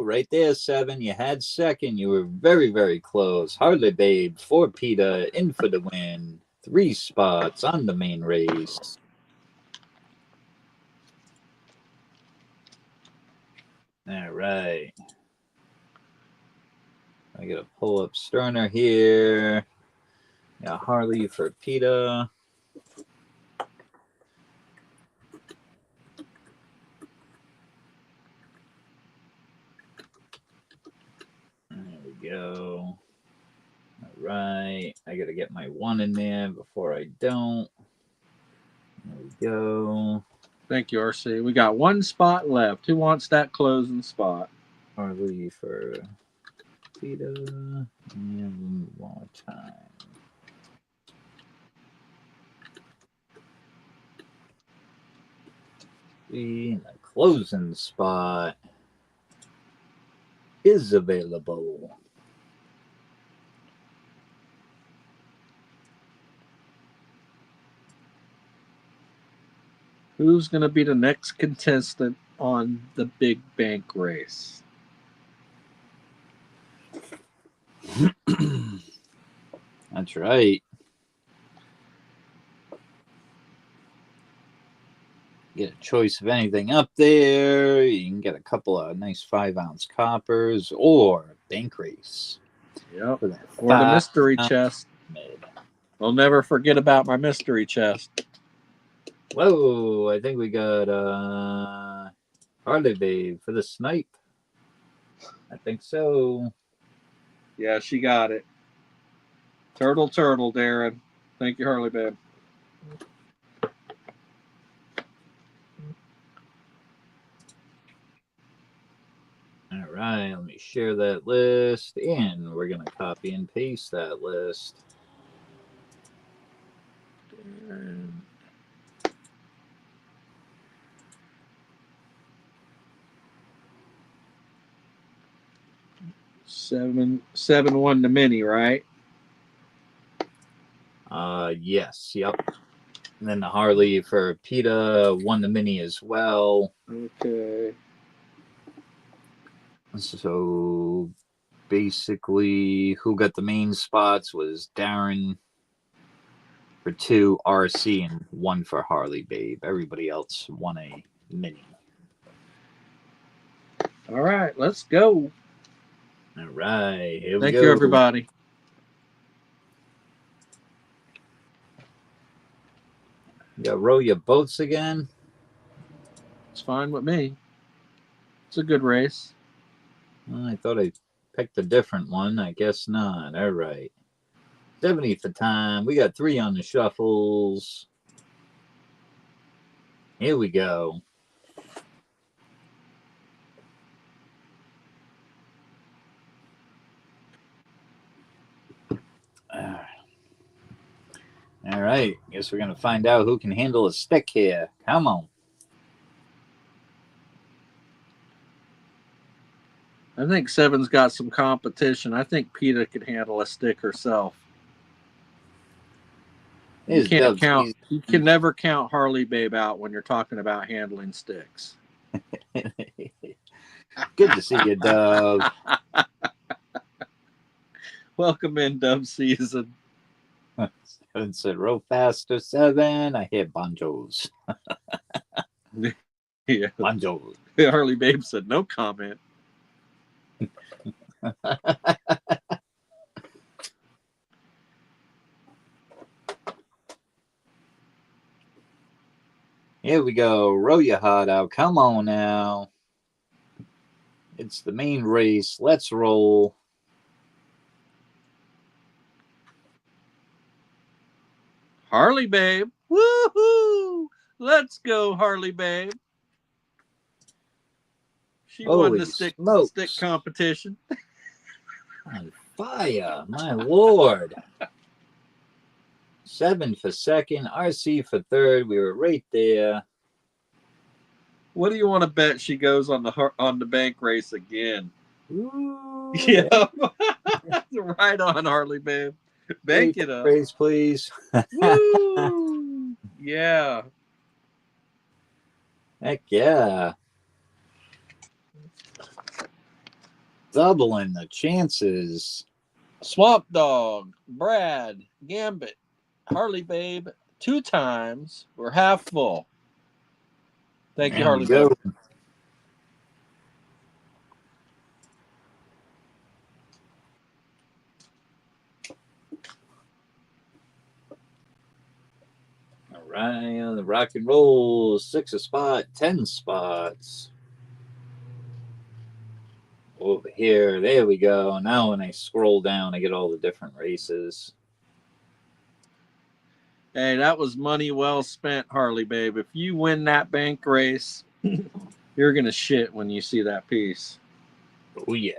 right there, 7. You had second. You were very, very close. Harley Babe for PETA, in for the win. 3 spots on the main race. All right. I gotta pull up Sterner here. Got Harley for PETA. There we go. All right. I gotta get my 1 in there before I don't. There we go. Thank you, RC. We got 1 spot left. Who wants that closing spot? Harley for PETA. And one more time. The closing spot is available. Who's going to be the next contestant on the big bank race? That's right. Get a choice of anything up there. You can get a couple of nice 5-ounce coppers or bank race. Yep. For that Or the 5 mystery chest. mid. I'll never forget about my mystery chest. Whoa, I think we got Harley Babe for the snipe. I think so. Yeah, she got it. Turtle, Darren. Thank you, Harley Babe. All right, let me share that list, and we're going to copy and paste that list. Darren. 7-1 to mini, right? Yes, yep. And then the Harley for PETA won the mini as well. Okay. So basically, who got the main spots was Darren for 2, RC, and 1 for Harley Babe. Everybody else won a mini. All right, let's go. All right, here we Thank go. you, everybody. You got to row your boats again? It's fine with me. It's a good race. I thought I picked a different one. I guess not. All right. 70 for time. We got 3 on the shuffles. Here we go. All right. Guess we're going to find out who can handle a stick here. Come on. I think 7's got some competition. I think PETA could handle a stick herself. You can't count. You can never count Harley Babe out when you're talking about handling sticks. Good to see you, Dove. Welcome in, Dove season. 7 said, row faster, 7. I hear banjos. Yeah. Banjos. Harley Babe said no comment. Here we go. Row your heart out. Come on now. It's the main race. Let's roll. Harley Babe. Woohoo! Let's go, Harley Babe. She won the stick competition. On fire, my lord. 7 for second, RC for third. We were right there. What do you want to bet she goes on the bank race again? Ooh, yeah. Right on, Harley Babe. Bank it up. Praise, please. Woo! Yeah. Heck yeah. doubling the chances. Swamp Dog, Brad, Gambit, Harley Babe, 2 times. We're half full. Thank you, There we Harley go. Babe. All right, the rock and roll, 6 a spot, 10 spots. Over here, there we go. Now when I scroll down, I get all the different races. Hey, that was money well spent, Harley Babe. If you win that bank race, you're going to shit when you see that piece. Oh, yeah.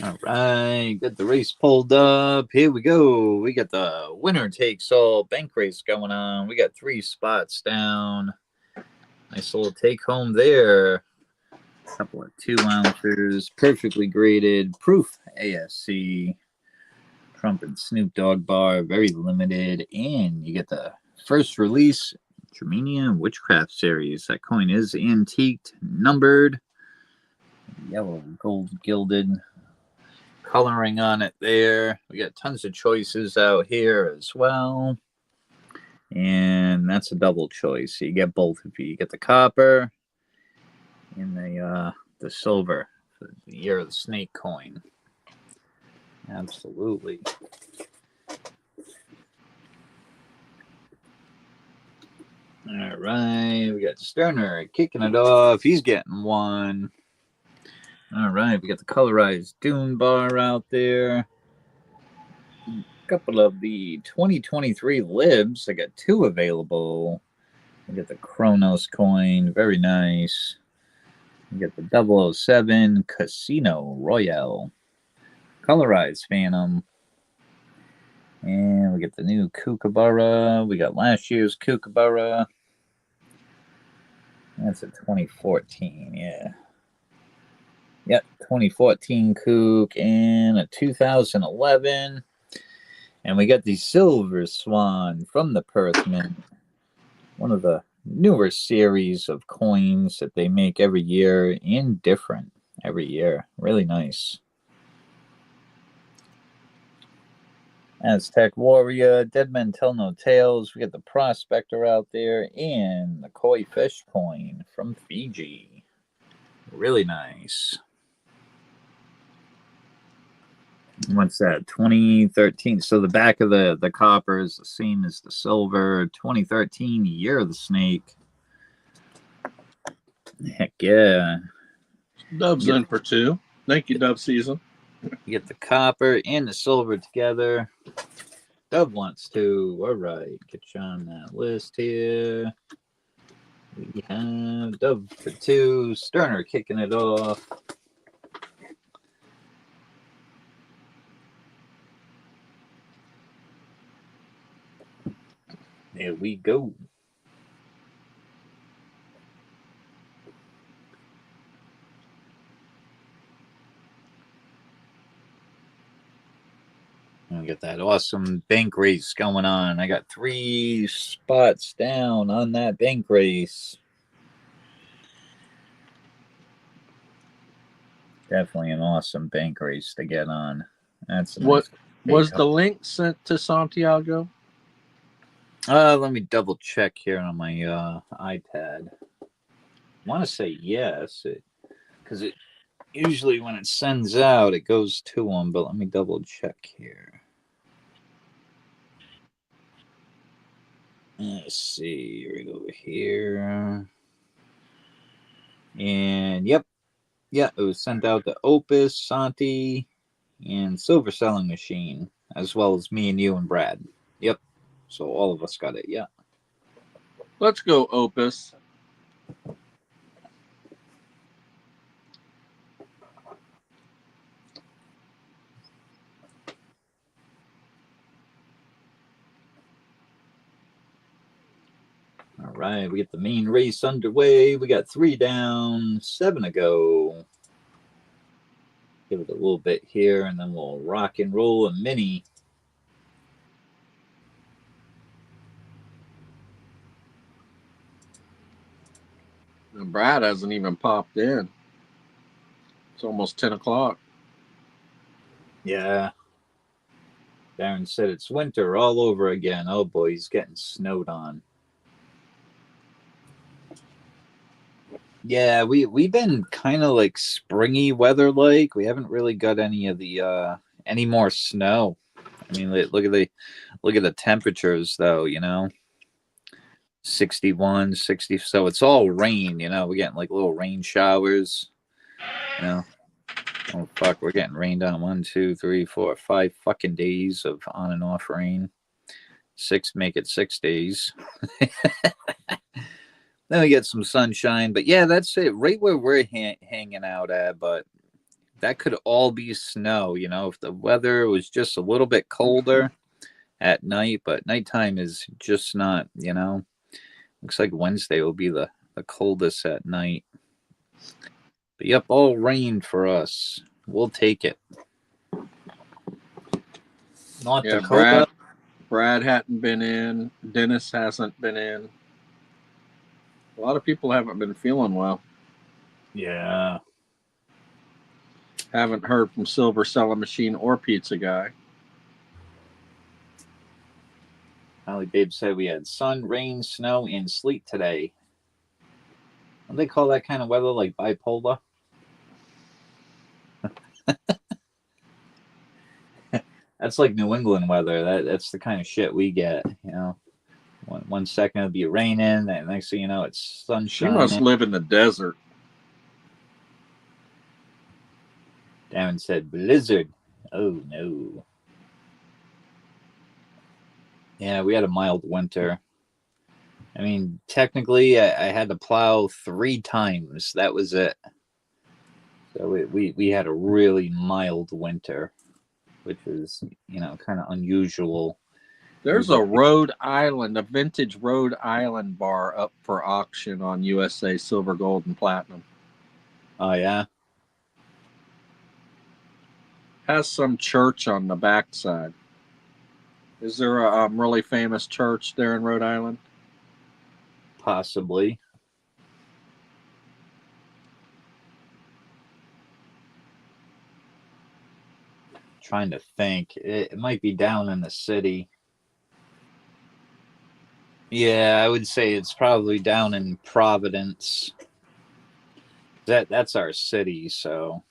All right, got the race pulled up. Here we go. We got the winner takes all bank race going on. We got 3 spots down. Nice little take home there. A couple of 2-ounces, perfectly graded, proof ASC. Trump and Snoop Dogg bar, very limited. And you get the first release, Germania Witchcraft Series. That coin is antiqued, numbered, yellow, gold gilded. Coloring on it there. We got tons of choices out here as well. And that's a double choice. So you get both of you. You get the copper and the silver for the Year of the Snake coin. Absolutely. All right. We got Sterner kicking it off. He's getting one. All right, we got the colorized Dune bar out there. A couple of the 2023 libs. I got 2 available. We got the Kronos coin, very nice. We got the 007 Casino Royale. Colorized Phantom. And we got the new Kookaburra. We got last year's Kookaburra. That's a 2014, yeah. Yep, 2014 Kook and a 2011. And we got the Silver Swan from the Perth Mint. One of the newer series of coins that they make every year and different every year. Really nice. Aztec Warrior, Dead Men Tell No Tales. We got the Prospector out there and the Koi Fish coin from Fiji. Really nice. What's that? 2013. So the back of the copper is the same as the silver. 2013 Year of the Snake. Heck yeah. Dub's in for 2. Thank you, Dub Season. You get the copper and the silver together. Dub wants to. All right. Get you on that list here. We have Dub for 2. Sterner kicking it off. There we go. We got that awesome bank race going on. I got 3 spots down on that bank race. Definitely an awesome bank race to get on. That's What nice. was the link sent to Santiago? Let me double check here on my iPad. I want to say yes, because it usually when it sends out, it goes to them. But let me double check here. Let's see. Right over here. And yep. Yeah, it was sent out to Opus, Santi, and Silver Selling Machine, as well as me and you and Brad. Yep. So all of us got it, yeah. Let's go, Opus. All right, we get the main race underway. We got 3 down, 7 to go. Give it a little bit here, and then we'll rock and roll a mini. And Brad hasn't even popped in. It's almost 10 o'clock. Yeah. Darren said it's winter all over again. Oh boy, he's getting snowed on. Yeah, we've been kind of like springy weather like. We haven't really got any of the any more snow. I mean, look at the temperatures though, 61, 60. So it's all rain, we're getting like little rain showers, you know. Oh fuck, we're getting rained on 1, 2, 3, 4, 5 fucking days of on and off rain. 6 make it 6 days. Then we get some sunshine, but yeah, that's it. Right where we're hanging out at, but that could all be snow, if the weather was just a little bit colder at night, but nighttime is just not, Looks like Wednesday will be the coldest at night. But yep, all rain for us. We'll take it. North Dakota. Brad hadn't been in. Dennis hasn't been in. A lot of people haven't been feeling well. Yeah. Haven't heard from Silver Selling Machine or Pizza Guy. Holly Babe said we had sun, rain, snow, and sleet today. Don't they call that kind of weather like bipolar? That's like New England weather. That's the kind of shit we get, One second it'll be raining, and next thing you know, it's sunshine. She must live in the desert. Darren said blizzard. Oh no. Yeah, we had a mild winter. I mean, technically, I had to plow 3 times. That was it. So we had a really mild winter, which is, kind of unusual. There's a vintage Rhode Island bar up for auction on USA Silver, Gold, and Platinum. Oh, yeah? Has some church on the backside. Is there a really famous church there in Rhode Island? Possibly. Trying to think. It might be down in the city. Yeah, I would say it's probably down in Providence. That's our city, so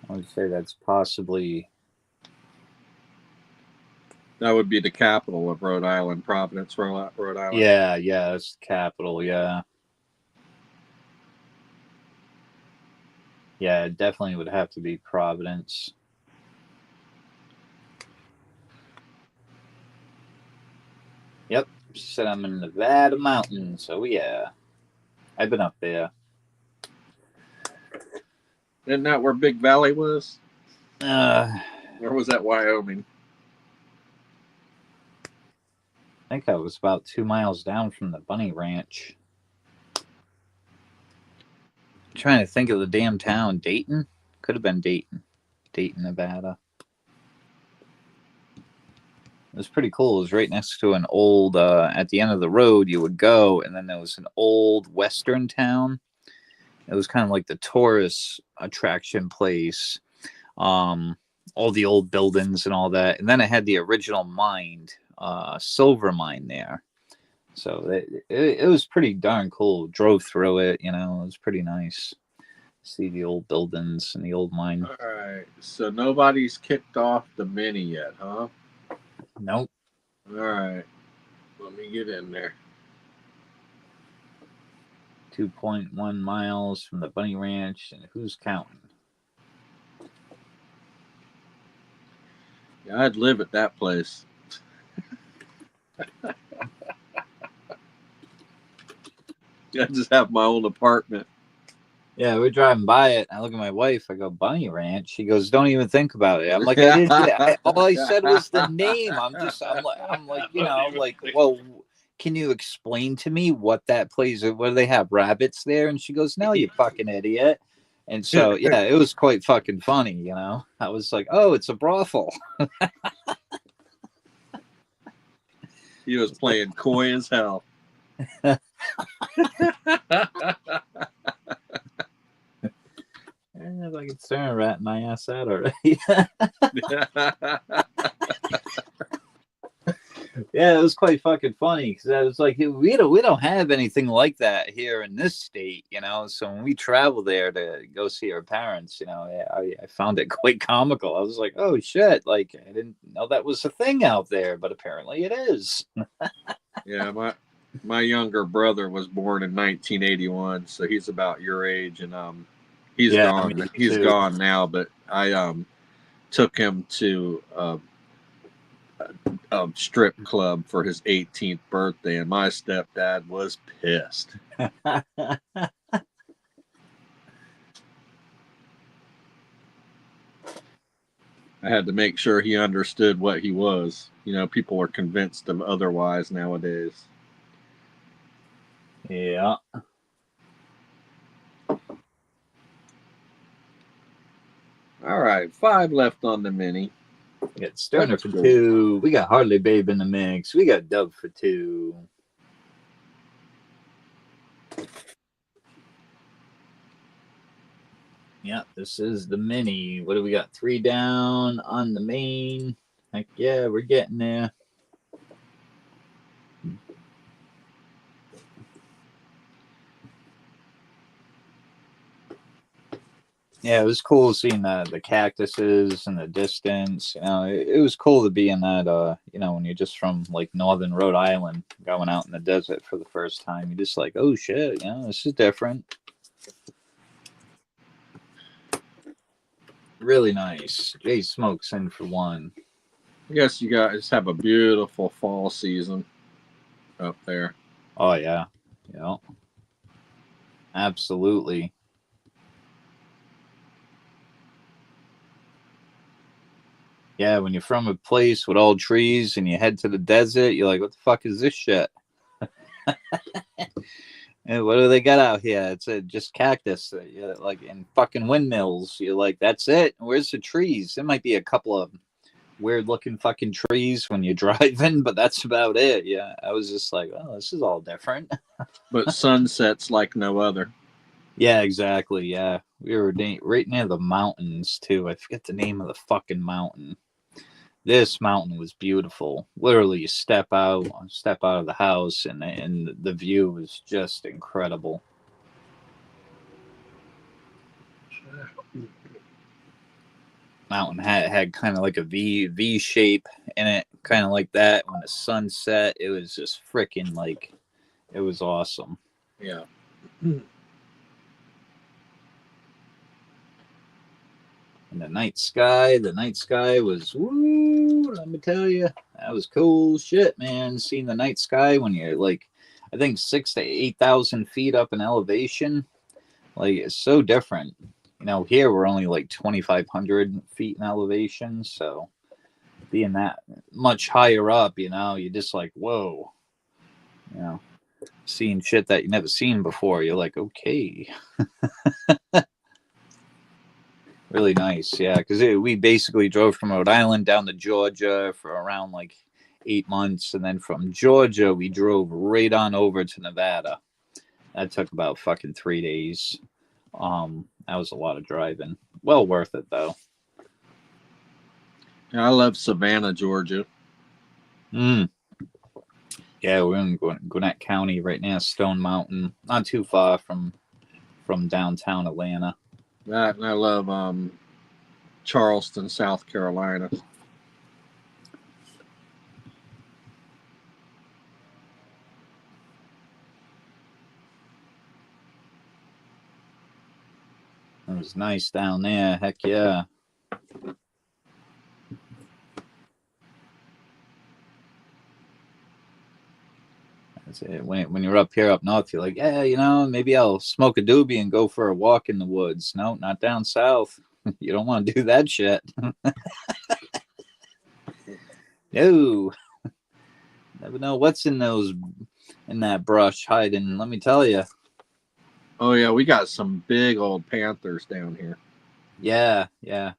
I would say that's possibly. That would be the capital of Rhode Island, Providence, Rhode Island. Yeah, it's the capital, yeah. Yeah, it definitely would have to be Providence. Yep, she said I'm in Nevada mountains, so yeah. I've been up there. Isn't that where Big Valley was? Or was that Wyoming? I think I was about 2 miles down from the bunny ranch. I'm trying to think of the damn town. Dayton? Could have been Dayton. Dayton, Nevada. It was pretty cool. It was right next to an old, at the end of the road you would go, and then there was an old western town. It was kind of like the tourist attraction place. All the old buildings and all that. And then it had the original mine, silver mine there. So it was pretty darn cool. Drove through it, it was pretty nice. See the old buildings and the old mine. All right. So nobody's kicked off the mini yet, huh? Nope. All right. Let me get in there. 2.1 miles from the bunny ranch, and who's counting? Yeah, I'd live at that place. I just have my own apartment. Yeah, we're driving by it. I look at my wife. I go, Bunny Ranch. She goes, don't even think about it. I'm like, I didn't. All I said was the name. I'm like, well, can you explain to me what that place is? What do they have? Rabbits there? And she goes, no, you fucking idiot. And so, yeah, it was quite fucking funny, I was like, oh, it's a brothel. He was playing coy as hell. If I could stare a rat in my ass out already. Yeah, it was quite fucking funny because I was like, we don't have anything like that here in this state, you know. So when we travel there to go see our parents, you know, I found it quite comical. I was like, oh shit, like I didn't know that was a thing out there, but apparently it is. Yeah, my younger brother was born in 1981, so he's about your age, and he's Yeah, gone. me He's too. gone now, but I took him to a strip club for his 18th birthday, and my stepdad was pissed. I had to make sure he understood what he was. You know, people are convinced of otherwise nowadays. Yeah. All right, 5 left on the mini. We got Stoner Let's for go. 2. We got Harley Babe in the mix. We got Dub for 2. Yeah, this is the mini. What do we got? 3 down on the main. Heck yeah, we're getting there. Yeah, it was cool seeing the cactuses in the distance. You know, it was cool to be in that. You know, when you're just from like northern Rhode Island, going out in the desert for the first time, you're just like, oh shit, you know, this is different. Really nice. Jay Smokes in for 1. I guess you guys have a beautiful fall season up there. Oh yeah, yeah, absolutely. Yeah, when you're from a place with all trees and you head to the desert, you're like, what the fuck is this shit? And what do they got out here? It's just cactus, like in fucking windmills. You're like, that's it. Where's the trees? There might be a couple of weird looking fucking trees when you're driving, but that's about it. Yeah, I was just like, oh, this is all different. But sunsets like no other. Yeah, exactly. Yeah, we were right near the mountains too. I forget the name of the fucking mountain. This mountain was beautiful. Literally, you step out of the house, and the view was just incredible. Mountain had kind of like a V shape in it, kind of like that. When the sun set, it was just freaking like it was awesome. Yeah. And the night sky was woo. Let me tell you, that was cool shit, man. Seeing the night sky when you're like, I think 6 to 8,000 feet up in elevation, like it's so different. You know, here we're only like 2,500 feet in elevation, so being that much higher up, you know, you're just like, whoa, you know, seeing shit that you never seen before. You're like, okay. Really nice, yeah, because we basically drove from Rhode Island down to Georgia for around like 8 months, and then from Georgia we drove right on over to Nevada. That took about fucking 3 days. That was a lot of driving. Well worth it though. I love Savannah, Georgia. Yeah, we're in Gwinnett County right now, Stone Mountain, not too far from downtown Atlanta. That and I love Charleston, South Carolina. It was nice down there. Heck yeah. When you're up here up north, you're like, yeah, you know, maybe I'll smoke a doobie and go for a walk in the woods. No, not down south. You don't want to do that shit. No. Never know what's in that brush hiding. Let me tell you. Oh yeah, we got some big old panthers down here. Yeah, yeah.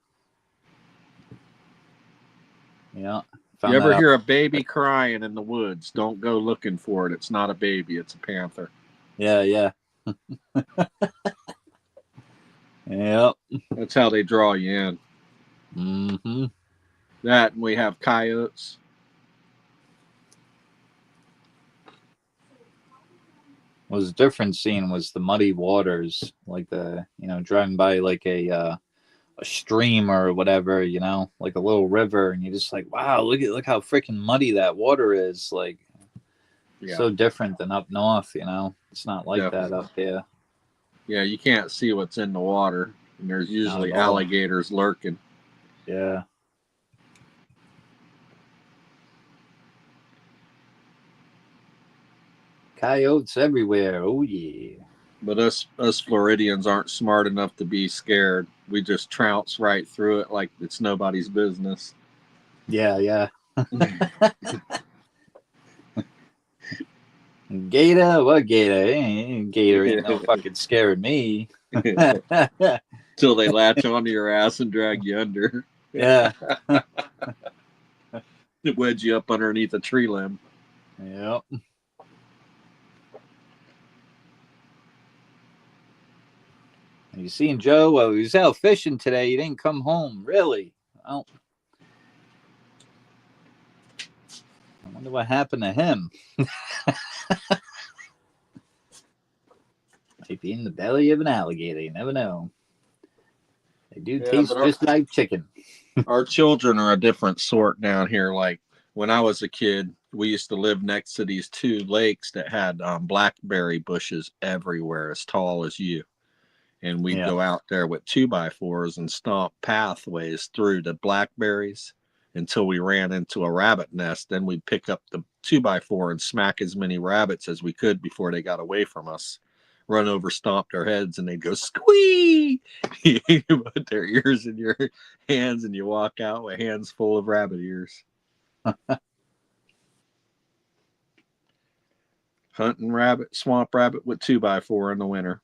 Yeah. You Found that ever out. hear a baby crying in the woods? Don't go looking for it. It's not a baby, it's a panther. Yeah, yeah. Yep. That's how they draw you in. Mm-hmm. That, and we have coyotes. Was different scene was the muddy waters, like the driving by like a stream or whatever, like a little river, and you're just like, wow, look how freaking muddy that water is. Like, Yeah, so different than up north. It's not like that definitely. up there. Yeah, you can't see what's in the water, and there's Not usually at all. alligators lurking. Yeah. Coyotes everywhere. Oh yeah. But us Floridians aren't smart enough to be scared. We just trounce right through it like it's nobody's business. Yeah, yeah. Gator? What gator? Gator ain't no fucking scaring me. Till they latch onto your ass and drag you under. Yeah. Wedge you up underneath a tree limb. Yep. You seen Joe? Well, he was out fishing today. He didn't come home. Really? Well, I wonder what happened to him. Might be in the belly of an alligator. You never know. They do taste just like chicken. Our children are a different sort down here. Like when I was a kid, we used to live next to these two lakes that had blackberry bushes everywhere, as tall as you. And we'd Yeah. go out there with 2x4s and stomp pathways through the blackberries until we ran into a rabbit nest. Then we'd pick up the 2x4 and smack as many rabbits as we could before they got away from us. Run over, stomp their heads, and they'd go squee. You put their ears in your hands, and you walk out with hands full of rabbit ears. Hunting rabbit, swamp rabbit with 2x4 in the winter.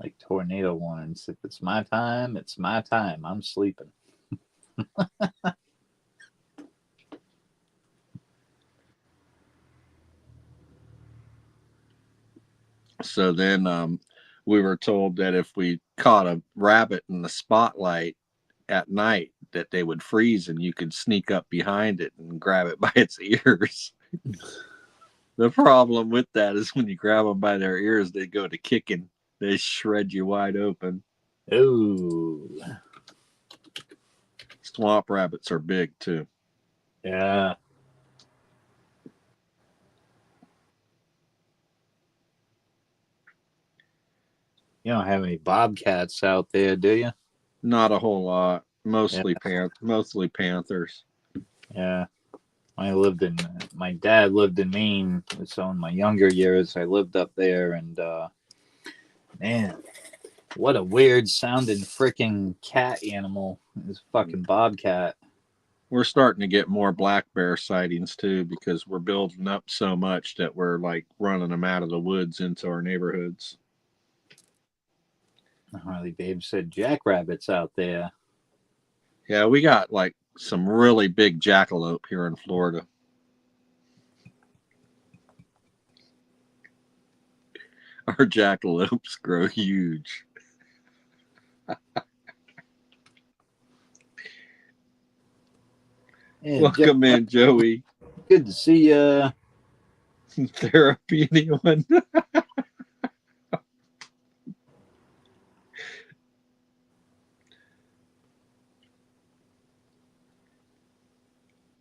Like tornado warnings. If it's my time, it's my time. I'm sleeping. So then we were told that if we caught a rabbit in the spotlight at night, that they would freeze and you could sneak up behind it and grab it by its ears. The problem with that is when you grab them by their ears, they go to kicking. They shred you wide open. Ooh. Swamp rabbits are big too. Yeah. You don't have any bobcats out there, do you? Not a whole lot. Yeah. Mostly panthers. Yeah. My dad lived in Maine, so in my younger years I lived up there, and man, what a weird sounding freaking cat animal. This fucking bobcat. We're starting to get more black bear sightings too because we're building up so much that we're like running them out of the woods into our neighborhoods. Harley Babe said jackrabbits out there. Yeah, we got like some really big jackalope here in Florida. Our jackalopes grow huge. Yeah, Welcome in, Joey. good to see you. Therapy, anyone?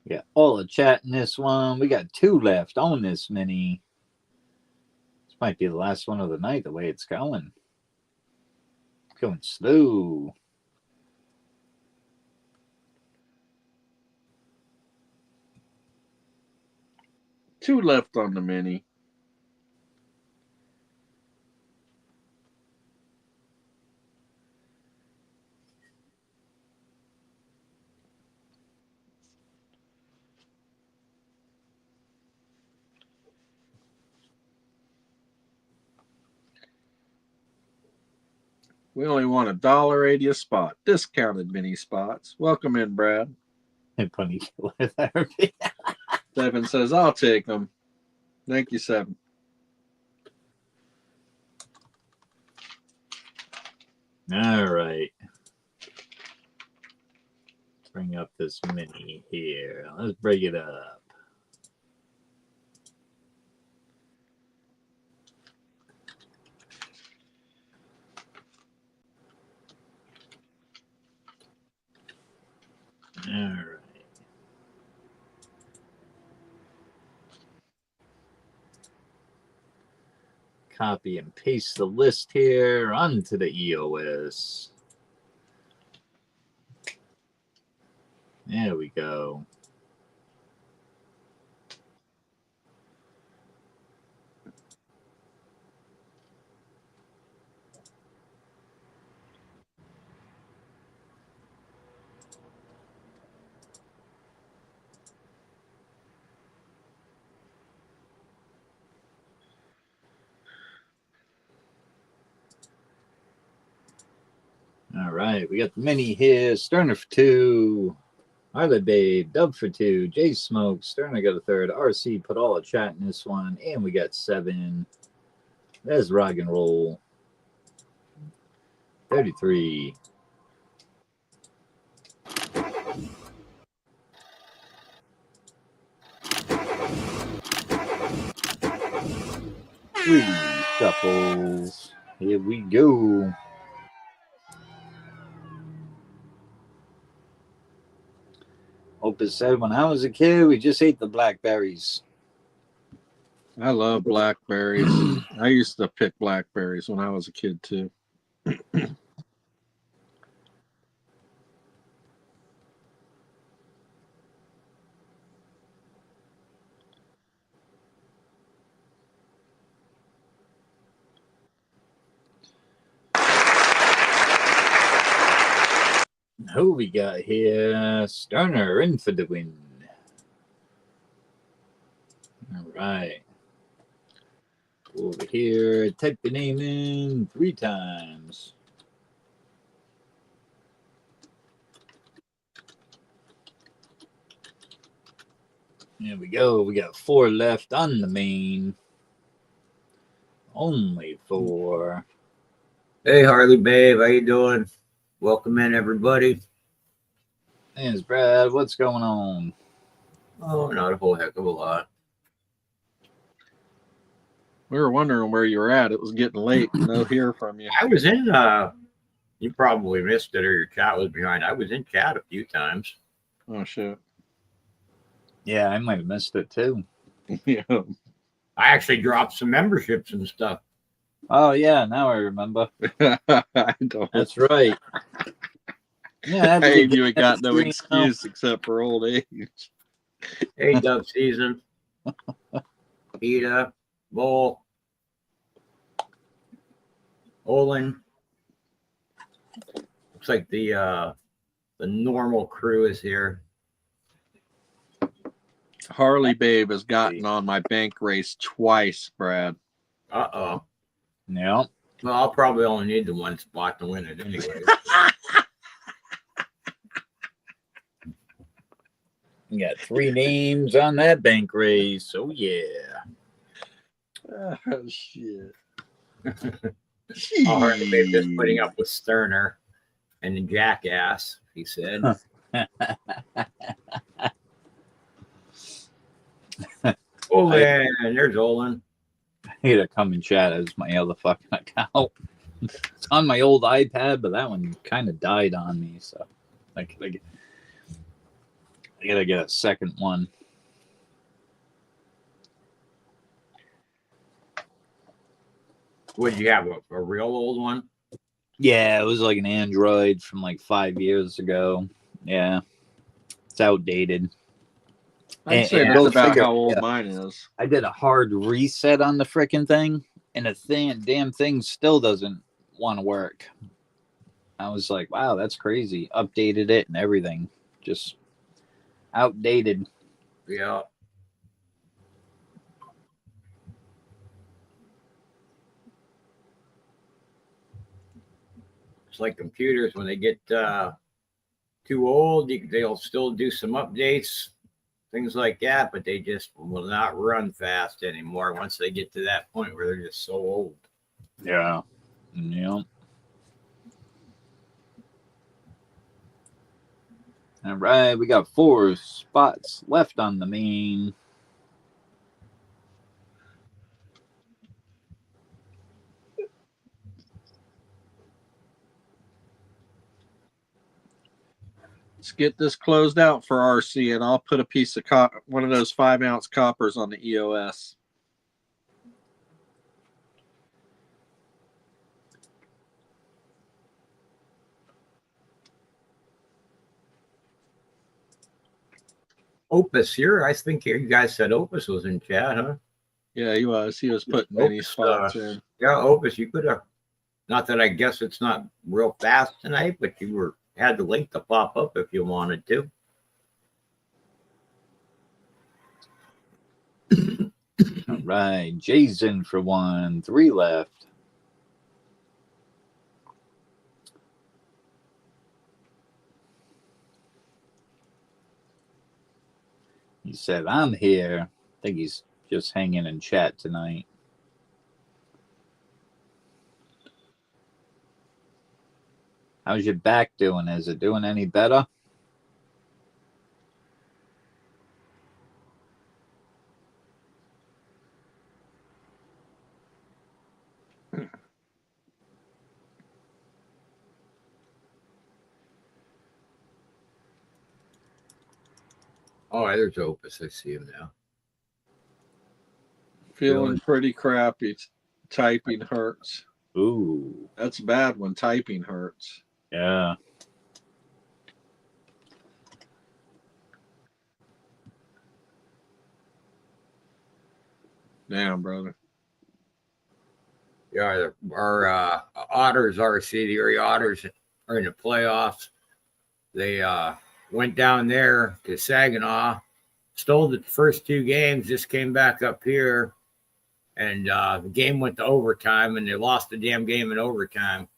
Yeah, all the chat in this one. We got 2 left on this mini. This might be the last one of the night, the way it's going. Going slow. Two left on the mini. We only want $1.80 a spot. Discounted mini spots. Welcome in, Brad. Funny killer therapy. Seven says, I'll take them. Thank you, Seven. All right. Bring up this mini here. Let's break it up. All right. Copy and paste the list here onto the EOS. There we go. All right, we got the mini here. Sterner for 2. Harley Babe, Dub for 2. Jay Smoke, Sterner got a 3rd. RC put all the chat in this one. And we got 7. There's Rock and Roll. 33. Three shuffles. Here we go. Opus said, when I was a kid, we just ate the blackberries. I love blackberries. I used to pick blackberries when I was a kid, too. Who we got here? Sterner in for the win. All right. Over here, type your name in 3 times. There we go. We got 4 left on the main. Only 4. Hey, Harley Babe, how you doing? Welcome in, everybody. There's Brad. What's going on? Oh, not a whole heck of a lot. We were wondering where you were at. It was getting late. No hear from you. I was in, you probably missed it or your chat was behind. I was in chat a few times. Oh, shit. Yeah, I might have missed it too. Yeah. I actually dropped some memberships and stuff. Oh, yeah. Now I remember. I don't. That's right. Yeah, I you ain't got no excuse except for old age. Hey, Dub Season. Ida, Bull, Olin. Looks like the normal crew is here. Harley Babe has gotten on my bank race twice, Brad. Uh-oh. Yeah. Well, I'll probably only need the 1 spot to win it anyway. We got 3 names on that bank race. Oh, yeah. Oh, shit. Oh, Harley Babe just putting up with Sterner and the jackass, he said. Olin, there's Olin. I had to come and chat as my other fucking account. It's on my old iPad, but that one kind of died on me, so I gotta get a second one. Would you have a real old one? Yeah, it was like an Android from like 5 years ago. Yeah, it's outdated. I'd say that's about how old mine is. I did a hard reset on the freaking thing, and the damn thing still doesn't want to work. I was like, wow, that's crazy. Updated it and everything. Just outdated. Yeah. It's like computers when they get too old, they'll still do some updates, things like that, but they just will not run fast anymore once they get to that point where they're just so old. Yeah. Yeah. All right, we got 4 spots left on the main. Let's get this closed out for RC, and I'll put a piece of one of those 5-ounce coppers on the EOS. Opus here, I think you guys said Opus was in chat, huh? Yeah, he was. He was putting many Opus, spots in. Yeah, Opus, you could have. Not that I guess it's not real fast tonight, but you had the link to pop up if you wanted to. All right, Jason for 1, 3 left. He said, I'm here. I think he's just hanging in chat tonight. How's your back doing? Is it doing any better? Oh, there's Opus. I see him now. Feeling pretty crappy. Typing hurts. Ooh. That's bad when typing hurts. Yeah. Damn, brother. Yeah, our Otters, RC, the Erie Otters are in the playoffs. They went down there to Saginaw, stole the first 2 games, just came back up here, and the game went to overtime, and they lost the damn game in overtime.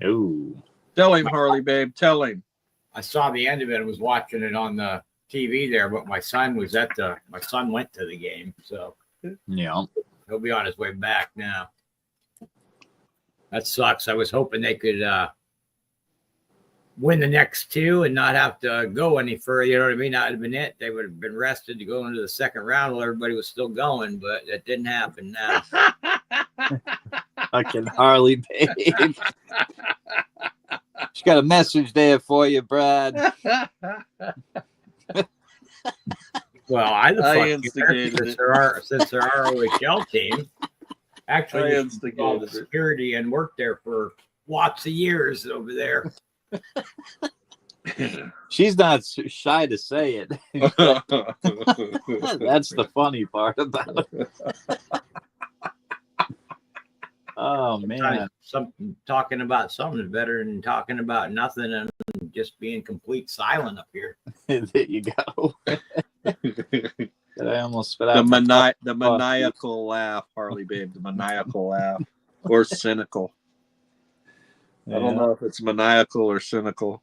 Ooh. Tell him, Harley, babe. Tell him. I saw the end of it and was watching it on the TV there, but my son went to the game, so Yeah. he'll be on his way back now. That sucks. I was hoping they could win the next 2 and not have to go any further. You know what I mean? That would have been it. They would have been rested to go into the second round while everybody was still going, but that didn't happen now. Fucking Harley, babe. She's got a message there for you, Brad. Well, I instigated it. Since there are OHL team. Actually, I all instigated the it. security and worked there for lots of years over there. She's not shy to say it. That's the funny part about it. Oh, man. Talking about something is better than talking about nothing and just being complete silent up here. There you go. I almost spit out The maniacal laugh, Harley, babe. The maniacal laugh. Or cynical. Yeah. I don't know if it's maniacal or cynical.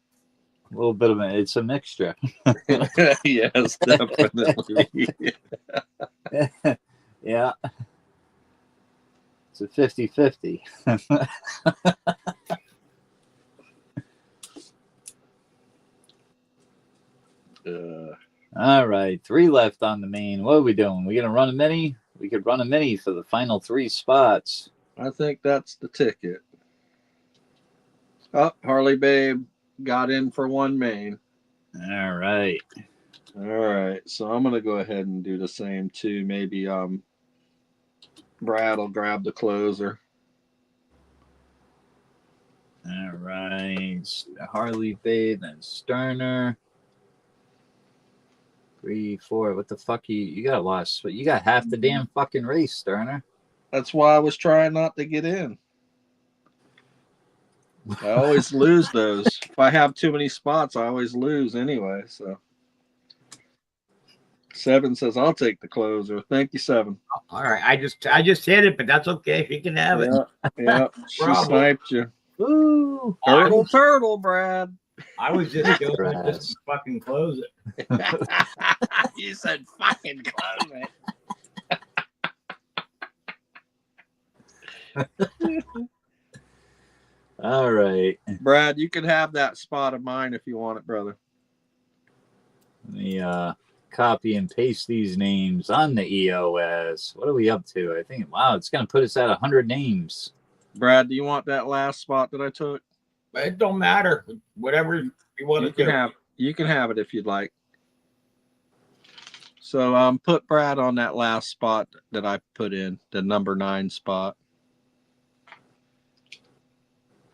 A little bit of it's a mixture. Yes, definitely. Yeah. It's a 50-50. All right, 3 left on the main. What are we doing? We gonna run a mini? We could run a mini for the final 3 spots. I think that's the ticket. Oh, Harley babe got in for 1 main. All right. All right. So I'm gonna go ahead and do the same too. Maybe Brad will grab the closer. All right. Harley babe and Sterner. 3, 4. What the fuck? You got lost. You got half the damn fucking race, Sterner. That's why I was trying not to get in. I always lose those. If I have too many spots, I always lose anyway. So 7 says I'll take the closer. Thank you, 7. All right, I just hit it, but that's okay. She can have it. Yeah, she sniped you. Woo! Turtle, Brad. I was just doing it Brad. just to fucking close it. You said fucking close it. All right. Brad, you can have that spot of mine if you want it, brother. Let me copy and paste these names on the EOS. What are we up to? I think, wow, it's going to put us at 100 names. Brad, do you want that last spot that I took? But it don't matter. Whatever you want You to can do. have it if you'd like. So put Brad on that last spot that I put in, the number 9 spot.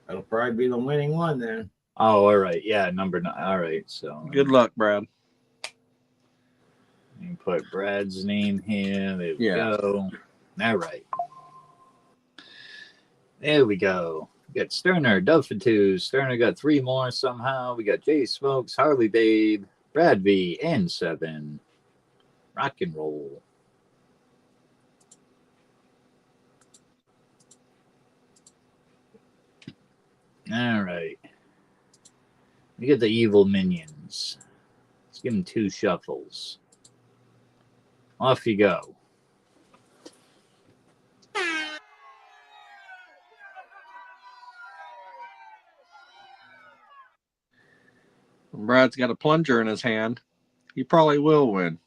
That'll probably be the winning one then. Oh, all right. Yeah, number 9. All right. So Good luck, Brad. you can put Brad's name here. There we Yeah. go. All right. There we go. We got Sterner, Dove for 2. Sterner got 3 more somehow. We got Jay Smokes, Harley Babe, Brad V, and 7. Rock and roll. All right. We get the evil minions. Let's give them 2 shuffles. Off you go. Brad's got a plunger in his hand. He probably will win.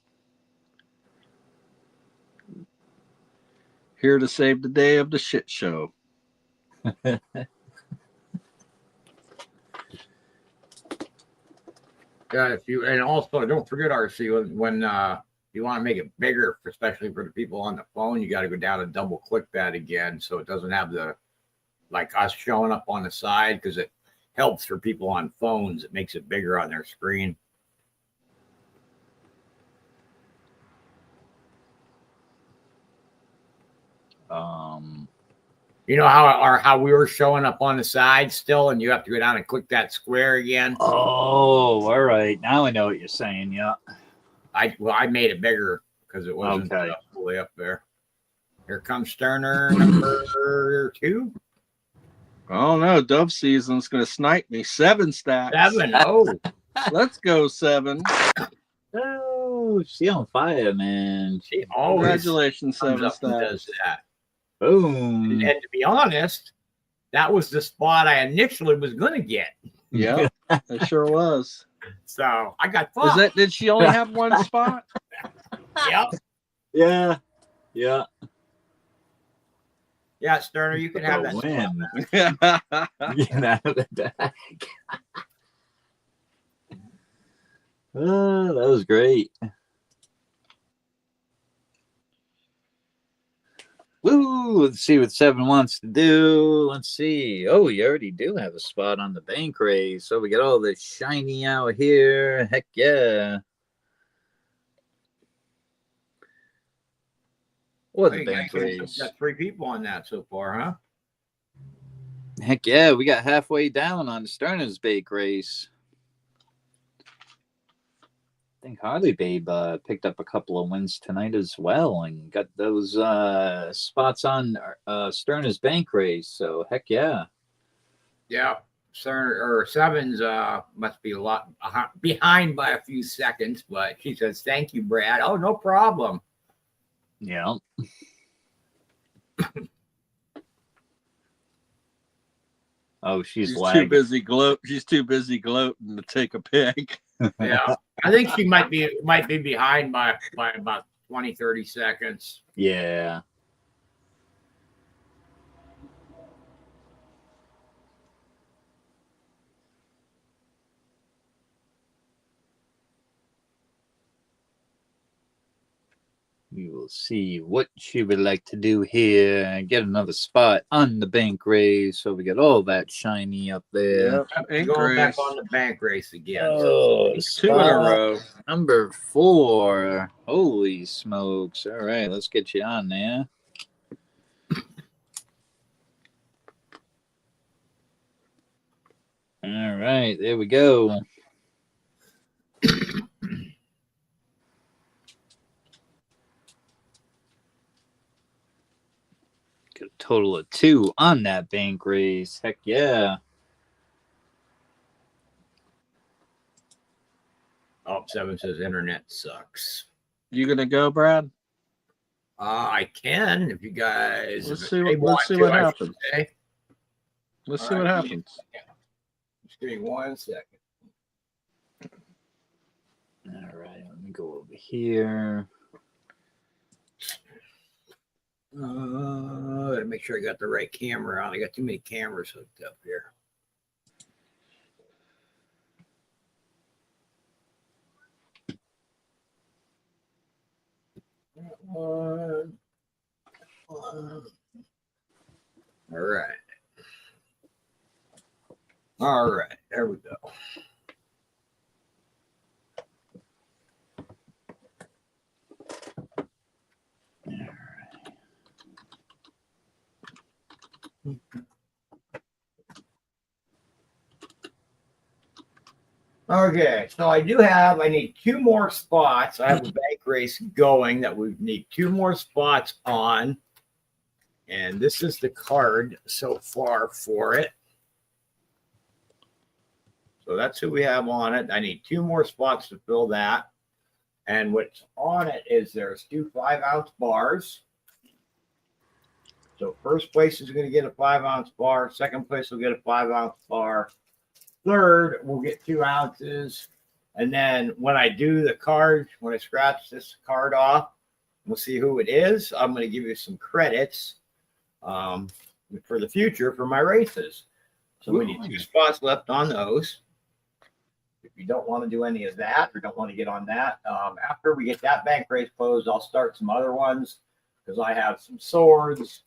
Here to save the day of the shit show. Yeah, and also don't forget, RC, when you want to make it bigger, especially for the people on the phone, you got to go down and double click that again so it doesn't have the like us showing up on the side, because it helps for people on phones. It makes it bigger on their screen. You know how we were showing up on the side still, and you have to go down and click that square again. Oh, all right. Now I know what you're saying. Yeah. I made it bigger because it wasn't fully up there. Here comes Sterner, number 2. Oh no, Dove Season's gonna snipe me. 7 stacks. 7. Oh, Let's go 7. Oh, she on fire, man. she always Congratulations, comes 7 up and does stacks. that. Boom. And to be honest, that was the spot I initially was going to get. Yeah, it sure was. So I got Was fucked. that? Did she only have 1 spot? Yep. Yeah. Yeah. Yeah, Sterner, you can have that win. spot. Get out of the deck. Oh, that was great. Woo! Let's see what 7 wants to do. Let's see. Oh, we already do have a spot on the bank race. So we got all this shiny out here. Heck yeah. Or the bank race. Got 3 people on that so far, huh? Heck yeah, we got halfway down on Sterner's bake race. I think Harley Babe picked up a couple of wins tonight as well and got those spots on Sterner's bank race. So heck yeah. Yeah. Sterner or 7's must be a lot behind by a few seconds, but she says, "Thank you, Brad." Oh, no problem. Yeah. Oh, she's too busy She's too busy gloating to take a pic. Yeah, I think she might be behind by about 20, 30 seconds. Yeah. We will see what she would like to do here. Get another spot on the bank race. So we got all that shiny up there. Yep. Going back on the bank race again. Oh, 2 in a row. Number 4. Holy smokes. All right, let's get you on there. All right, there we go. Gotta Total of 2 on that bank race. Heck yeah. Oh, 7 says internet sucks. You gonna go, Brad? I can if you guys. Let's if see they what want let's see to, what I should happens. say. Let's All see what right. happens. Just give me 1 second. All right, let me go over here. Gotta make sure I got the right camera on. I got too many cameras hooked up here. One. All right. All right. There we go. Okay, so I need 2 more spots. I have a bank race going that we need 2 more spots on. And this is the card so far for it. So that's who we have on it. I need 2 more spots to fill that. And what's on it is there's 2 5-ounce bars. So first place is going to get a 5-ounce bar. Second place will get a 5-ounce bar. Third will get 2 ounces. And then when I do the card, when I scratch this card off, we'll see who it is. I'm going to give you some credits for the future for my races. So we need 2 spots left on those. If you don't want to do any of that or don't want to get on that, after we get that bank race closed, I'll start some other ones because I have some swords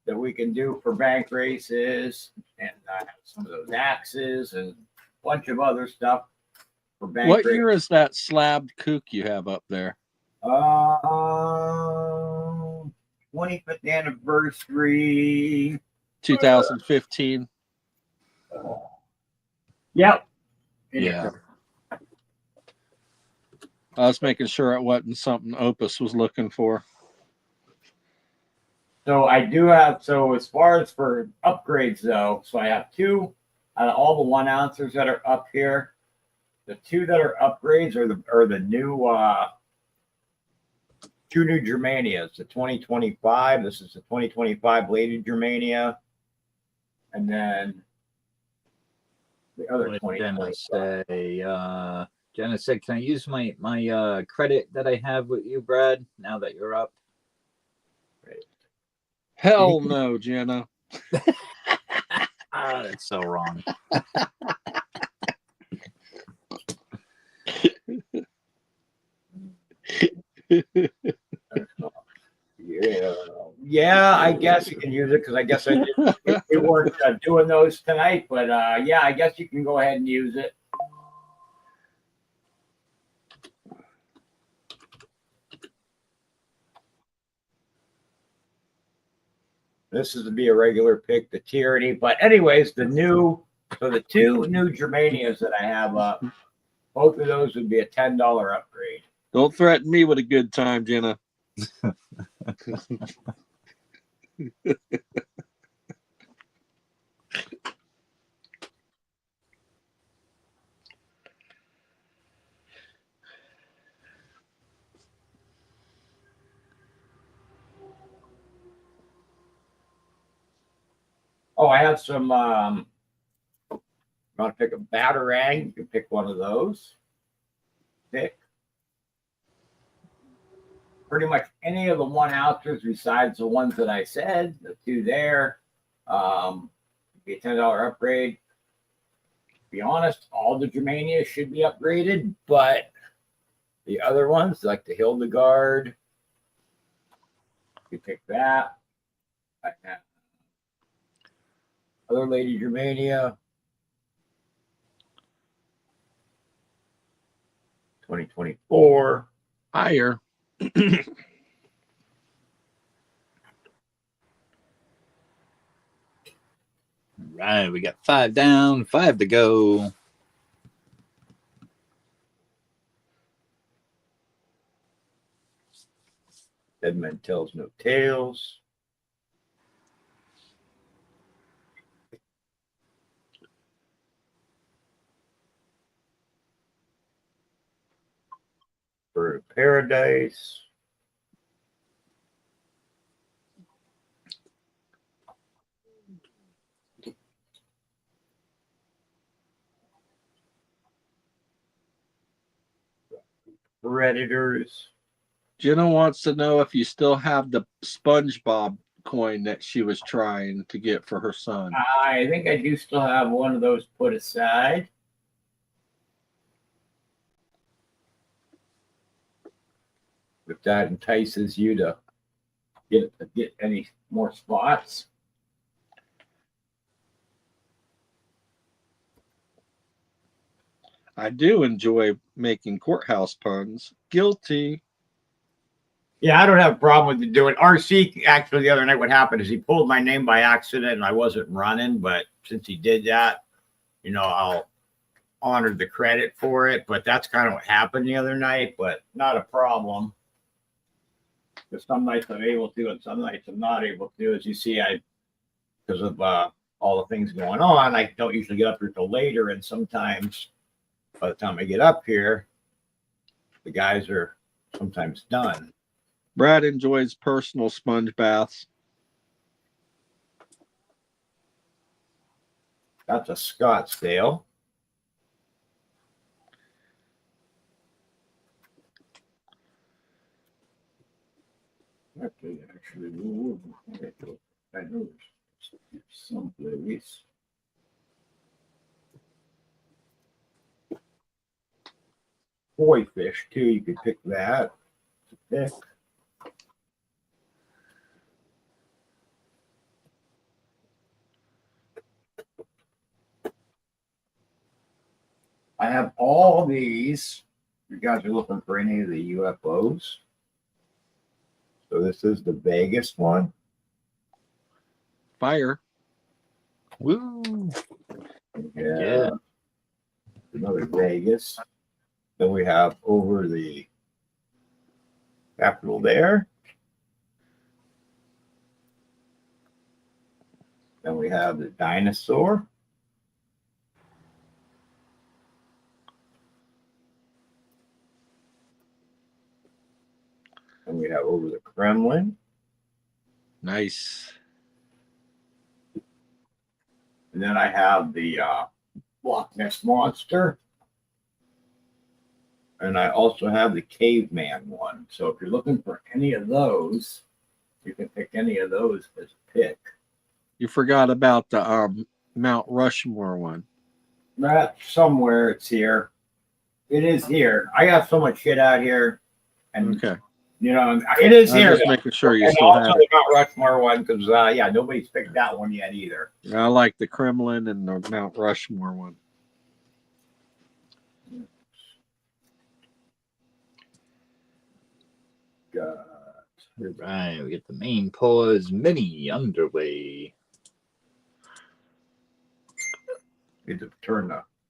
that we can do for bank races, and I have some of those axes and a bunch of other stuff for bank What races. year is that slabbed kook you have up there? 25th anniversary. 2015. Yep. Yeah. I was making sure it wasn't something Opus was looking for. So I do have, so as far as for upgrades though, so I have 2 out of all the 1-ouncers that are up here. The 2 that are upgrades are the new 2 new Germanias, the 2025. This is the 2025 bladed Germania. And then the other What did 2025. Jenna said, can I use my credit that I have with you, Brad, now that you're up? Hell no, Jenna. That's so wrong. Yeah, I guess you can use it because I guess we weren't doing those tonight. But yeah, I guess you can go ahead and use it. This is to be a regular pick, the tyranny. But anyways, the 2 new Germanias that I have up, both of those would be a $10 upgrade. Don't threaten me with a good time, Jenna. Oh, I have some. Want to pick a Batarang? You can pick one of those. Pick pretty much any of the 1-ouncers besides the ones that I said. The 2 there. Be a $10 upgrade. To be honest, all the Germanias should be upgraded, but the other ones, like the Hildegard, you pick that. Other Lady Germania. 2024. Higher. Right, we got 5 down, 5 to go. Dead Man Tells No Tales. Paradise. Predators. Jenna wants to know if you still have the SpongeBob coin that she was trying to get for her son. I think I do still have one of those put aside. If that entices you to get any more spots. I do enjoy making courthouse puns. Guilty. Yeah, I don't have a problem with doing RC. Actually, the other night, what happened is he pulled my name by accident and I wasn't running. But since he did that, I'll honor the credit for it. But that's kind of what happened the other night, but not a problem. Because some nights I'm able to and some nights I'm not able to. As you see, because of all the things going on, I don't usually get up here till later. And sometimes by the time I get up here, the guys are sometimes done. Brad enjoys personal sponge baths. That's a Scottsdale. Actually move. I know there's someplace. Koi fish too. You could pick that. Pick. I have all these. You guys are looking for any of the UFOs. So this is the Vegas one. Fire. Woo. Yeah. Another Vegas. Then we have over the Capitol there. Then we have the dinosaur. And we have over the Kremlin. Nice. And then I have the Loch Ness Monster. And I also have the Caveman one. So if you're looking for any of those, you can pick any of those as a pick. You forgot about the Mount Rushmore one. That somewhere it's here. It is here. I got so much shit out here. And Okay. It is here. Just making sure you and still also have the it. Mount Rushmore one, because nobody's picked that one yet either. I like the Kremlin and the Mount Rushmore one. All right, we get the main pause mini underway. Need to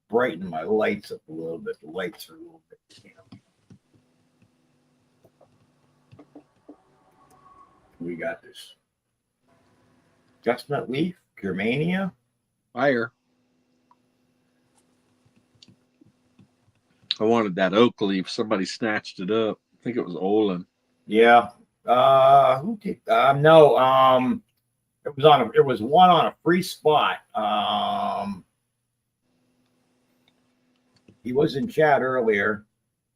brighten my lights up a little bit. The lights are a little bit dim. We got this chestnut leaf, Germania. Fire. I wanted that oak leaf. Somebody snatched it up. I think it was Olin. Yeah. Who did? No. It was one on a free spot. He was in chat earlier.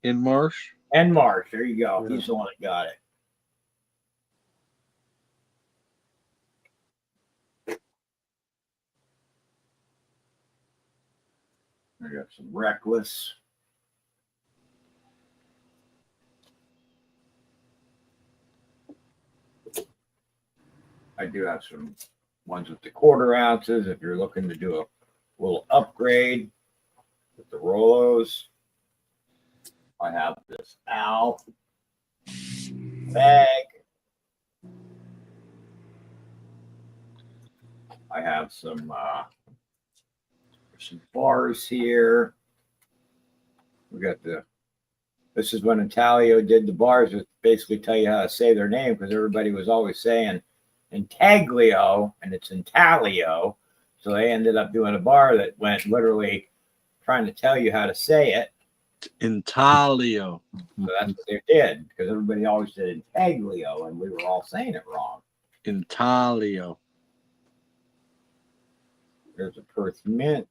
In Marsh? And Marsh. There you go. Yeah. He's the one that got it. I got some Reckless. I do have some ones with the quarter ounces if you're looking to do a little upgrade with the Rolos. I have this Al bag. I have some bars here. We got this is when Intaglio did the bars that basically tell you how to say their name, because everybody was always saying Intaglio and it's Intaglio. So they ended up doing a bar that went literally trying to tell you how to say it. Intaglio. So that's what they did, because everybody always said intaglio, and we were all saying it wrong. Intaglio. There's a Perth mint.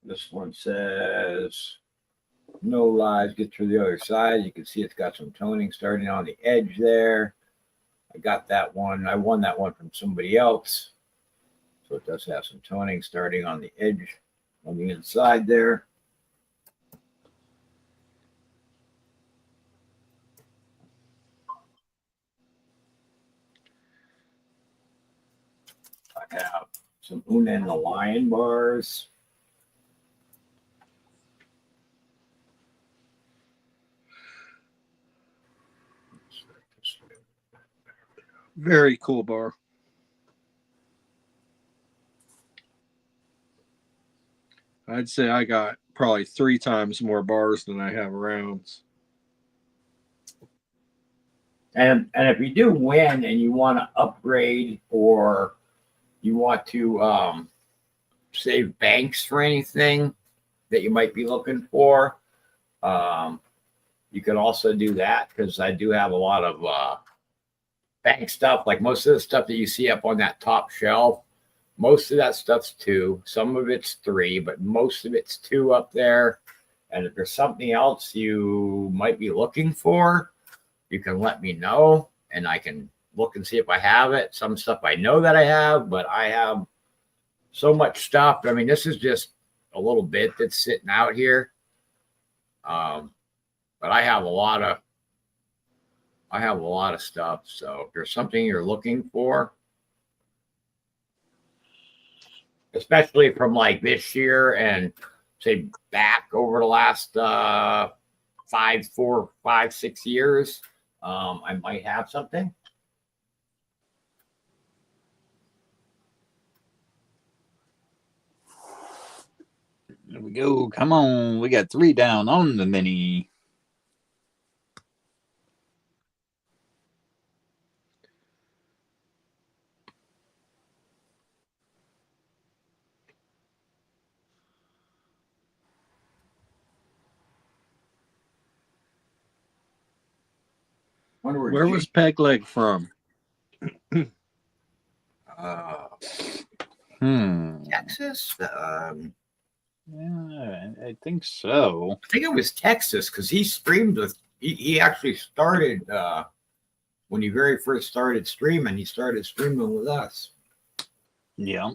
This one says, no lies, get through the other side. You can see it's got some toning starting on the edge there. I got that one. I won that one from somebody else. So it does have some toning starting on the edge on the inside there. I have some Una and the Lion bars. Very cool bar. I'd say I got probably 3 times more bars than I have rounds. And if you do win and you want to upgrade or you want to save banks for anything that you might be looking for, you could also do that, because I do have a lot of bank stuff. Like most of the stuff that you see up on that top shelf, most of that stuff's 2. Some of it's 3, but most of it's 2 up there. And if there's something else you might be looking for, you can let me know, and I can look and see if I have it. Some stuff I know that I have, but I have so much stuff. I mean, this is just a little bit that's sitting out here. But I have a lot of stuff. So if there's something you're looking for, especially from like this year and say back over the last 5, 4, 5, 6 years, I might have something. There we go. Come on. We got 3 down on the mini. Where was Peg Leg from? Texas? Yeah, I think so. I think it was Texas, because he streamed with, he actually started, when he very first started streaming, he started streaming with us. Yeah.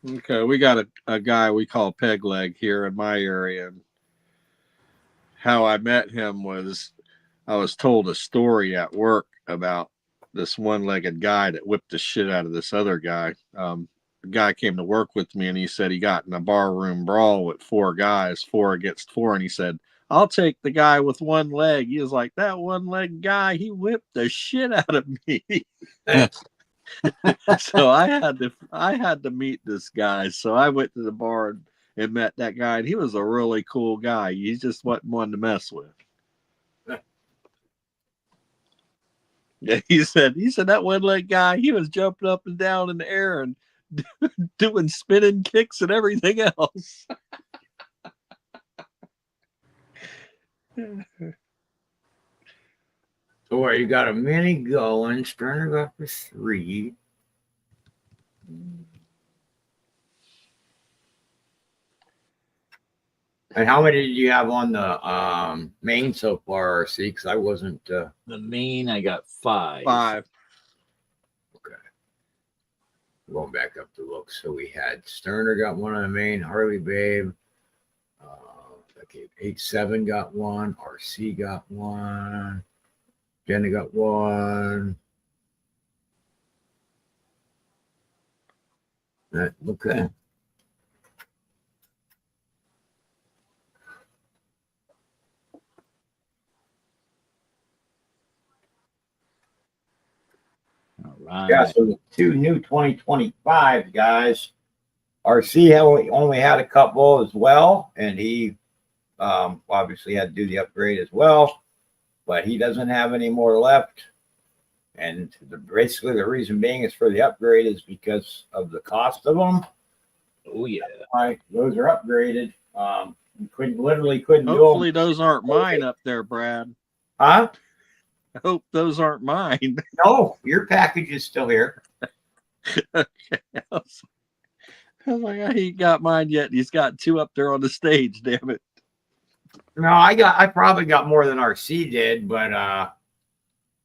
Okay, we got a guy we call Peg Leg here in my area. And how I met him was I was told a story at work about this one-legged guy that whipped the shit out of this other guy. The guy came to work with me, and he said he got in a barroom brawl with 4 guys, 4 against 4, and he said, I'll take the guy with one leg. He was like, that one-legged guy, he whipped the shit out of me. So I had to meet this guy. So I went to the bar and met that guy, and he was a really cool guy. He just wasn't one to mess with. Yeah, he said that one-legged guy, he was jumping up and down in the air and doing spinning kicks and everything else. So what, you got a mini going, Sterner got for 3. And how many did you have on the main so far, RC? Because I wasn't. The main, I got 5. 5. Okay. Going back up to look. So we had Sterner got one on the main, Harley Babe. Okay, 8-7 got one, RC got one, Jenna got one. Okay. All right. Yeah, so the 2 new 2025 guys. RC only had a couple as well, and he obviously had to do the upgrade as well, but he doesn't have any more left. And basically the reason being is for the upgrade is because of the cost of them. Oh yeah. Why those are upgraded. You couldn't Hopefully do them. those aren't mine up there, Brad. Huh? I hope those aren't mine. No, your package is still here. Okay. I was like, I ain't got mine yet. He's got two up there on the stage, damn it. No, I probably got more than RC did, but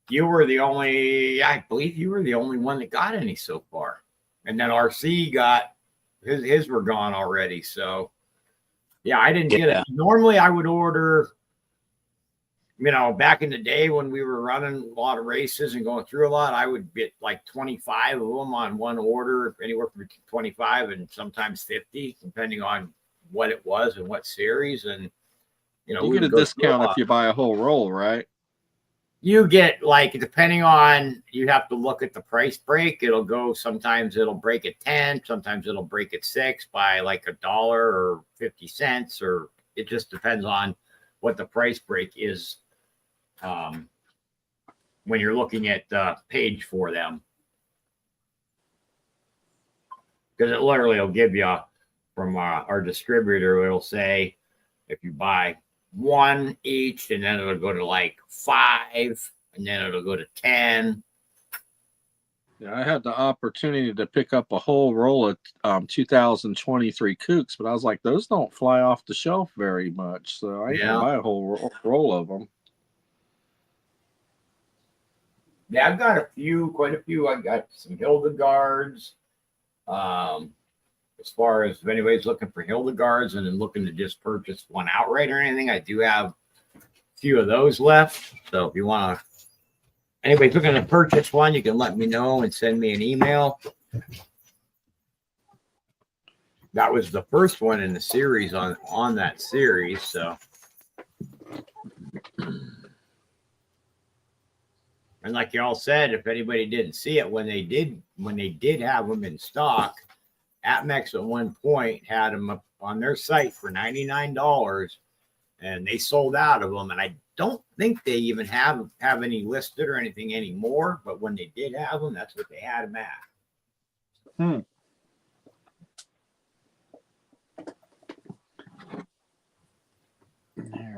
you were the only, I believe you were the only one that got any so far. And then RC got his were gone already. So yeah, I didn't get it. Normally I would order, back in the day when we were running a lot of races and going through a lot, I would get like 25 of them on one order, anywhere from 25 and sometimes 50, depending on what it was and what series. And you get a discount if you buy a whole roll, right? You get, like, depending on, you have to look at the price break. It'll go, sometimes it'll break at 10, sometimes it'll break at 6 by like $1 or 50 cents, or it just depends on what the price break is when you're looking at the page for them. Because it literally will give you from our distributor, it'll say if you buy one each, and then it'll go to like 5, and then it'll go to 10. Yeah, I had the opportunity to pick up a whole roll of 2023 Kooks, but I was like, those don't fly off the shelf very much, so I didn't buy a whole roll of them. Yeah, I've got quite a few. I got some Hildegards. As far as if anybody's looking for Hildegards and then looking to just purchase one outright or anything, I do have a few of those left. So if you want to, anybody's looking to purchase one, you can let me know and send me an email. That was the first one in the series on that series. So, and like y'all said, if anybody didn't see it when they did have them in stock, APMEX at one point had them up on their site for $99, and they sold out of them. And I don't think they even have any listed or anything anymore. But when they did have them, that's what they had them at. All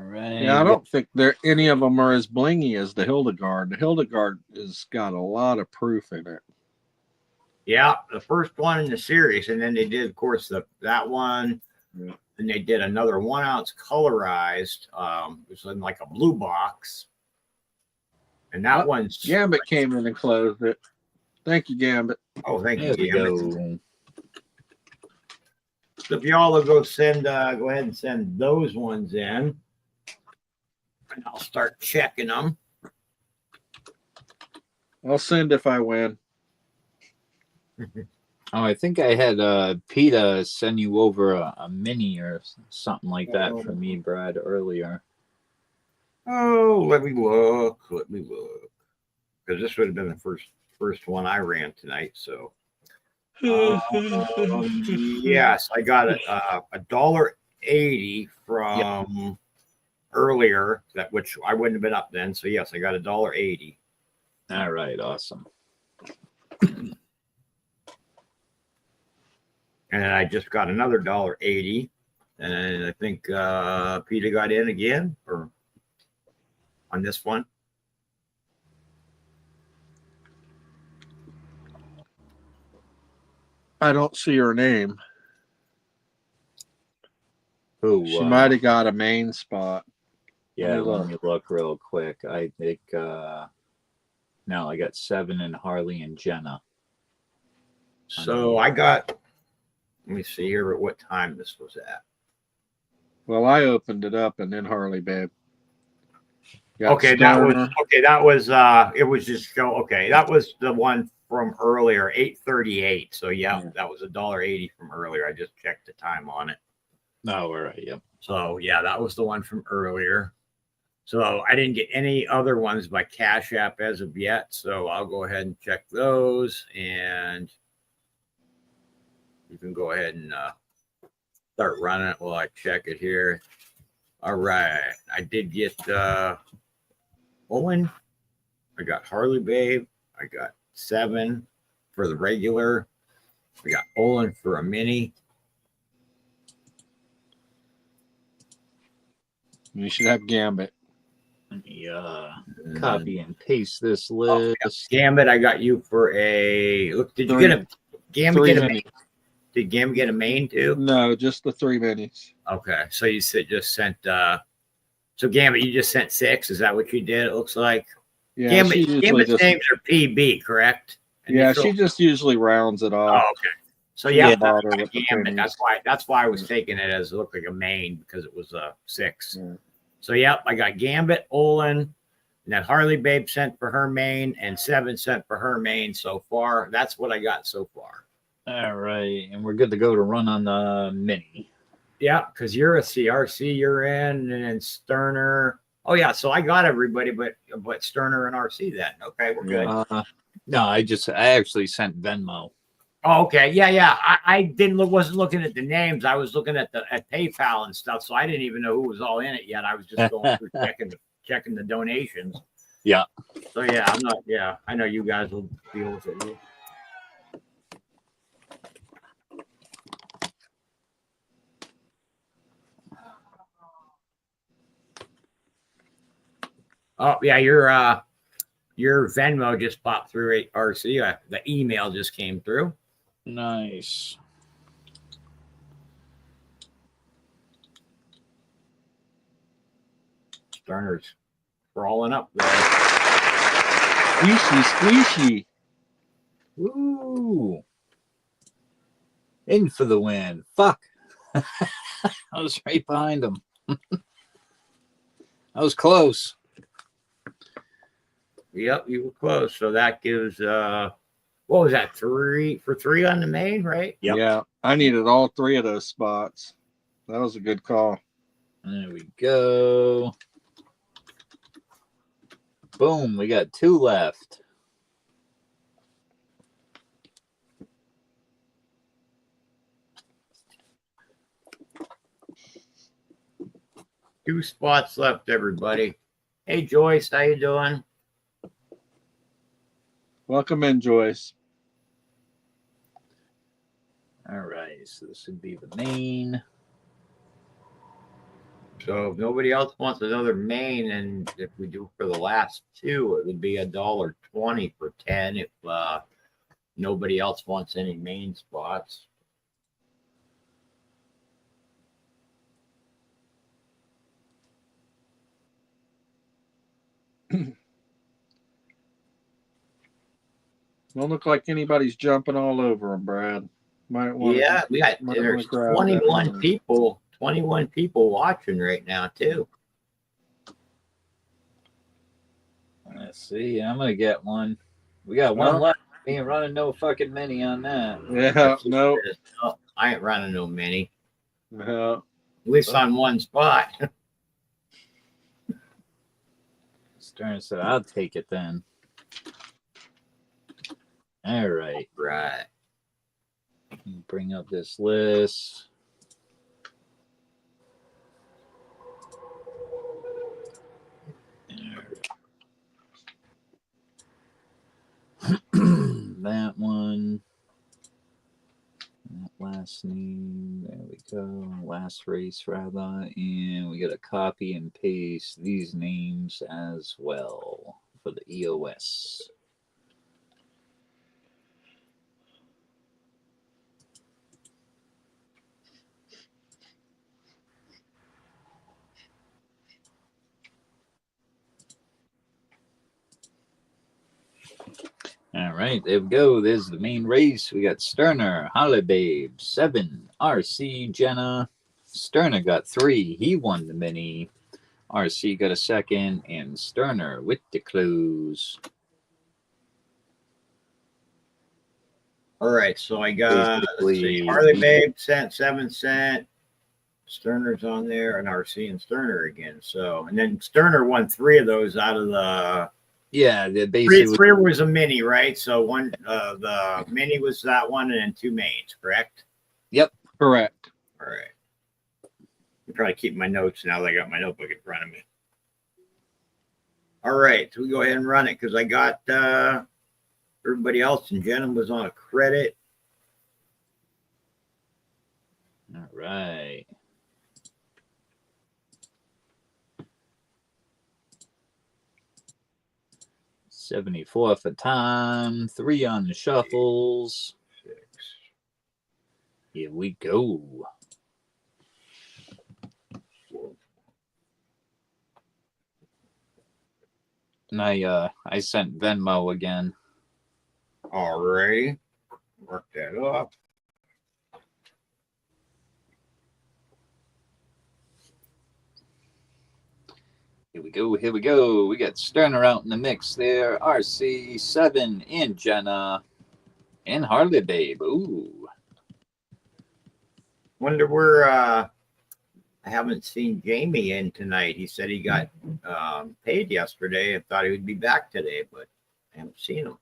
right. Yeah, I don't think any of them are as blingy as the Hildegard. The Hildegard has got a lot of proof in it. Yeah, the first one in the series, and then they did, of course, that one, and they did another 1 ounce colorized. It was in like a blue box, and that one's Gambit came in and closed it. Thank you, Gambit. Oh, thank you, There we Gambit. So if y'all will go ahead and send those ones in, and I'll start checking them. I'll send if I win. Oh, I think I had PETA send you over a mini or something like that for me, Brad, earlier. Oh, let me look. Because this would have been the first one I ran tonight. So, yes, I got $1.80 from earlier, which I wouldn't have been up then. So yes, I got $1.80. All right, awesome. And I just got another $1.80, and I think PETA got in again or on this one. I don't see her name. Ooh, She might have got a main spot. Yeah, let me look real quick. I think no, I got 7 in Harley and Jenna. So I got, let me see here at what time this was at. Well, I opened it up and then Harley Babe. Okay, that was it was just that was the one from earlier, 8:38. So yeah, that was $1.80 from earlier. I just checked the time on it. Oh, all right, yep. So yeah, that was the one from earlier. So I didn't get any other ones by Cash App as of yet. So I'll go ahead and check those, and you can go ahead and start running it while I check it here. All right, I did get Owen. I got Harley Babe. I got 7 for the regular. We got Olin for a mini. You should have Gambit. Let me copy and paste this list. Gambit, I got you for a look. Did you get a Gambit? Three Get a minis. main? Did Gambit get a main too? No, just the 3 minis. Okay, so you just sent. So Gambit, you just sent 6. Is that what you did? It looks like. Yeah, Gambit's names are PB, correct? Yeah, she just usually rounds it Oh, off. okay. So yeah, bother with the Gambit. pennies. That's why I was taking it as it looked like a main because it was a 6. Yeah. So yep, I got Gambit, Olin, and that Harley Babe sent for her main, and 7 sent for her main so far. That's what I got so far. All right, and we're good to go to run on the mini. Yeah, because you're a CRC, you're in, and then Sterner. Oh yeah, so I got everybody, but Sterner and RC then. Okay, we're good. No, I actually sent Venmo. Oh, okay. Yeah. I wasn't looking at the names. I was looking at PayPal and stuff. So I didn't even know who was all in it yet. I was just going through checking the donations. Yeah. So yeah, I know you guys will deal with it. Oh yeah, your Venmo just popped through RC. The email just came through. Nice. Sterner's crawling up there. Squeeshy. Woo. In for the win. Fuck. I was right behind him. I was close. Yep, you were close. So that gives what was that? 3 for 3 on the main, right? Yep. Yeah, I needed all 3 of those spots. That was a good call. There we go. Boom, we got 2 left. Two spots left, everybody. Hey, Joyce, how you doing? Welcome in, Joyce. All right, so this would be the main. So if nobody else wants another main, and if we do for the last 2, it would be $1.20 for 10. If nobody else wants any main spots. Don't look like anybody's jumping all over them, Brad. Might want We got there's 21 people, 21 people watching right now too. Let's see. I'm gonna get one. We got one left. We ain't running no fucking mini on that. Yeah, no. I ain't running no mini. Yeah. At least on one spot. Stern said, "I'll take it then." All right. Right. Bring up this list. That one. That last name. There we go. Last race, rather. And we got to copy and paste these names as well for the EOS. All right, there we go. There's the main race. We got Sterner, Holly Babe, 7, RC, Jenna. Sterner got 3. He won the mini. RC got a 2nd, and Sterner with the close. All right, so I got Harley Babe sent 7 cent. Sterner's on there, and RC and Sterner again. So, and then Sterner won 3 of those out of the. Yeah, the basically 3 was a mini, right? So one, the mini was that one, and then 2 mains, correct? Yep, correct. All right. I'm trying to keep my notes now that I got my notebook in front of me. All right, so we go ahead and run it because I got Everybody else in Jenna was on a credit. All right. $74 for time. 3 on the shuffles. 6. Here we go. And I sent Venmo again. Alrighty. Work that up. Here we go. Here we go. We got Sterner out in the mix there. RC, 7, and Jenna. And Harley Babe. Ooh. Wonder where I haven't seen Jamie in tonight. He said he got paid yesterday and thought he would be back today, but I haven't seen him.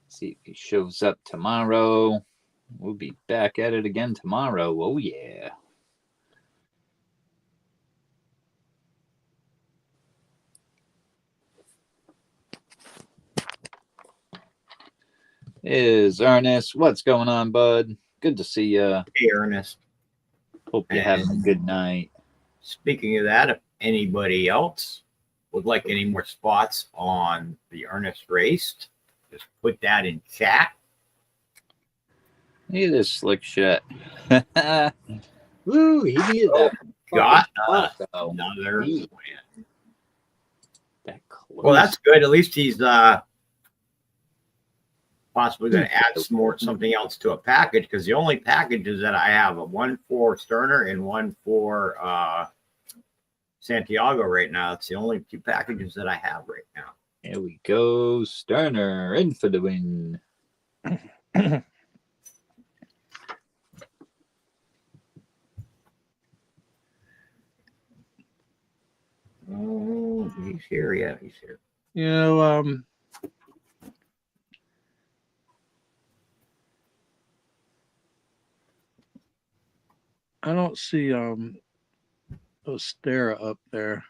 See if he shows up tomorrow. We'll be back at it again tomorrow. Oh, yeah. Is Ernest. What's going on, bud? Good to see you. Hey, Ernest. Hope you're having a good night. Speaking of that, if anybody else would like any more spots on the Ernest race, just put that in chat. Look at this slick shit. Woo, he needed that. Got though. another win. That close. Well, that's good. At least he's possibly going to add something else to a package, because the only packages that I have are one for Sterner and one for Santiago right now. It's the only 2 packages that I have right now. Here we go. Sterner in for the win. Oh, he's here. Yeah, he's here. You know, I don't see Ostera up there.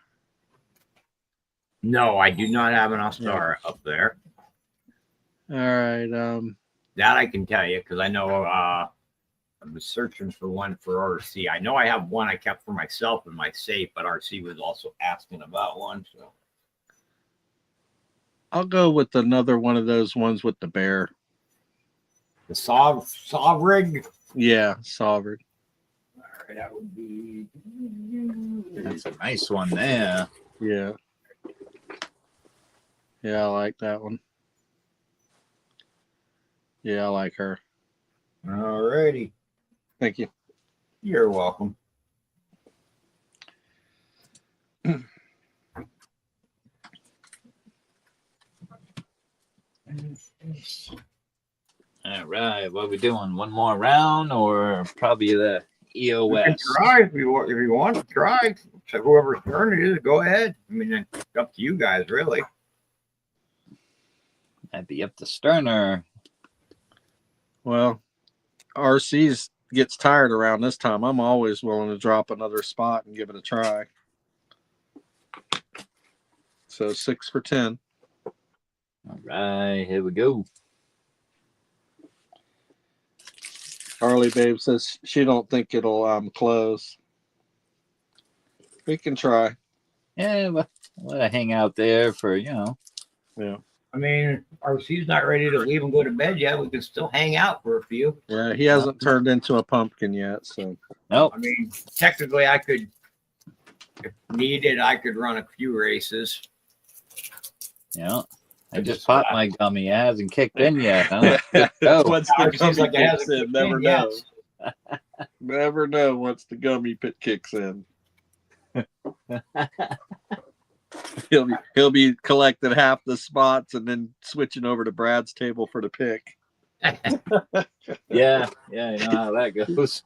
No, I do not have an Ostara up there. All right. That I can tell you, because I know I was searching for one for RC. I know I have one I kept for myself in my safe, but RC was also asking about one. So I'll go with another one of those ones with the bear. the Sovrig. Yeah, Sovereign. All right, that would be. That's a nice one there. Yeah. Yeah, I like that one. Yeah, I like her. All righty. Thank you. You're welcome. All right, what are we doing? One more round, or probably the EOS? You can try if you want to try. So whoever's turn it is, go ahead. I mean, it's up to you guys, really. That'd be up to Sterner. Well, RC's gets tired around this time. I'm always willing to drop another spot and give it a try. So 6 for 10. All right, here we go. Harley Babe says she don't think it'll close. We can try. Yeah, let her hang out there for, Yeah. I mean, RC's not ready to leave and go to bed yet. We can still hang out for a few. Yeah, he hasn't turned into a pumpkin yet, so. nope. I mean, technically, I could, if needed, I could run a few races. Yeah. I just popped my gummy. It hasn't kicked in yet. Huh? Once the RC's gummy like it kicks hasn't in, kicked never in know. yet. Never know once the gummy pit kicks in. He'll be collecting half the spots and then switching over to Brad's table for the pick. Yeah, you know how that goes.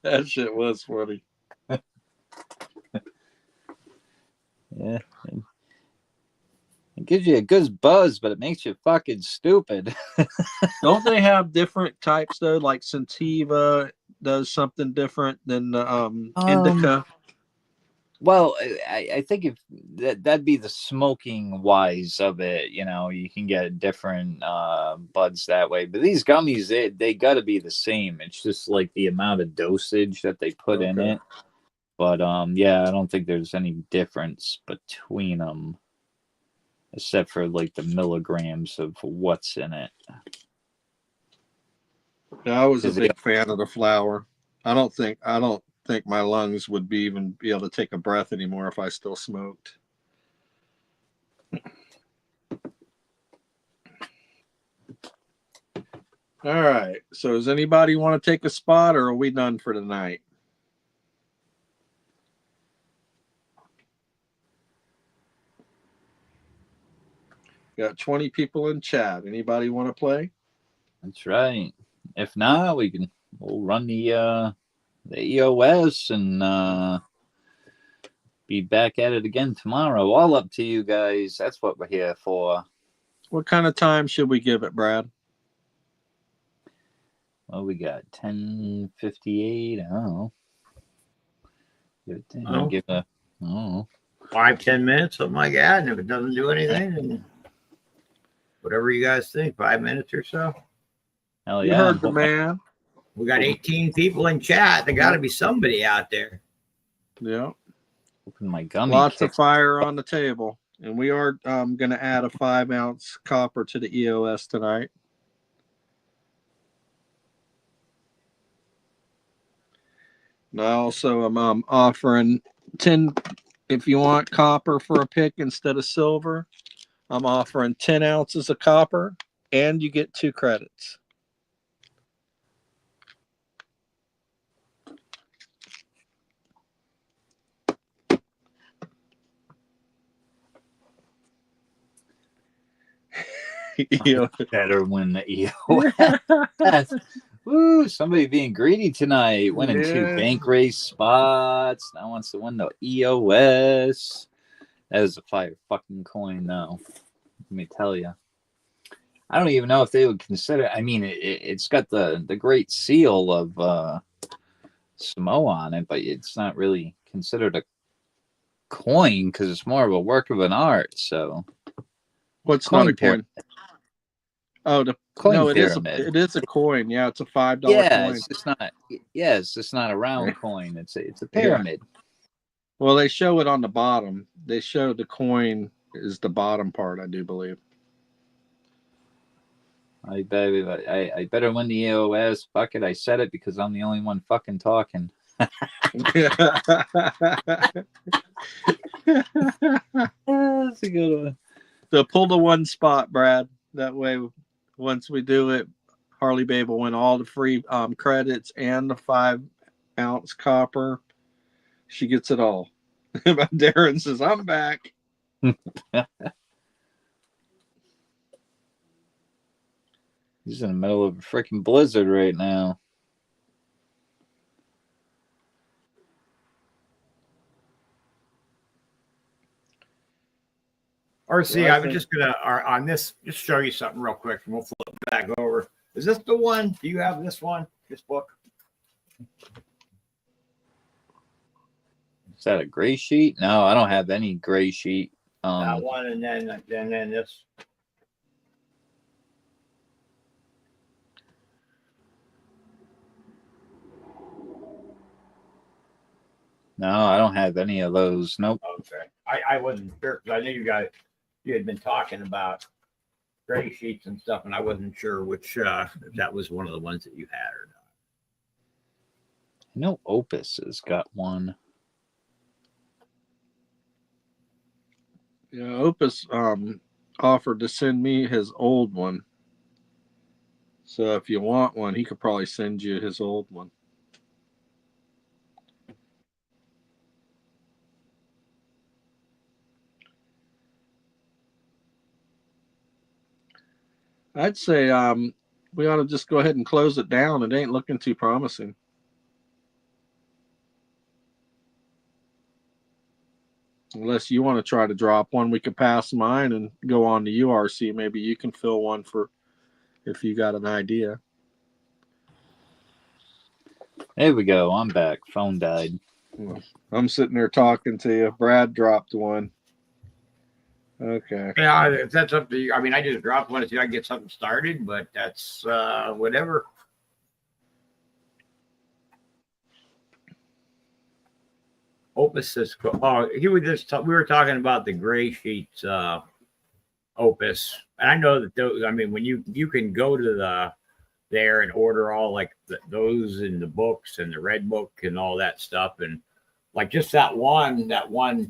That shit was funny. Yeah. It gives you a good buzz, but it makes you fucking stupid. Don't they have different types though? Like Sentiva does something different than the Indica. Well, I think if that'd be the smoking wise of it, you know, you can get different buds that way. But these gummies, they got to be the same. It's just like the amount of dosage that they put in Okay. it. But yeah, I don't think there's any difference between them, except for like the milligrams of what's in it. Yeah, I was a 'Cause they, big fan of the flower. I don't think my lungs would even be able to take a breath anymore if I still smoked. All right. So does anybody want to take a spot, or are we done for tonight? Got 20 people in chat. Anybody want to play? that's right. If not, we'll run the EOS and be back at it again tomorrow. All up to you guys. That's what we're here for. What kind of time should we give it, Brad? Well, we got 10:58. I don't know. Oh. Give a, oh. 5-10 minutes, something like that. And if it doesn't do anything, then whatever you guys think, 5 minutes or so. Hell You yeah. heard the man. We got 18 people in chat. There got to be somebody out there. Yeah. Open my gummy. Lots kicks. of fire on the table. And we are going to add a 5-ounce copper to the EOS tonight. And I also am offering 10, if you want copper for a pick instead of silver, I'm offering 10 ounces of copper and you get 2 credits. Better win the EOS. Woo, somebody being greedy tonight. Winning 2 bank race spots. Now wants to win the EOS. That is a fire fucking coin, though. Let me tell you. I don't even know if they would consider. I mean, it's got the great seal of Samo on it, but it's not really considered a coin because it's more of a work of an art. So, What's not a coin? Oh, coin it pyramid. is a coin. Yeah, it's a $5 yeah, coin. it's just not. Yeah, it's just not a round coin. It's a pyramid. Yeah. Well, they show it on the bottom. They show the coin is the bottom part, I do believe. I better win the EOS. Fuck it, I said it because I'm the only one fucking talking. That's a good one. So pull the one spot, Brad. That way, once we do it, Harley Babe will win all the free credits and the 5-ounce copper. She gets it all. Darren says, I'm back. He's in the middle of a freaking blizzard right now. RC, I was just gonna on this just show you something real quick, and we'll flip back over. Is this the one? Do you have this one? This book? Is that a gray sheet? No, I don't have any gray sheet. That one, and then this. No, I don't have any of those. Nope. Okay, I wasn't sure because I knew you had been talking about gray sheets and stuff, and I wasn't sure which if that was one of the ones that you had or not. I know Opus has got one. Yeah, Opus offered to send me his old one. So if you want one, he could probably send you his old one. I'd say we ought to just go ahead and close it down. It ain't looking too promising. Unless you want to try to drop one, we could pass mine and go on to URC. Maybe you can fill one for if you got an idea. There we go. I'm back. Phone died. I'm sitting there talking to you. Brad dropped one. Okay. Yeah, if that's up to you. I mean, I just dropped one to see if I can get something started, but that's whatever. Opus says, oh, he was just we were talking about the gray sheets Opus, and I know that those. I mean, when you can go to there and order all like those in the books and the red book and all that stuff, and like just that one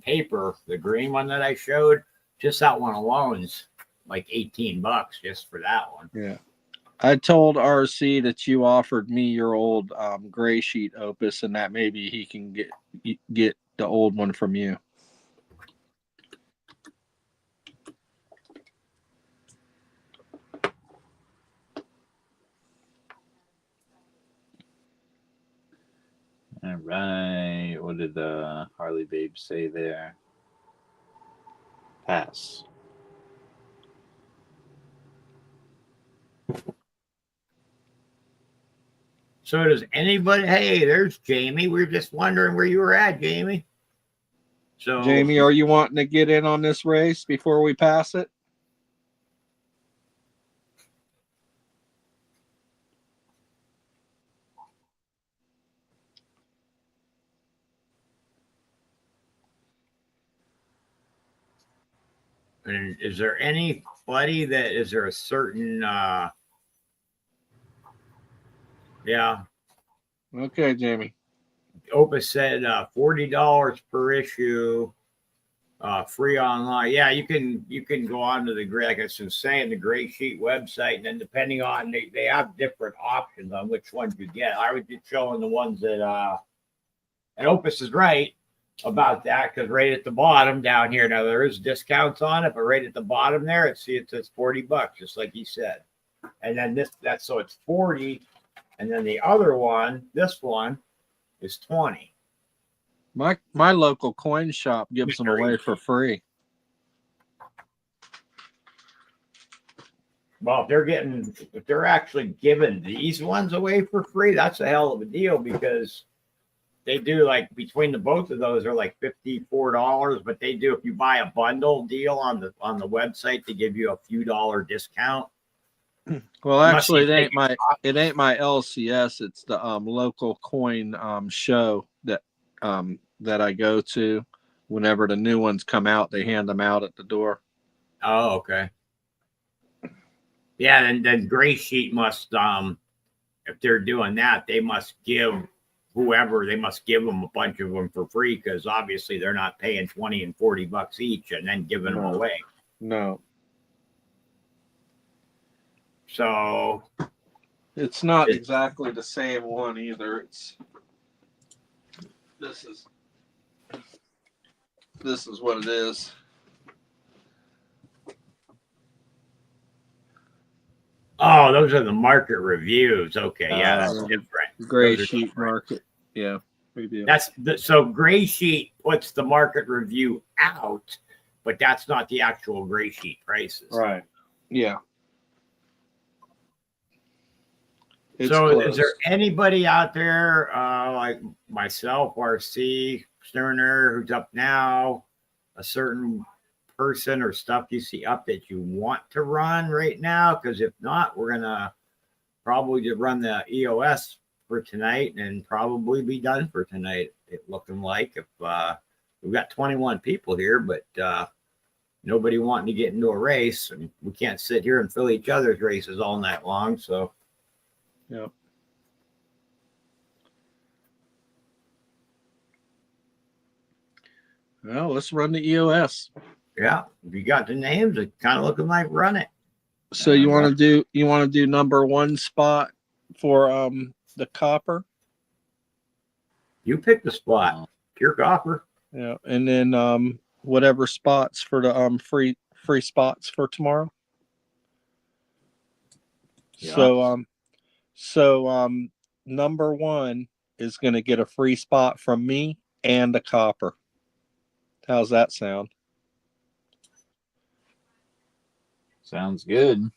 paper, the green one that I showed, just that one alone's like $18 just for that one. Yeah. I told RC that you offered me your old gray sheet Opus, and that maybe he can get the old one from you. All right. What did the Harley Babe say there? Pass. So does anybody? Hey, there's Jamie. We were just wondering where you were at, Jamie. So Jamie, are you wanting to get in on this race before we pass it? and is there anybody that is there a certain yeah. Okay, Jamie. Opus said $40 per issue, free online. Yeah, you can go on to the gray, like I was saying, the Gray Sheet website, and then depending on they have different options on which ones you get. I was just showing the ones that and Opus is right about that, because right at the bottom down here, now there is discounts on it, but right at the bottom there, it says $40, just like he said. And then that's so it's 40, and then the other one, this one, is 20. My local coin shop gives them away for free. Well, if they're actually giving these ones away for free, that's a hell of a deal, because they do, like, between the both of those are like $54, but they do, if you buy a bundle deal on the website, they give you a few dollar discount. Well, actually, it ain't my LCS. It's the local coin show that I go to. Whenever the new ones come out, they hand them out at the door. Oh, okay. Yeah, and then Gray Sheet must, if they're doing that, they must give whoever, they must give them a bunch of them for free, because obviously they're not paying $20 and $40 each and then giving them away. No. So it's not exactly the same one either. This is what it is. oh, those are the market reviews. Okay, yeah, that's different. Gray Sheet market. Yeah, we do. So Gray Sheet puts the market review out, but that's not the actual Gray Sheet prices. Right. Yeah. It's so close. Is there anybody out there like myself, RC, Sterner, who's up now, a certain person or stuff you see up that you want to run right now? Because if not, we're gonna probably just run the EOS for tonight and probably be done for tonight. It looking like, if we've got 21 people here, but nobody wanting to get into a race, and we can't sit here and fill each other's races all night long. So yep. Well, let's run the EOS. yeah, if you got the names, it's kind of looking like run it. So you want to do number one spot for the copper? You pick the spot. Pure copper. Yeah, and then whatever spots for the free spots for tomorrow. Yeah. So number one is going to get a free spot from me and a copper. How's that sound? Sounds good.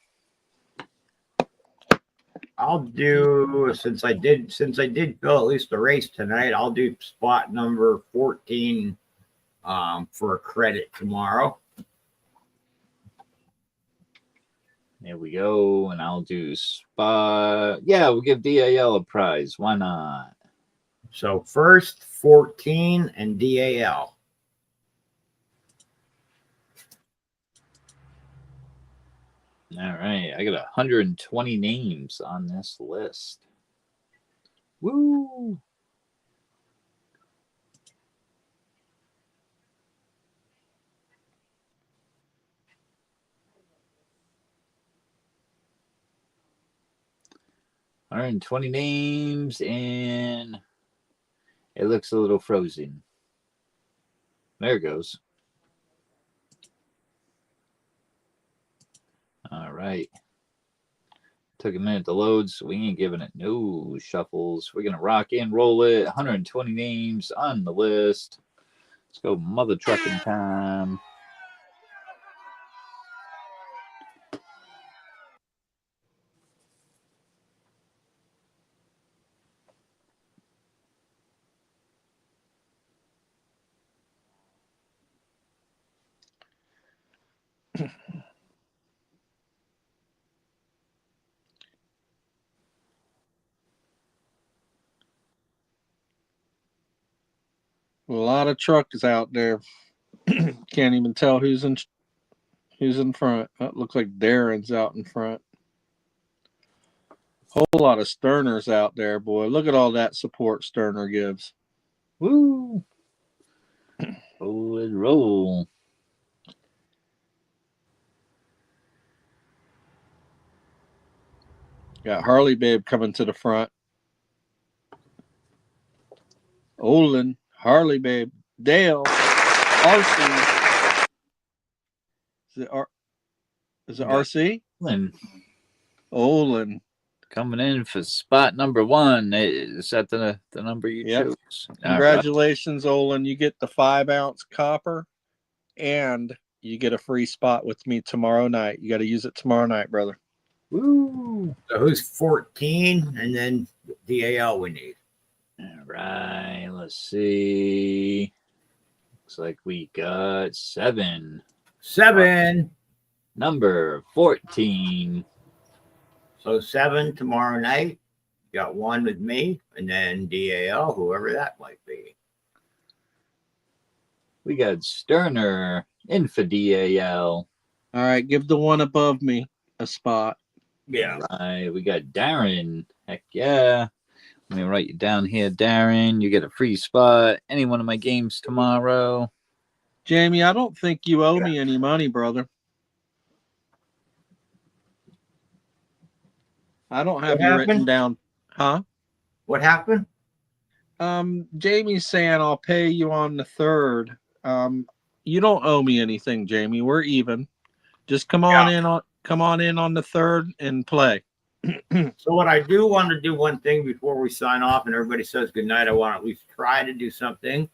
I'll do since I did fill at least the race tonight. I'll do spot number 14 for a credit tomorrow. There we go. And I'll do spot. Yeah, we'll give DAL a prize. Why not? So first 14 and DAL. All right. I got 120 names on this list. Woo! All right, 20 names, and it looks a little frozen. There it goes. All right. Took a minute to load, so we ain't giving it no shuffles. We're going to rock and roll it. 120 names on the list. Let's go mother trucking time. A lot of trucks out there. Can't even tell who's in front. That looks like Darren's out in front. Whole lot of Sterners out there, boy. Look at all that support Sterner gives. Woo! Roll and roll. Got Harley Babe coming to the front. Olin, Harley Babe, Dale, RC. Is it RC? Olin. Coming in for spot number 1. Is that the number you chose? Congratulations, Olin. You get the 5-ounce copper, and you get a free spot with me tomorrow night. You got to use it tomorrow night, brother. Woo! So who's 14 and then DAL we need? All right, let's see. Looks like we got 7. 7. Number 14. So 7 tomorrow night. Got 1 with me, and then DAL, whoever that might be. We got Sterner in for DAL. All right, give the one above me a spot. Yeah. All right, we got Darren. Heck yeah. Let me write you down here, Darren. You get a free spot. Any one of my games tomorrow. Jamie, I don't think you owe me any money, brother. I don't have you written down. Huh? What happened? Jamie's saying I'll pay you on the 3rd. You don't owe me anything, Jamie. We're even. Just come on in on the 3rd and play. So what I do want to do one thing before we sign off and everybody says goodnight, I want to at least try to do something,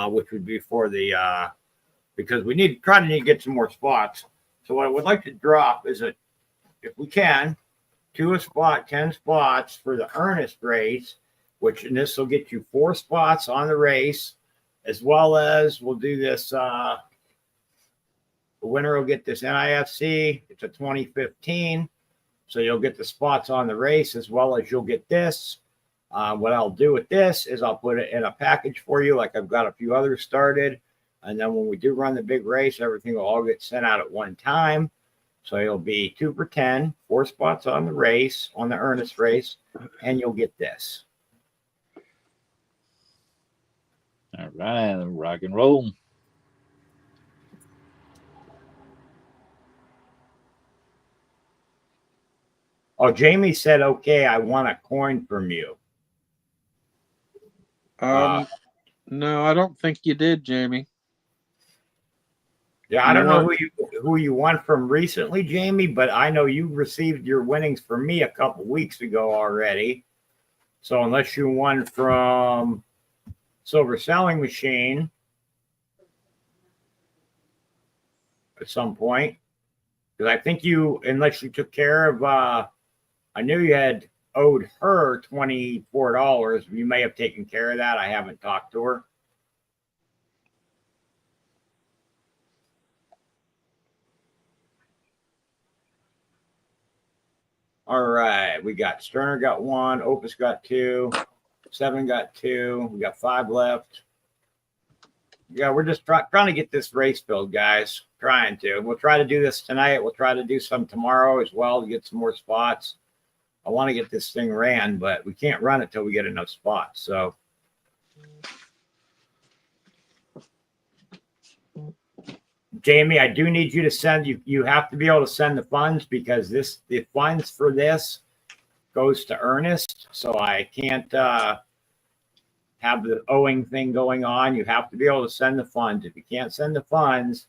which would be for the because we need to get some more spots. So what I would like to drop is if we can, 10 spots for the Ernest race, and this will get you 4 spots on the race, as well as we'll do this. The winner will get this NIFC. It's a 2015. So you'll get the spots on the race as well as you'll get this. What I'll do with this is I'll put it in a package for you, like I've got a few others started. And then when we do run the big race, everything will all get sent out at one time. So it'll be 2 for 10, 4 spots on the race, on the Ernest race, and you'll get this. All right, rock and roll. Oh, Jamie said, okay, I want a coin from you. No, I don't think you did, Jamie. Yeah, I don't know who you won from recently, Jamie, but I know you received your winnings from me a couple weeks ago already. So unless you won from Silver Selling Machine at some point, because I think unless you took care of, I knew you had owed her $24. You may have taken care of that. I haven't talked to her. All right, we got Sterner got 1, Opus got 2, 7 got 2, we got 5 left. Yeah, we're just trying to get this race filled, guys. Trying to. We'll try to do this tonight. We'll try to do some tomorrow as well to get some more spots. I want to get this thing ran, but we can't run it till we get enough spots. So Jamie, I do need you to send you have to be able to send the funds because the funds for this goes to Ernest. So I can't have the owing thing going on. You have to be able to send the funds. If you can't send the funds,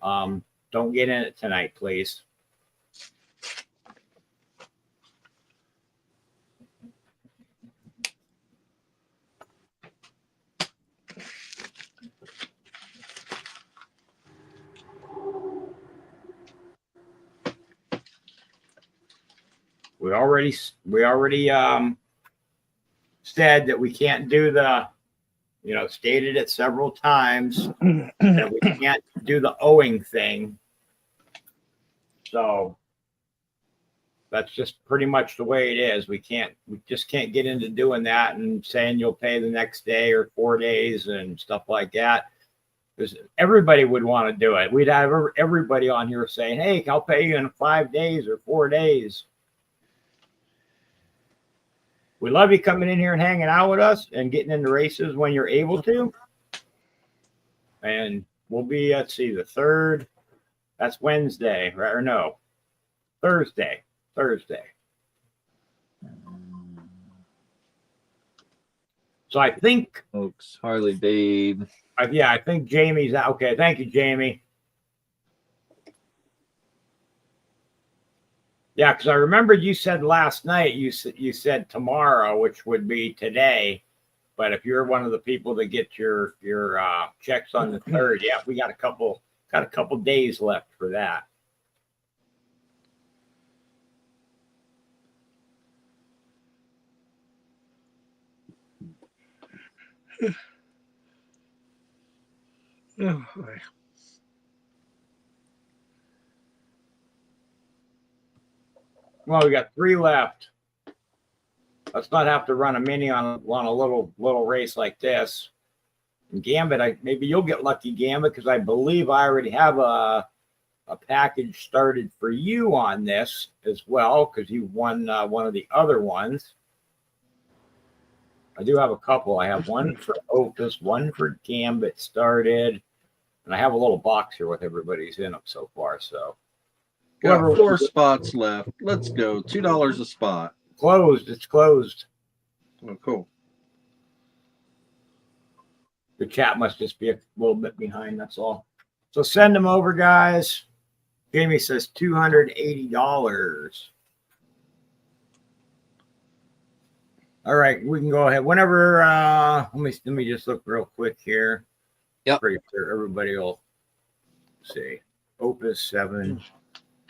don't get in it tonight, please. We already said that we can't do the, stated it several times that we can't do the owing thing. So that's just pretty much the way it is. We just can't get into doing that and saying you'll pay the next day or 4 days and stuff like that. Because everybody would want to do it. We'd have everybody on here saying, hey, I'll pay you in 5 days or 4 days. We love you coming in here and hanging out with us and getting into races when you're able to. And we'll be, let's see, the 3rd. That's Wednesday, right? Or no, Thursday. So I think. Folks, Harley Babe. I think Jamie's out. Okay, thank you, Jamie. Yeah, because I remember you said last night, you said tomorrow, which would be today. But if you're one of the people that get your checks on the 3rd, yeah, we got a couple days left for that. Oh, boy. Well, we got 3 left. Let's not have to run a mini on a little race like this. And Gambit, maybe you'll get lucky, Gambit, because I believe I already have a package started for you on this as well, because you won one of the other ones. I do have a couple. I have one for Opus, one for Gambit started, and I have a little box here with everybody's in them so far. So. Got 4 spots left. Let's go. $2 a spot. Closed. It's closed. Oh, cool. The chat must just be a little bit behind. That's all. So send them over, guys. Jamie says $280. All right, we can go ahead. Whenever, let me just look real quick here. Yep. Pretty sure everybody will see. Opus 7.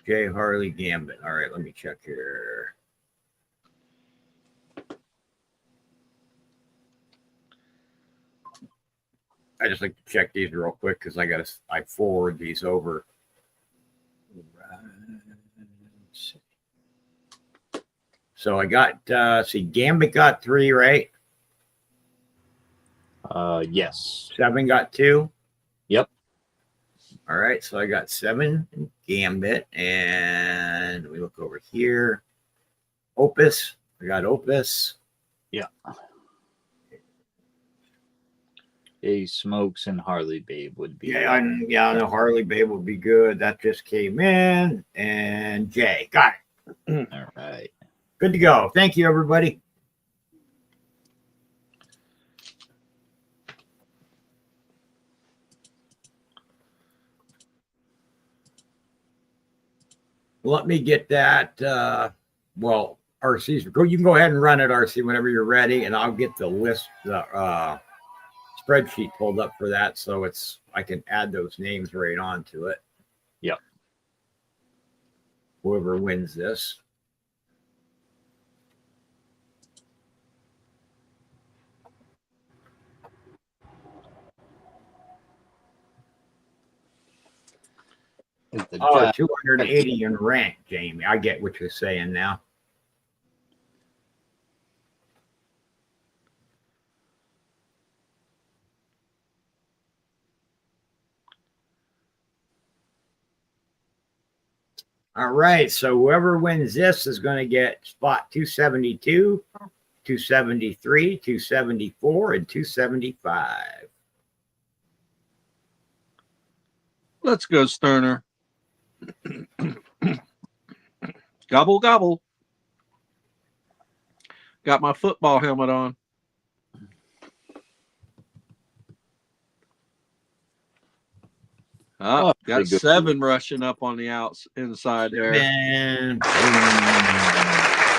J. Harley Gambit. All right, let me check here. I just like to check these real quick because I forward these over. So I got Gambit got 3, right? Yes. 7 got 2. Yep. All right, so I got 7 Gambit, and we look over here. Opus, I got Opus. Yeah. A Smokes and Harley Babe would be. Yeah, I know Harley Babe would be good. That just came in, and Jay got it. All right. Good to go. Thank you, everybody. Let me get that. RC's. You can go ahead and run it, RC, whenever you're ready, and I'll get the list, the spreadsheet pulled up for that, so I can add those names right onto it. Yep. Whoever wins this. It's the Oh, job. 280 in rank, Jamie. I get what you're saying now. All right, so whoever wins this is going to get spot 272, 273, 274, and 275. Let's go, Sterner. Gobble, gobble. Got my football helmet on. Oh, Got pretty good. 7 rushing up on the outs inside there. Man.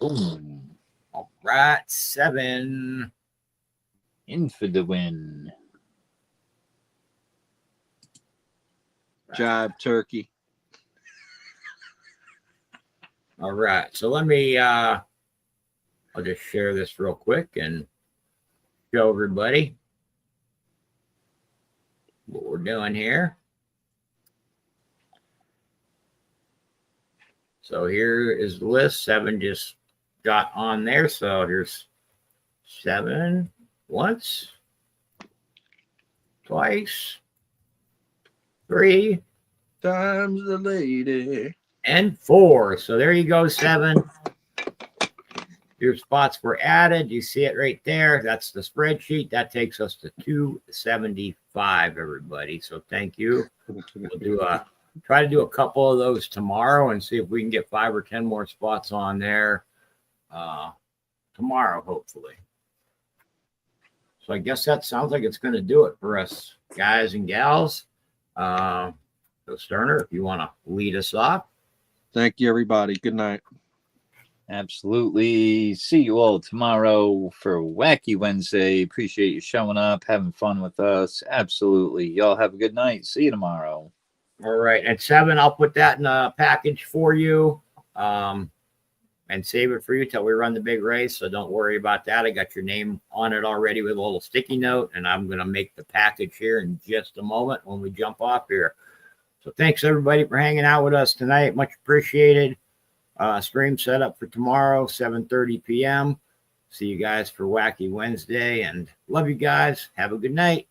Boom. All right, 7. In for the win. Jive turkey. All right, so let me I'll just share this real quick and show everybody what we're doing here. So here is the list. 7 just got on there. So here's 7 once, twice, 3, Time's the lady. and 4. So there you go, 7. Your spots were added. You see it right there. That's the spreadsheet. That takes us to 275, everybody. So thank you. We'll try to do a couple of those tomorrow and see if we can get 5 or 10 more spots on there tomorrow, hopefully. So I guess that sounds like it's going to do it for us, guys and gals. So Sterner, if you want to lead us off. Thank you, everybody. Good night. Absolutely. See you all tomorrow for Wacky Wednesday. Appreciate you showing up, having fun with us. Absolutely. Y'all have a good night. See you tomorrow. All right. At 7, I'll put that in a package for you and save it for you till we run the big race. So don't worry about that. I got your name on it already with a little sticky note, and I'm going to make the package here in just a moment when we jump off here. So thanks, everybody, for hanging out with us tonight. Much appreciated. Stream set up for tomorrow, 7:30 p.m. See you guys for Wacky Wednesday, and love you guys. Have a good night.